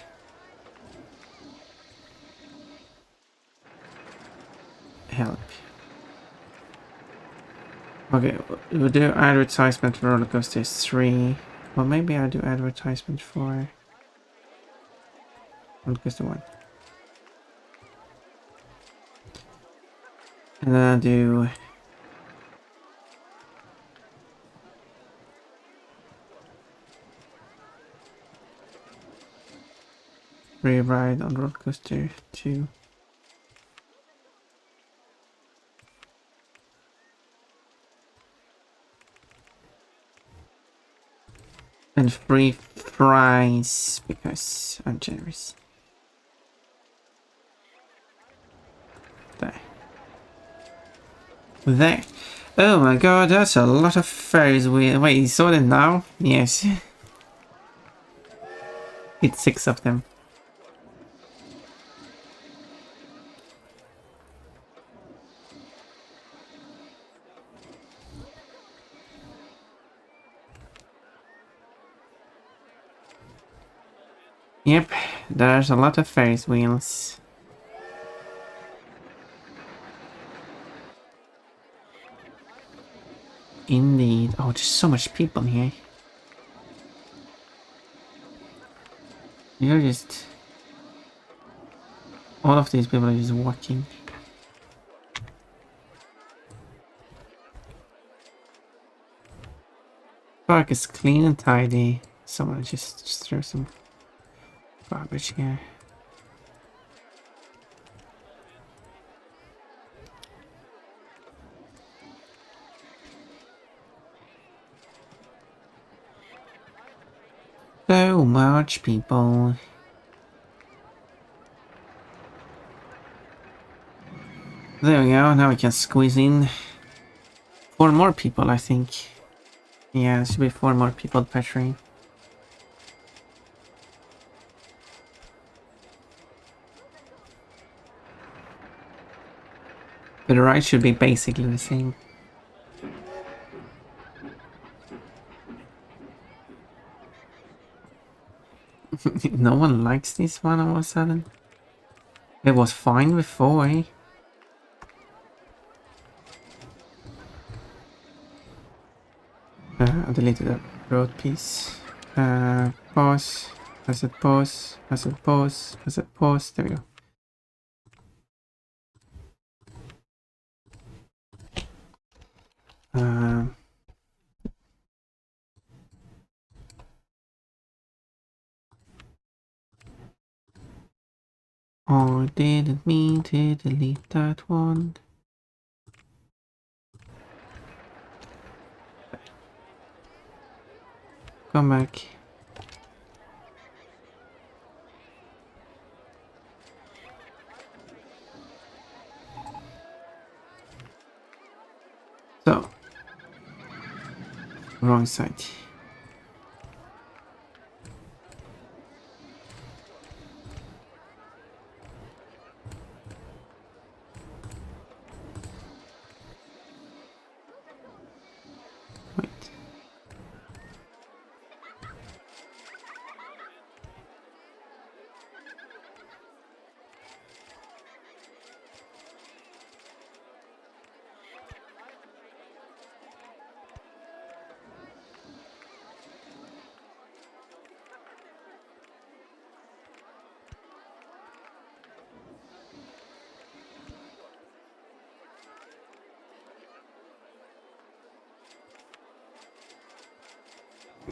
help. Okay, we'll do advertisement for RollerCoaster 3. Well, maybe I'll do advertisement for RollerCoaster 1. And then I'll do free ride on RollerCoaster 2. And free fries because I'm generous. There. There. Oh my god, that's a lot of Ferris wheel. Wait, you saw them now? Yes. It's 6 of them. Yep, there's a lot of Ferris wheels. Indeed. Oh, there's so much people here. You're just... All of these people are just watching. Park is clean and tidy. Someone just threw some garbage here. So much people. There we go, now we can squeeze in 4 more people, I think. Yeah, there should be 4 more people per train. But the ride should be basically the same. No one likes this one all of a sudden. It was fine before, eh? I deleted that road piece. Pause. I said pause. I said pause. I said pause. There we go. Oh, didn't mean to delete that one. Come back. So, wrong side. Wait.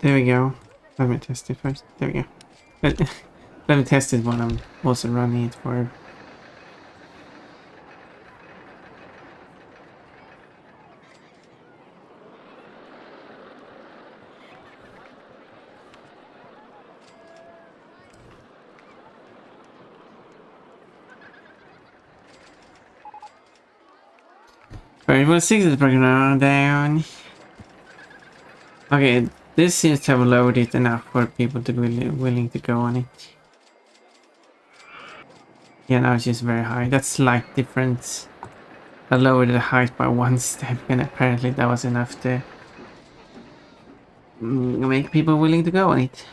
There we go. Let me test it first. There we go. Let me test it while I'm also running it for... Variable 6 is breaking down. Okay, this seems to have lowered it enough for people to be willing to go on it. Yeah, now it's just very high. That's slight difference. I lowered the height by 1 step and apparently that was enough to make people willing to go on it.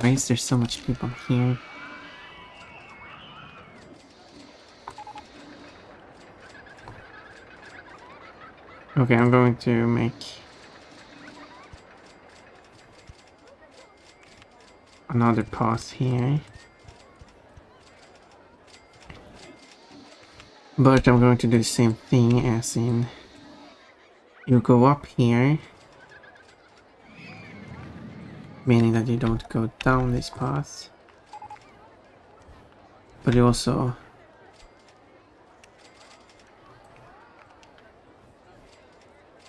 Why is there so much people here? Okay, I'm going to make another pause here. But I'm going to do the same thing as in You go up here, meaning that you don't go down this path, but you also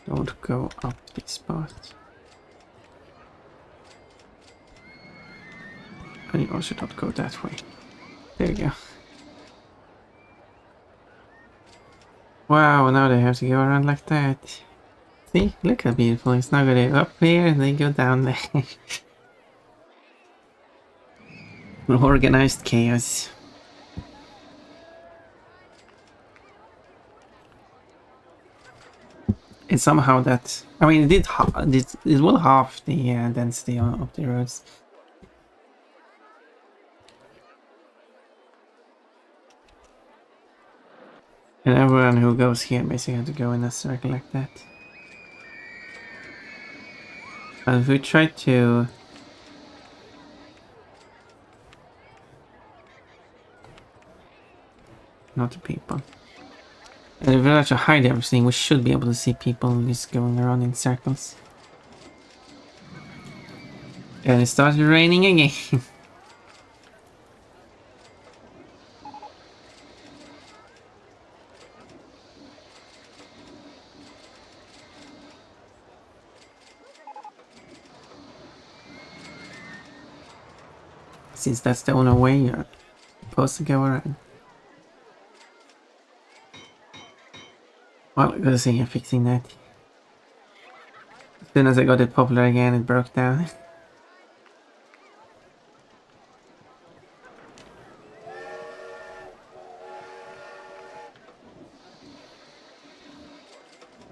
don't go up this path. And you also don't go that way. There you go. Wow, now they have to go around like that. See? Look how beautiful. It's now gonna go up here and then go down there. Organized chaos. And somehow that... I mean, it will halve the density of the roads. And everyone who goes here basically has to go in a circle like that. But if we try to... Not the people. And if we try to hide everything, we should be able to see people just going around in circles. And it started raining again. Since that's the only way you're supposed to go around. Well, I gotta see I'm fixing that. As soon as I got it popular again, it broke down.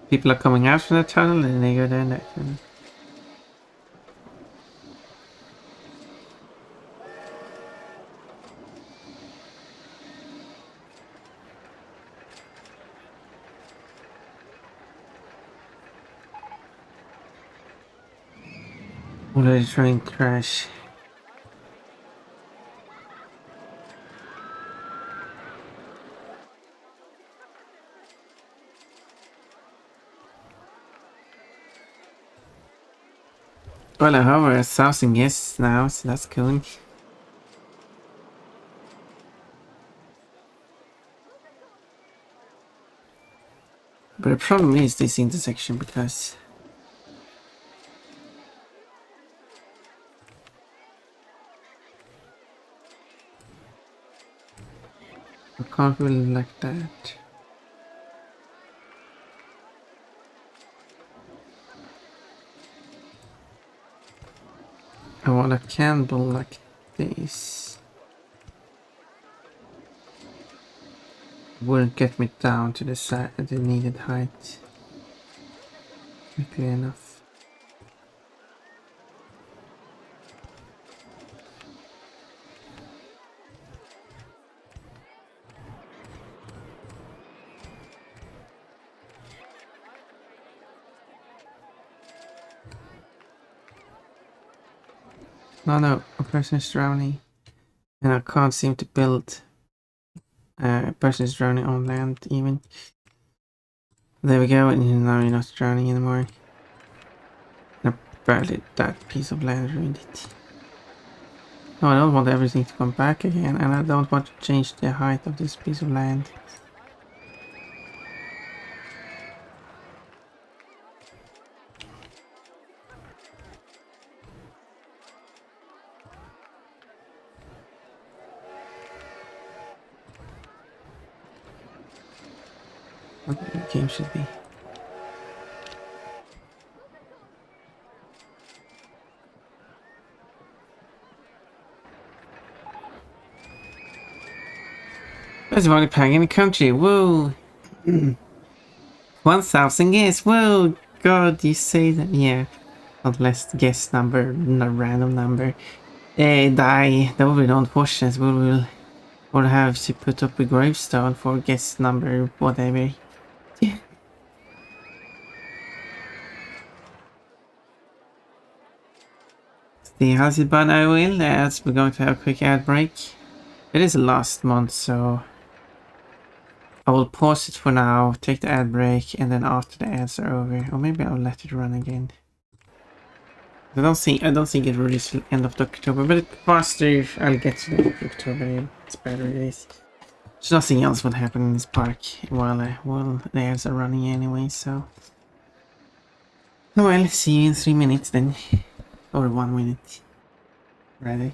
People are coming out from the tunnel and they go down that tunnel. What are they trying to crash? Well, I have 1,000 guests now, so that's cool. But the problem is this intersection because I can't really like that. I want a candle like this. Wouldn't get me down to the side, the needed height quickly enough. No, a person is drowning. And I can't seem to build a person is drowning on land even. There we go, and now you're not drowning anymore. And apparently that piece of land ruined it. No, I don't want everything to come back again, and I don't want to change the height of this piece of land. What the game should be. There's only playing in the country, whoa! 1,000 guests, whoa! God, you say that, yeah. Not less guest number, not random number. Die, that will be unfortunate. We'll have to put up a gravestone for guest number, whatever. Yeah. See how's it, but I will. As we're going to have a quick ad break. It is the last month, so I will pause it for now, take the ad break, and then after the ads are over, or maybe I'll let it run again. I don't think it released till end of October, but faster I'll get to the end of October. It's better days. So nothing else would happen in this park while the ads are running anyway. So, well, see you in 3 minutes then, or 1 minute. Ready?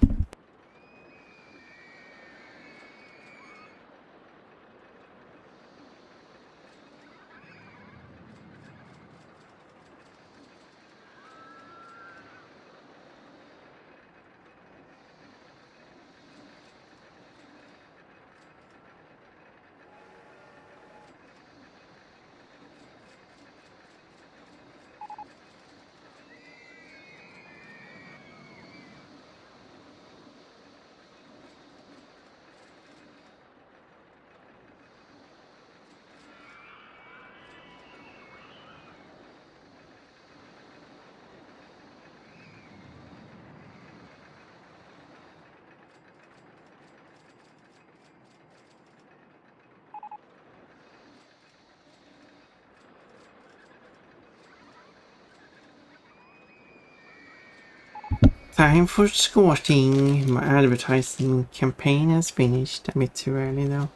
Time for squatting. My advertising campaign has finished. A bit too early though.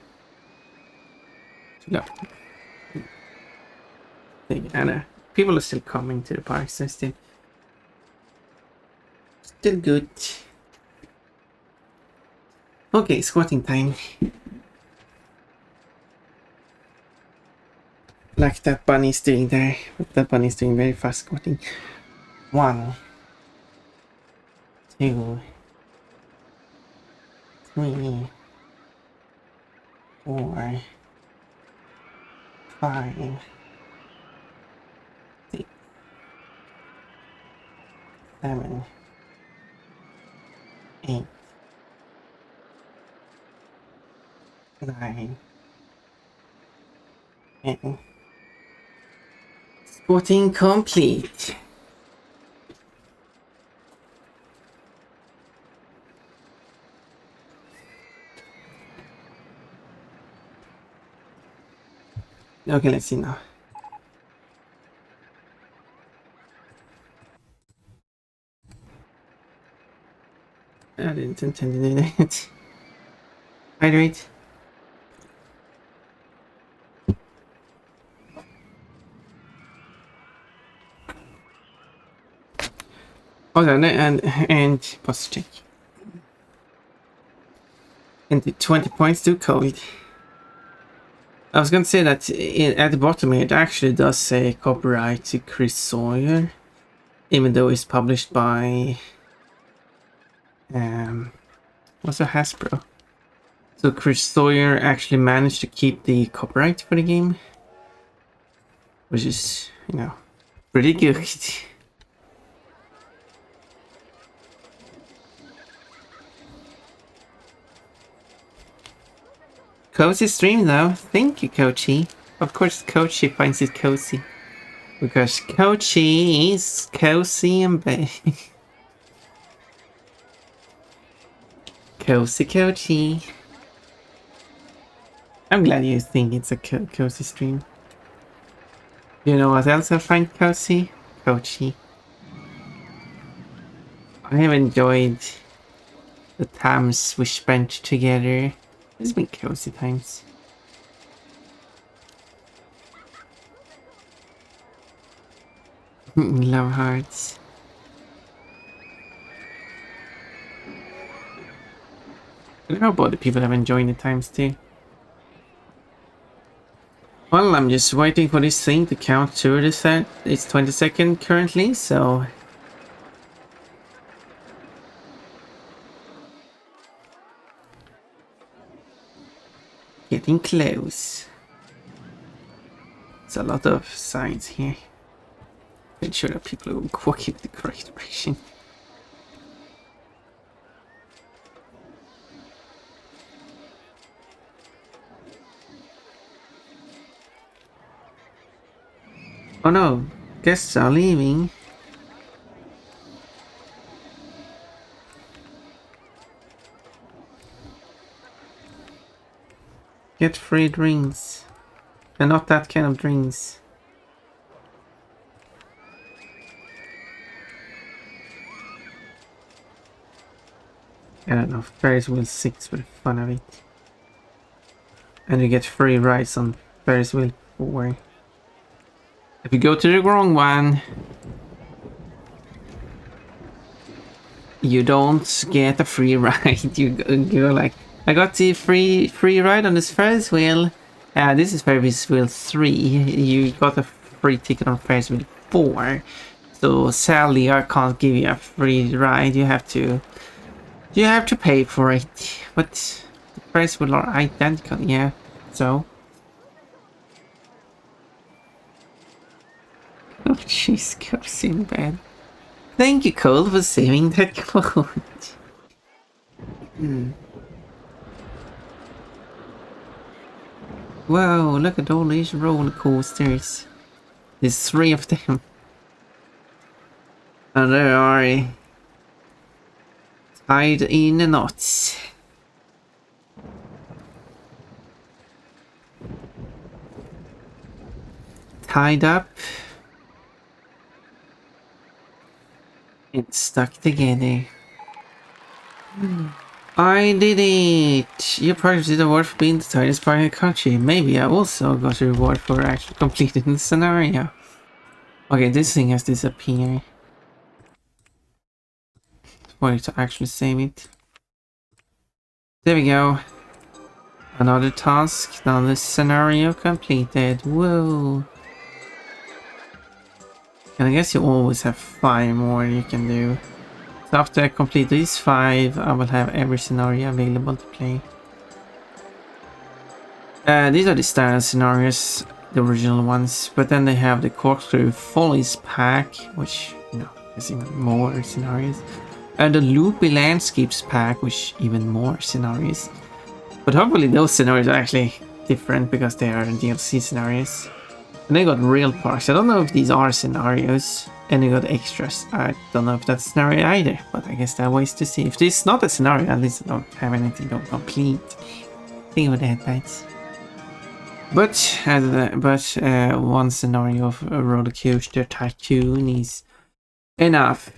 No. People are still coming to the park, so still good. Okay, squatting time. Like that bunny's doing there. But that bunny's doing very fast squatting. 1, 2, 3, 4, 5, 6, 7, 8, 9, 10. Squatting complete. Okay, let's see now. I didn't intend to do that. Hydrate. Hold on, and posture check. And the 20 points too cold. I was gonna say that at the bottom here, it actually does say copyright to Chris Sawyer, even though it's published by what's a Hasbro. So Chris Sawyer actually managed to keep the copyright for the game, which is, you know, pretty good. Cozy stream though. Thank you, Coachy. Of course, Coachy finds it cozy. Because Coachy is cozy and cozy Coachy. I'm glad you think it's a cozy stream. You know what else I find cozy? Coachy. I have enjoyed the times we spent together. It's been cozy times. Love hearts. I don't know about the people have enjoyed the times too. Well, I'm just waiting for this thing to count to the set. It's 22nd currently, so getting close. There's a lot of signs here. Make sure that people are walking in the correct direction. Oh no, guests are leaving. Get free drinks. And not that kind of drinks. I don't know, Ferris wheel 6 for the fun of it. And you get free rides on Ferris wheel 4. If you go to the wrong one, you don't get a free ride. You go like, I got the free ride on this Ferris wheel. This is Ferris wheel 3. You got a free ticket on Ferris wheel 4. So sadly, I can't give you a free ride. You have to pay for it. But the Ferris wheel are identical, yeah. So. Oh jeez, goes in bed. Thank you, Cole, for saving that quote. Wow, look at all these roller coasters. There's 3 of them. And they are tied in knots. Tied up. And stuck together. I did it! You probably did a reward for being the tightest part in the country. Maybe I also got a reward for actually completing the scenario. Okay, this thing has disappeared. Wait to actually save it. There we go. Another task, another scenario completed. Whoa! And I guess you always have 5 more you can do. So after I complete these 5, I will have every scenario available to play. These are the standard scenarios, the original ones, but then they have the Corkscrew Follies pack, which, you know, has even more scenarios. And the Loopy Landscapes pack, which even more scenarios. But hopefully those scenarios are actually different because they are DLC scenarios. And they got real parks. I don't know if these are scenarios. And they got extras. I don't know if that's a scenario either, but I guess there are ways to see. If this is not a scenario, at least I don't have anything to complete. Think of the headlights. But one scenario of RollerCoaster Tycoon is enough.